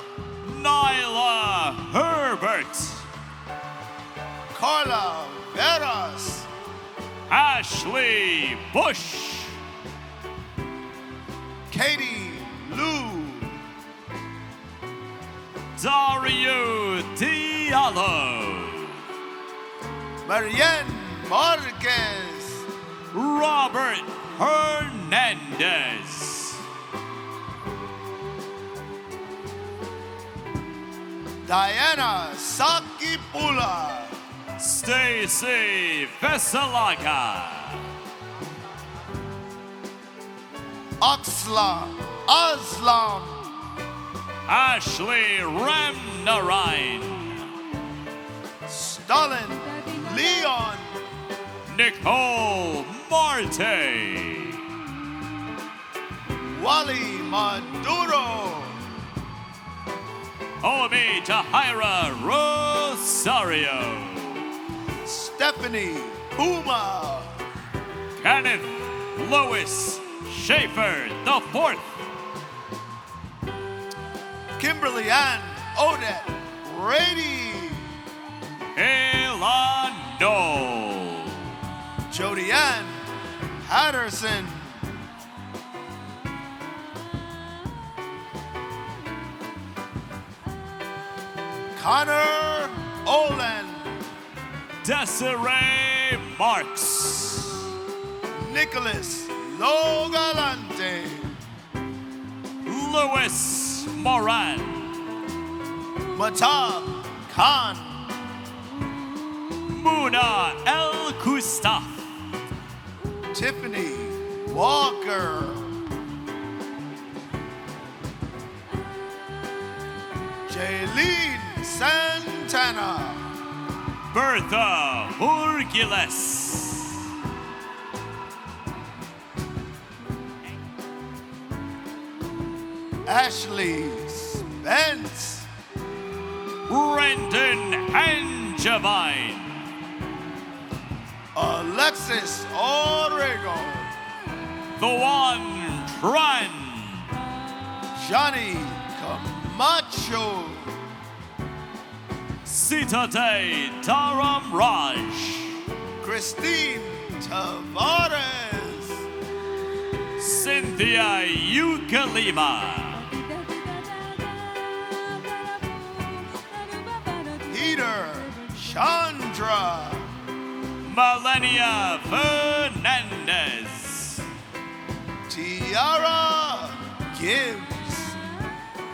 Nyla Herbert. Carla Veras. Ashley Bush. Katie Lou. Dario Diallo. Marianne Marquez. Robert Hernandez. Diana Sakipula. Stacy Veselaga. Oxla Aslam. Ashley Ramnarine. Stalin Leon. Nicole Marte. Wally Maduro. Omi Tahira Rosario. Stephanie Puma. Kenneth Lois Schaefer the fourth. Kimberly Ann Odette Brady. Ayla Knoll. Jody Ann Patterson. Connor Olin. Desiree Marks. Nicholas Logalante. Louis Moran. Matab Khan. Muna El Kustaf. Tiffany Walker. Jaylene Santana. Bertha Urgiles. Ashley Spence. Brendan Angevine. Alexis Orrego. Thuan Tran, Johnny Camacho, Sitate Taram Raj, Christine Tavares, Cynthia Ukalima, Peter Chandra, Melania Fernandez, Tiara Gibbs,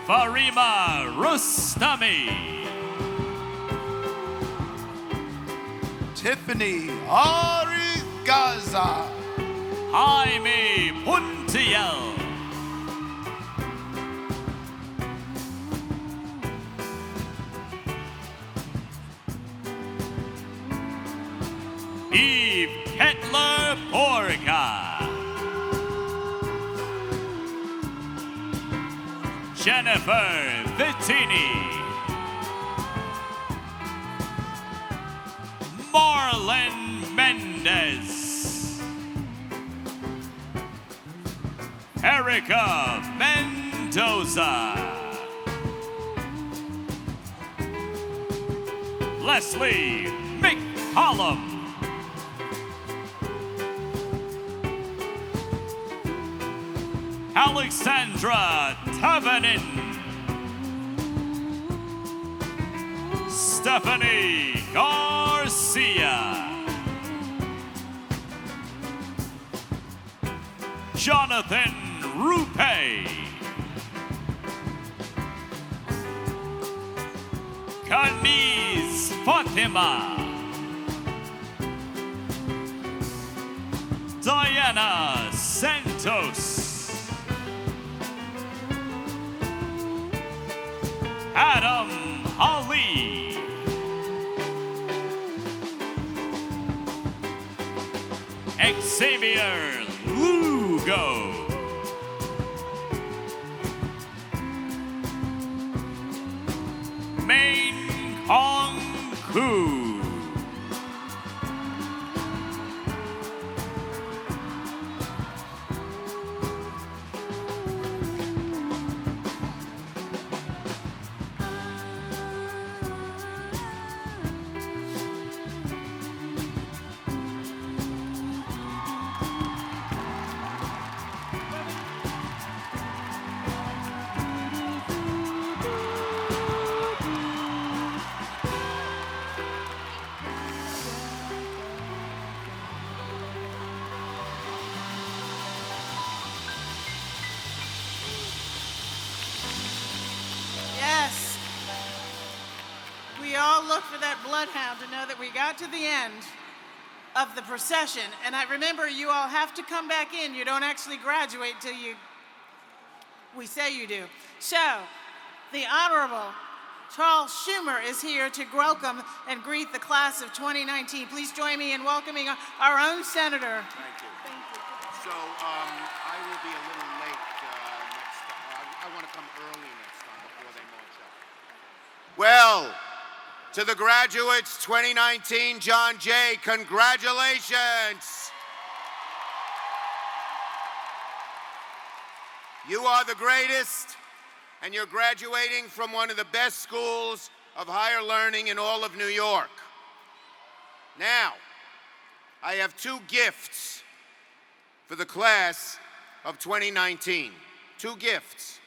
Farima Rustami, Tiffany Arigaza, Jaime Puntiel, Eve Kettler Porca, Jennifer Vittini, Marlon Mendez, Erica Mendoza, Leslie McCollum, Alexandra Tavanin, Stephanie Garcia, Jonathan Rupe, Kaniz Fatima, Diana Santos, Adam Ali, Xavier Lugo, Main Kong Ku, Yes. We all look for that bloodhound to know that we got to the end of the procession. And I remember you all have to come back in. You don't actually graduate till we say you do. So, the Honorable Charles Schumer is here to welcome and greet the class of 2019. Please join me in welcoming our own senator. Thank you. So I will be a little late next time. I want to come early next time before they march up. Well, to the graduates 2019, John Jay, congratulations. You are the greatest, and you're graduating from one of the best schools of higher learning in all of New York. Now, I have two gifts for the class of 2019. Two gifts.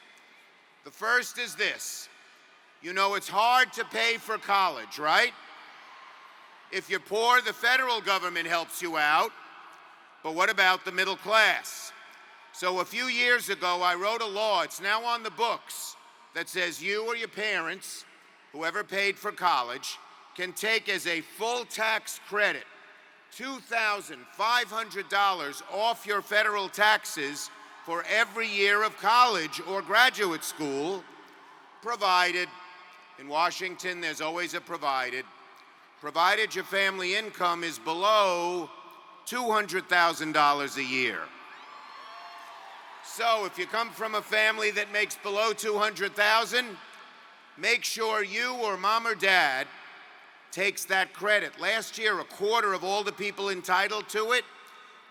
The first is this. You know it's hard to pay for college, right? If you're poor, the federal government helps you out. But what about the middle class? So a few years ago, I wrote a law, it's now on the books, that says you or your parents, whoever paid for college, can take as a full tax credit $2,500 off your federal taxes for every year of college or graduate school, provided, in Washington there's always a provided your family income is below $200,000 a year. So if you come from a family that makes below $200,000, make sure you or mom or dad takes that credit. Last year, a quarter of all the people entitled to it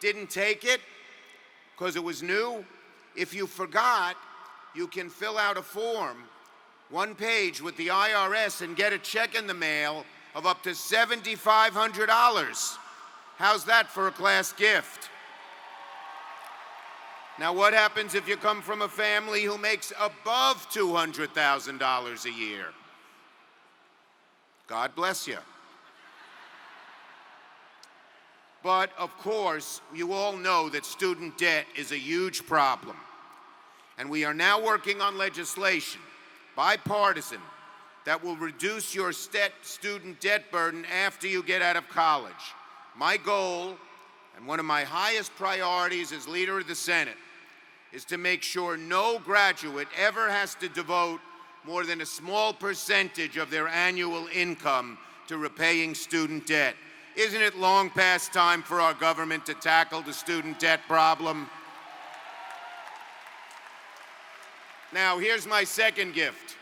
didn't take it. because it was new. If you forgot, you can fill out a form, one page with the IRS, and get a check in the mail of up to $7,500. How's that for a class gift? Now, what happens if you come from a family who makes above $200,000 a year? God bless you. But, of course, you all know that student debt is a huge problem. And we are now working on legislation, bipartisan, that will reduce your student debt burden after you get out of college. My goal, and one of my highest priorities as leader of the Senate, is to make sure no graduate ever has to devote more than a small percentage of their annual income to repaying student debt. Isn't it long past time for our government to tackle the student debt problem? Now, here's my second gift.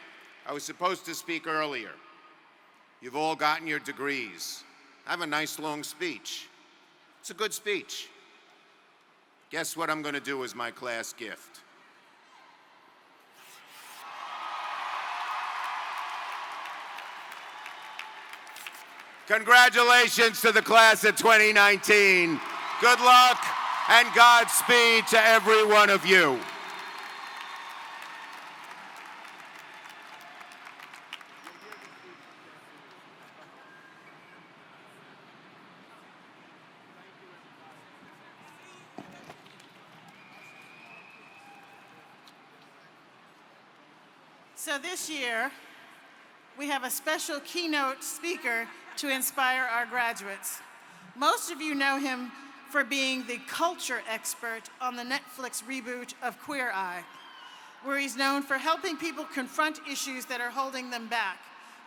I was supposed to speak earlier. You've all gotten your degrees. I have a nice long speech. It's a good speech. Guess what I'm going to do as my class gift? Congratulations to the class of 2019. Good luck and Godspeed to every one of you. So this year, we have a special keynote speaker to inspire our graduates. Most of you know him for being the culture expert on the Netflix reboot of Queer Eye, where he's known for helping people confront issues that are holding them back.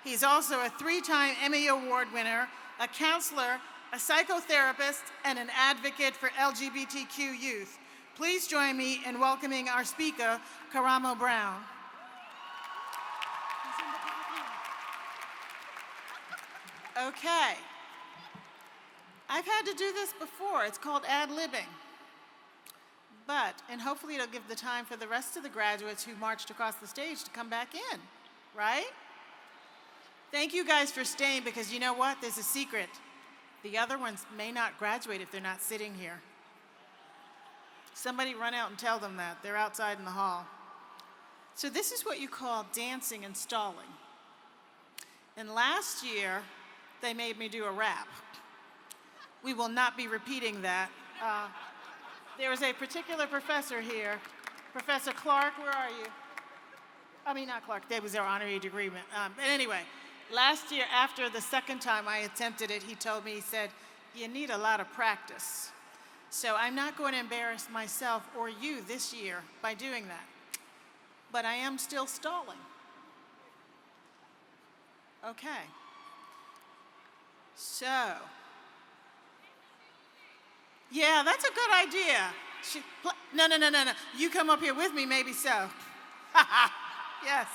He's also a 3-time Emmy Award winner, a counselor, a psychotherapist, and an advocate for LGBTQ youth. Please join me in welcoming our speaker, Karamo Brown. Okay. I've had to do this before. It's called ad-libbing. And hopefully it'll give the time for the rest of the graduates who marched across the stage to come back in, right? Thank you guys for staying, because you know what? There's a secret. The other ones may not graduate if they're not sitting here. Somebody run out and tell them that. They're outside in the hall. So this is what you call dancing and stalling. And last year, they made me do a rap. We will not be repeating that. There is a particular professor here, Professor Clark, where are you? I mean, not Clark, that was our honorary degree. But anyway, last year, after the second time I attempted it, he told me, he said, you need a lot of practice. So I'm not going to embarrass myself or you this year by doing that. But I am still stalling. Okay. So, yeah, that's a good idea. No. You come up here with me, maybe so. Yes.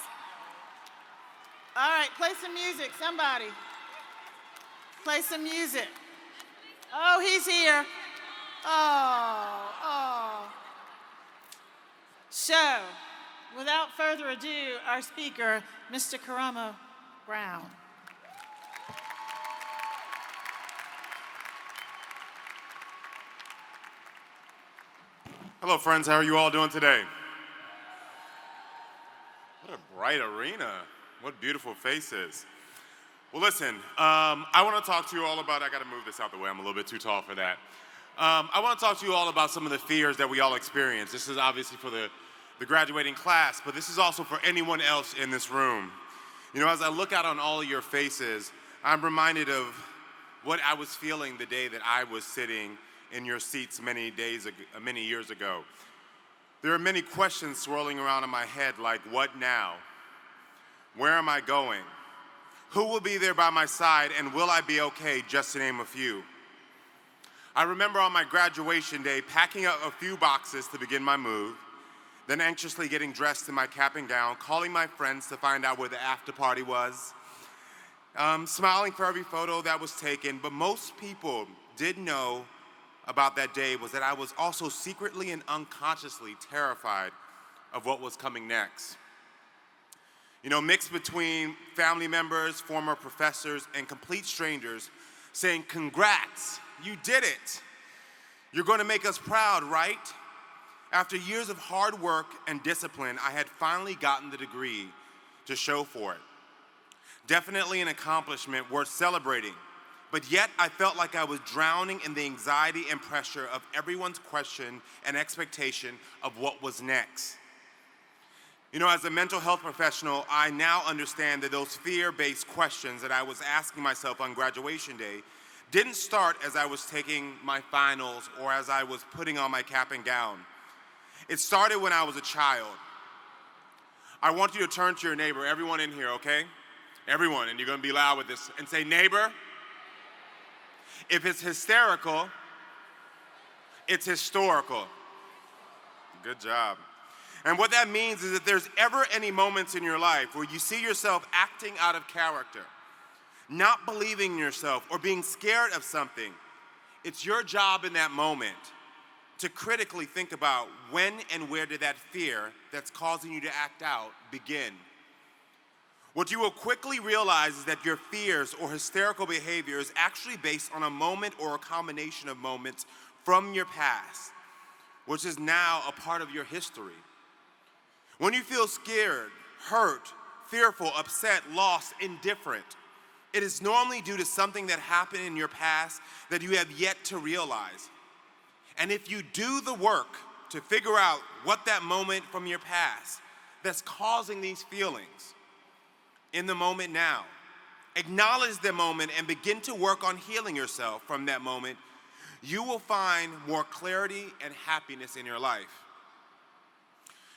All right, play some music, somebody. Play some music. Oh, he's here. Oh. So, without further ado, our speaker, Mr. Karamo Brown. Hello, friends. How are you all doing today? What a bright arena. What beautiful faces. Well, listen, I want to talk to you all about, I got to move this out the way. I'm a little bit too tall for that. I want to talk to you all about some of the fears that we all experience. This is obviously for the graduating class, but this is also for anyone else in this room. You know, as I look out on all of your faces, I'm reminded of what I was feeling the day that I was sitting in your seats many years ago. There are many questions swirling around in my head, like, what now? Where am I going? Who will be there by my side, and will I be okay, just to name a few? I remember on my graduation day, packing up a few boxes to begin my move, then anxiously getting dressed in my cap and gown, calling my friends to find out where the after party was, smiling for every photo that was taken, but most people did know about that day was that I was also secretly and unconsciously terrified of what was coming next. You know, mixed between family members, former professors, and complete strangers saying, "Congrats, you did it. You're going to make us proud, right?" After years of hard work and discipline, I had finally gotten the degree to show for it. Definitely an accomplishment worth celebrating, but yet I felt like I was drowning in the anxiety and pressure of everyone's question and expectation of what was next. You know, as a mental health professional, I now understand that those fear-based questions that I was asking myself on graduation day didn't start as I was taking my finals or as I was putting on my cap and gown. It started when I was a child. I want you to turn to your neighbor, everyone in here, okay? Everyone, and you're gonna be loud with this, and say, "Neighbor, if it's hysterical, it's historical." Good job. And what that means is that there's ever any moments in your life where you see yourself acting out of character, not believing in yourself, or being scared of something, it's your job in that moment to critically think about when and where did that fear that's causing you to act out begin. What you will quickly realize is that your fears or hysterical behavior is actually based on a moment or a combination of moments from your past, which is now a part of your history. When you feel scared, hurt, fearful, upset, lost, indifferent, it is normally due to something that happened in your past that you have yet to realize. And if you do the work to figure out what that moment from your past that's causing these feelings in the moment now, acknowledge the moment and begin to work on healing yourself from that moment, you will find more clarity and happiness in your life.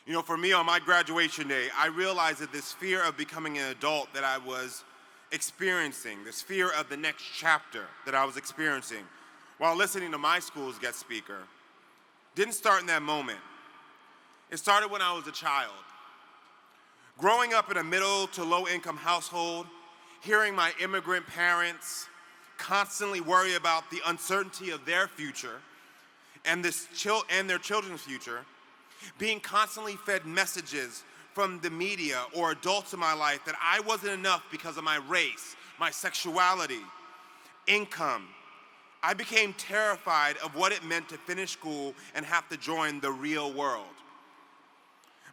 You know, for me on my graduation day, I realized that this fear of becoming an adult that I was experiencing, this fear of the next chapter that I was experiencing while listening to my school's guest speaker, didn't start in that moment. It started when I was a child. Growing up in a middle to low income household, hearing my immigrant parents constantly worry about the uncertainty of their future and their children's future, being constantly fed messages from the media or adults in my life that I wasn't enough because of my race, my sexuality, income. I became terrified of what it meant to finish school and have to join the real world.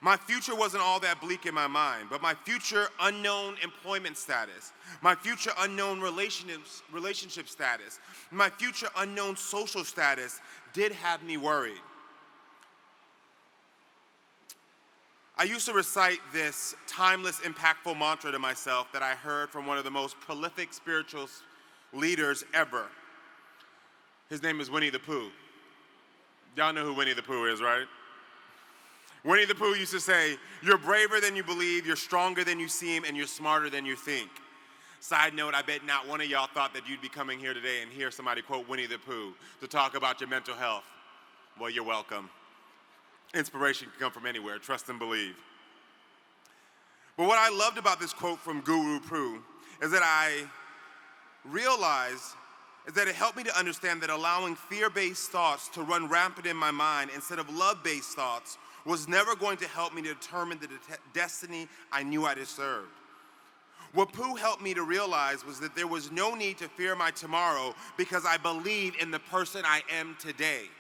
My future wasn't all that bleak in my mind, but my future unknown employment status, my future unknown relationship status, my future unknown social status did have me worried. I used to recite this timeless, impactful mantra to myself that I heard from one of the most prolific spiritual leaders ever. His name is Winnie the Pooh. Y'all know who Winnie the Pooh is, right? Winnie the Pooh used to say, "You're braver than you believe, you're stronger than you seem, and you're smarter than you think." Side note, I bet not one of y'all thought that you'd be coming here today and hear somebody quote Winnie the Pooh to talk about your mental health. Well, you're welcome. Inspiration can come from anywhere, trust and believe. But what I loved about this quote from Guru Pooh is that I realized is that it helped me to understand that allowing fear-based thoughts to run rampant in my mind instead of love-based thoughts was never going to help me to determine the destiny I knew I deserved. What Pooh helped me to realize was that there was no need to fear my tomorrow because I believe in the person I am today.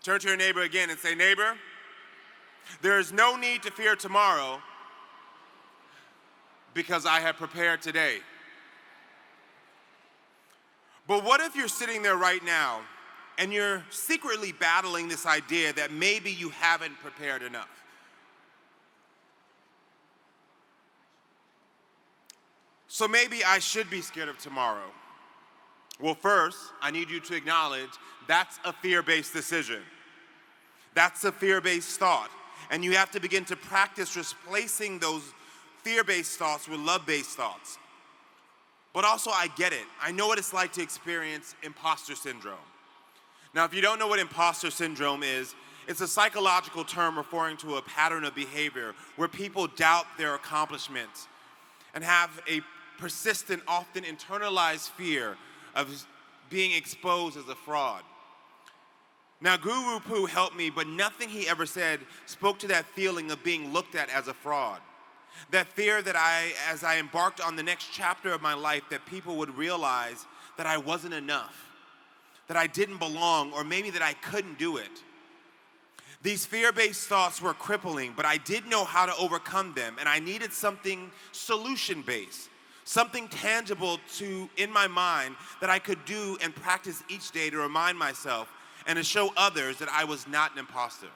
Turn to your neighbor again and say, "Neighbor, there is no need to fear tomorrow because I have prepared today." But what if you're sitting there right now and you're secretly battling this idea that maybe you haven't prepared enough? So maybe I should be scared of tomorrow. Well, first, I need you to acknowledge that's a fear-based decision. That's a fear-based thought. And you have to begin to practice replacing those fear-based thoughts with love-based thoughts. But also, I get it. I know what it's like to experience imposter syndrome. Now, if you don't know what imposter syndrome is, it's a psychological term referring to a pattern of behavior where people doubt their accomplishments and have a persistent, often internalized fear of being exposed as a fraud. Now, Guru Poo helped me, but nothing he ever said spoke to that feeling of being looked at as a fraud. That fear that as I embarked on the next chapter of my life, that people would realize that I wasn't enough, that I didn't belong, or maybe that I couldn't do it. These fear-based thoughts were crippling, but I didn't know how to overcome them, and I needed something solution-based, something tangible in my mind that I could do and practice each day to remind myself and to show others that I was not an imposter.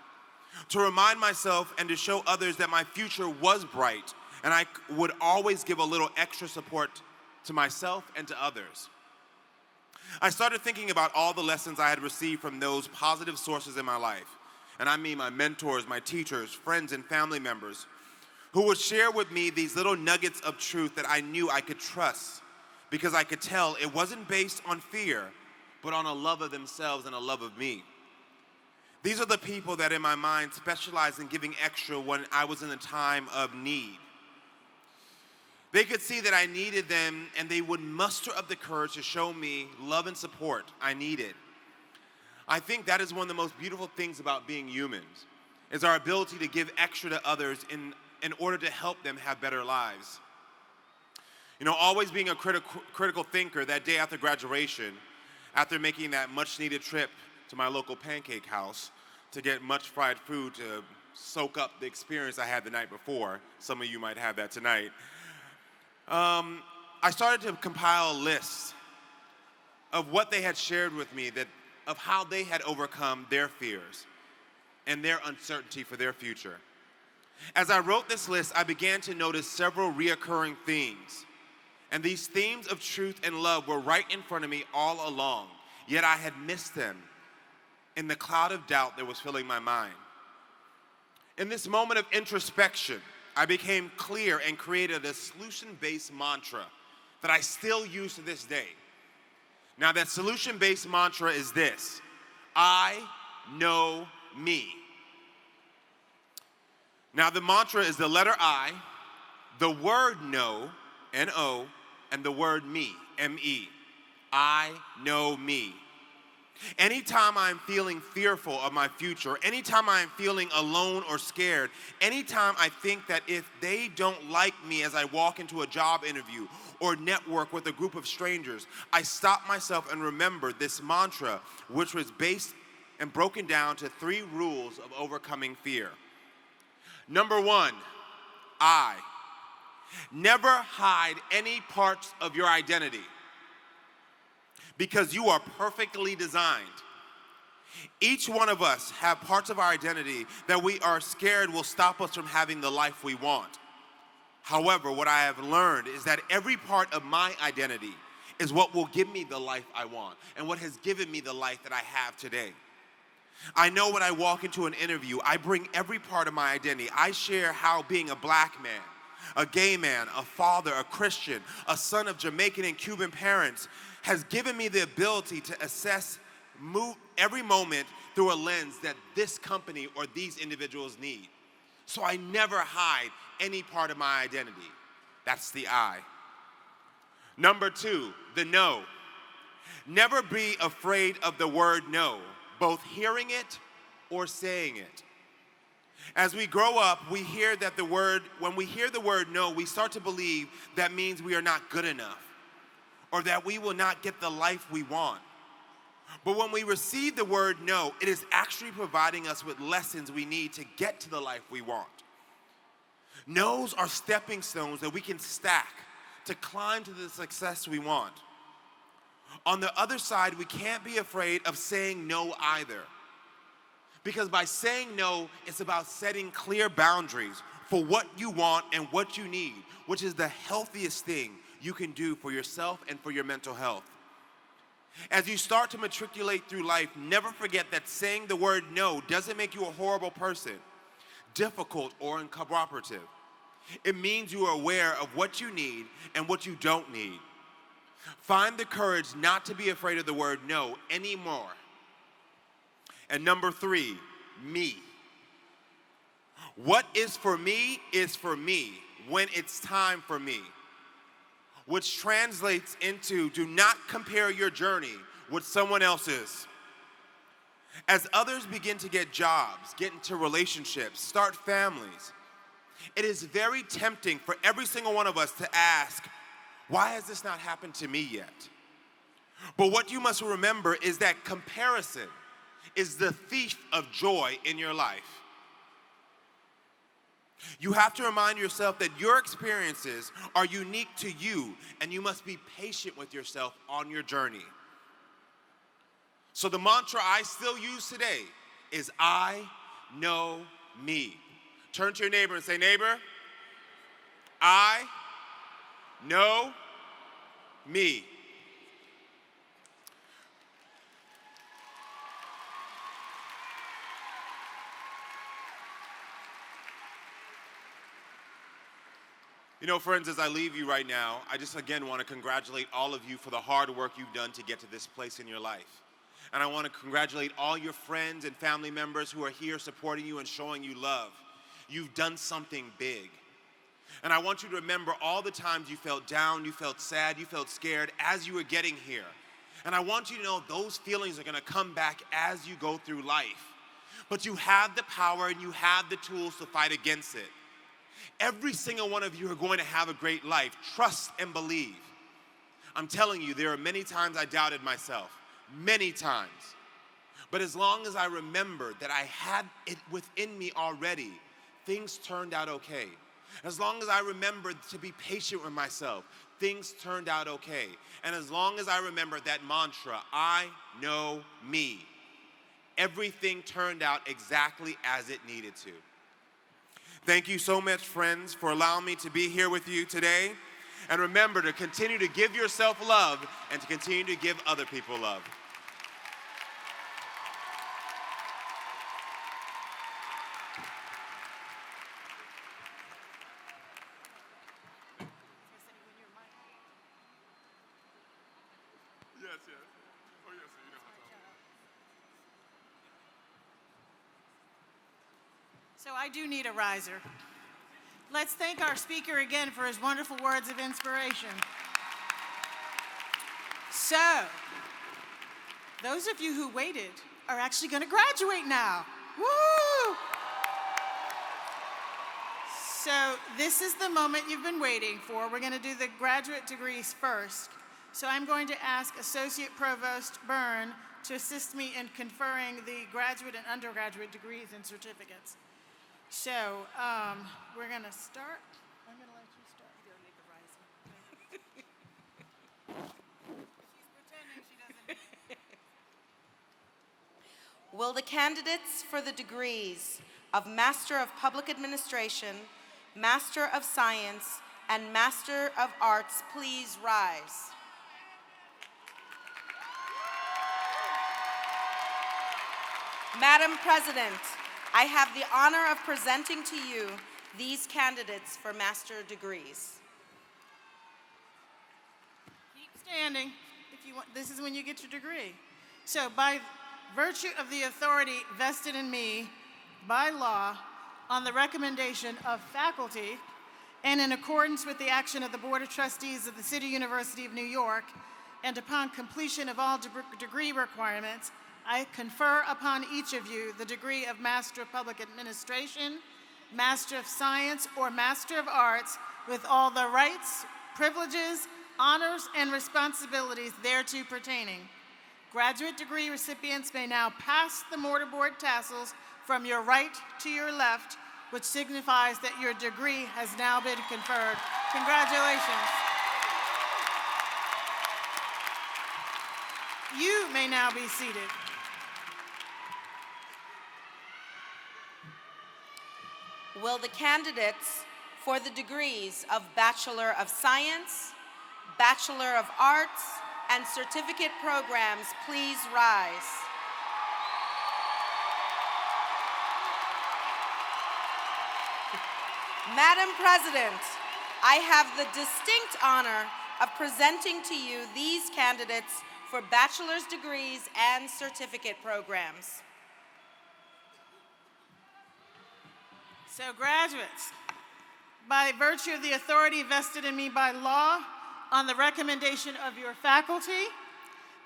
To remind myself and to show others that my future was bright, and I would always give a little extra support to myself and to others. I started thinking about all the lessons I had received from those positive sources in my life. And I mean my mentors, my teachers, friends, and family members who would share with me these little nuggets of truth that I knew I could trust because I could tell it wasn't based on fear, but on a love of themselves and a love of me. These are the people that in my mind specialized in giving extra when I was in a time of need. They could see that I needed them, and they would muster up the courage to show me love and support I needed. I think that is one of the most beautiful things about being humans, is our ability to give extra to others in order to help them have better lives. You know, always being a critical thinker, that day after graduation, after making that much-needed trip to my local pancake house to get much fried food to soak up the experience I had the night before, some of you might have that tonight, I started to compile a list of what they had shared with me, of how they had overcome their fears and their uncertainty for their future. As I wrote this list, I began to notice several reoccurring themes. And these themes of truth and love were right in front of me all along, yet I had missed them in the cloud of doubt that was filling my mind. In this moment of introspection, I became clear and created a solution-based mantra that I still use to this day. Now, that solution-based mantra is this: I know me. Now, the mantra is the letter I, the word know, N-O, and the word me, M-E. I know me. Anytime I'm feeling fearful of my future, anytime I'm feeling alone or scared, anytime I think that if they don't like me as I walk into a job interview or network with a group of strangers, I stop myself and remember this mantra, which was based and broken down to 3 rules of overcoming fear. Number 1, I. Never hide any parts of your identity, because you are perfectly designed. Each one of us have parts of our identity that we are scared will stop us from having the life we want. However, what I have learned is that every part of my identity is what will give me the life I want and what has given me the life that I have today. I know when I walk into an interview, I bring every part of my identity. I share how being a black man, a gay man, a father, a Christian, a son of Jamaican and Cuban parents has given me the ability to assess every moment through a lens that this company or these individuals need. So I never hide any part of my identity. That's the I. Number 2, the no. Never be afraid of the word no, both hearing it or saying it. As we grow up, when we hear the word no, we start to believe that means we are not good enough, or that we will not get the life we want. But when we receive the word no, it is actually providing us with lessons we need to get to the life we want. No's are stepping stones that we can stack to climb to the success we want. On the other side, we can't be afraid of saying no either. Because by saying no, it's about setting clear boundaries for what you want and what you need, which is the healthiest thing you can do for yourself and for your mental health. As you start to matriculate through life, never forget that saying the word no doesn't make you a horrible person, difficult, or uncooperative. It means you are aware of what you need and what you don't need. Find the courage not to be afraid of the word no anymore. And number 3, me. What is for me when it's time for me, which translates into do not compare your journey with someone else's. As others begin to get jobs, get into relationships, start families, it is very tempting for every single one of us to ask, why has this not happened to me yet? But what you must remember is that comparison is the thief of joy in your life. You have to remind yourself that your experiences are unique to you, and you must be patient with yourself on your journey. So the mantra I still use today is I know me. Turn to your neighbor and say, neighbor, I know me. You know, friends, as I leave you right now, I just again want to congratulate all of you for the hard work you've done to get to this place in your life. And I want to congratulate all your friends and family members who are here supporting you and showing you love. You've done something big. And I want you to remember all the times you felt down, you felt sad, you felt scared as you were getting here. And I want you to know those feelings are going to come back as you go through life. But you have the power and you have the tools to fight against it. Every single one of you are going to have a great life. Trust and believe. I'm telling you, there are many times I doubted myself. Many times. But as long as I remembered that I had it within me already, things turned out okay. As long as I remembered to be patient with myself, things turned out okay. And as long as I remembered that mantra, I know me, everything turned out exactly as it needed to. Thank you so much, friends, for allowing me to be here with you today. And remember to continue to give yourself love and to continue to give other people love. Yes, yes. Oh, yes, you know how to. So I do need a riser. Let's thank our speaker again for his wonderful words of inspiration. So, those of you who waited are actually going to graduate now. Woo! So this is the moment you've been waiting for. We're going to do the graduate degrees first. So I'm going to ask Associate Provost Byrne to assist me in conferring the graduate and undergraduate degrees and certificates. So we're going to start. I'm going to let you start. You don't need the rising. She's pretending she doesn't. Will the candidates for the degrees of Master of Public Administration, Master of Science, and Master of Arts please rise? Madam President, I have the honor of presenting to you these candidates for master degrees. Keep standing if you want. This is when you get your degree. So by virtue of the authority vested in me by law, on the recommendation of faculty, and in accordance with the action of the Board of Trustees of the City University of New York, and upon completion of all degree requirements, I confer upon each of you the degree of Master of Public Administration, Master of Science, or Master of Arts with all the rights, privileges, honors, and responsibilities thereto pertaining. Graduate degree recipients may now pass the mortarboard tassels from your right to your left, which signifies that your degree has now been conferred. Congratulations. You may now be seated. Will the candidates for the degrees of Bachelor of Science, Bachelor of Arts, and certificate programs please rise? Madam President, I have the distinct honor of presenting to you these candidates for bachelor's degrees and certificate programs. So graduates, by virtue of the authority vested in me by law, on the recommendation of your faculty,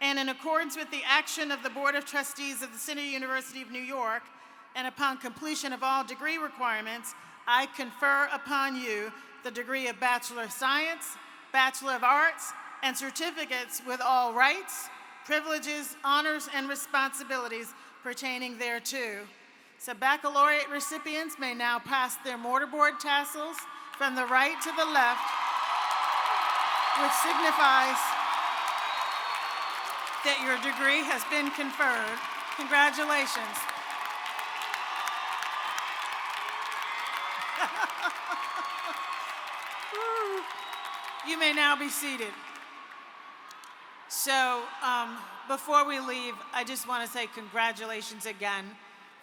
And in accordance with the action of the Board of Trustees of the City University of New York, and upon completion of all degree requirements, I confer upon you the degree of Bachelor of Science, Bachelor of Arts, and certificates with all rights, privileges, honors, and responsibilities pertaining thereto. So baccalaureate recipients may now pass their mortarboard tassels from the right to the left, which signifies that your degree has been conferred. Congratulations. You may now be seated. So before we leave, I just want to say congratulations again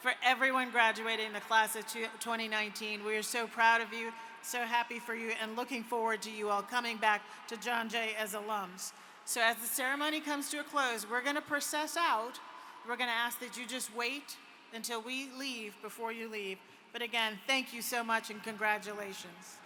for everyone graduating in the class of 2019. We are so proud of you, so happy for you, and looking forward to you all coming back to John Jay as alums. So as the ceremony comes to a close, we're going to process out. We're going to ask that you just wait until we leave before you leave. But again, thank you so much and congratulations.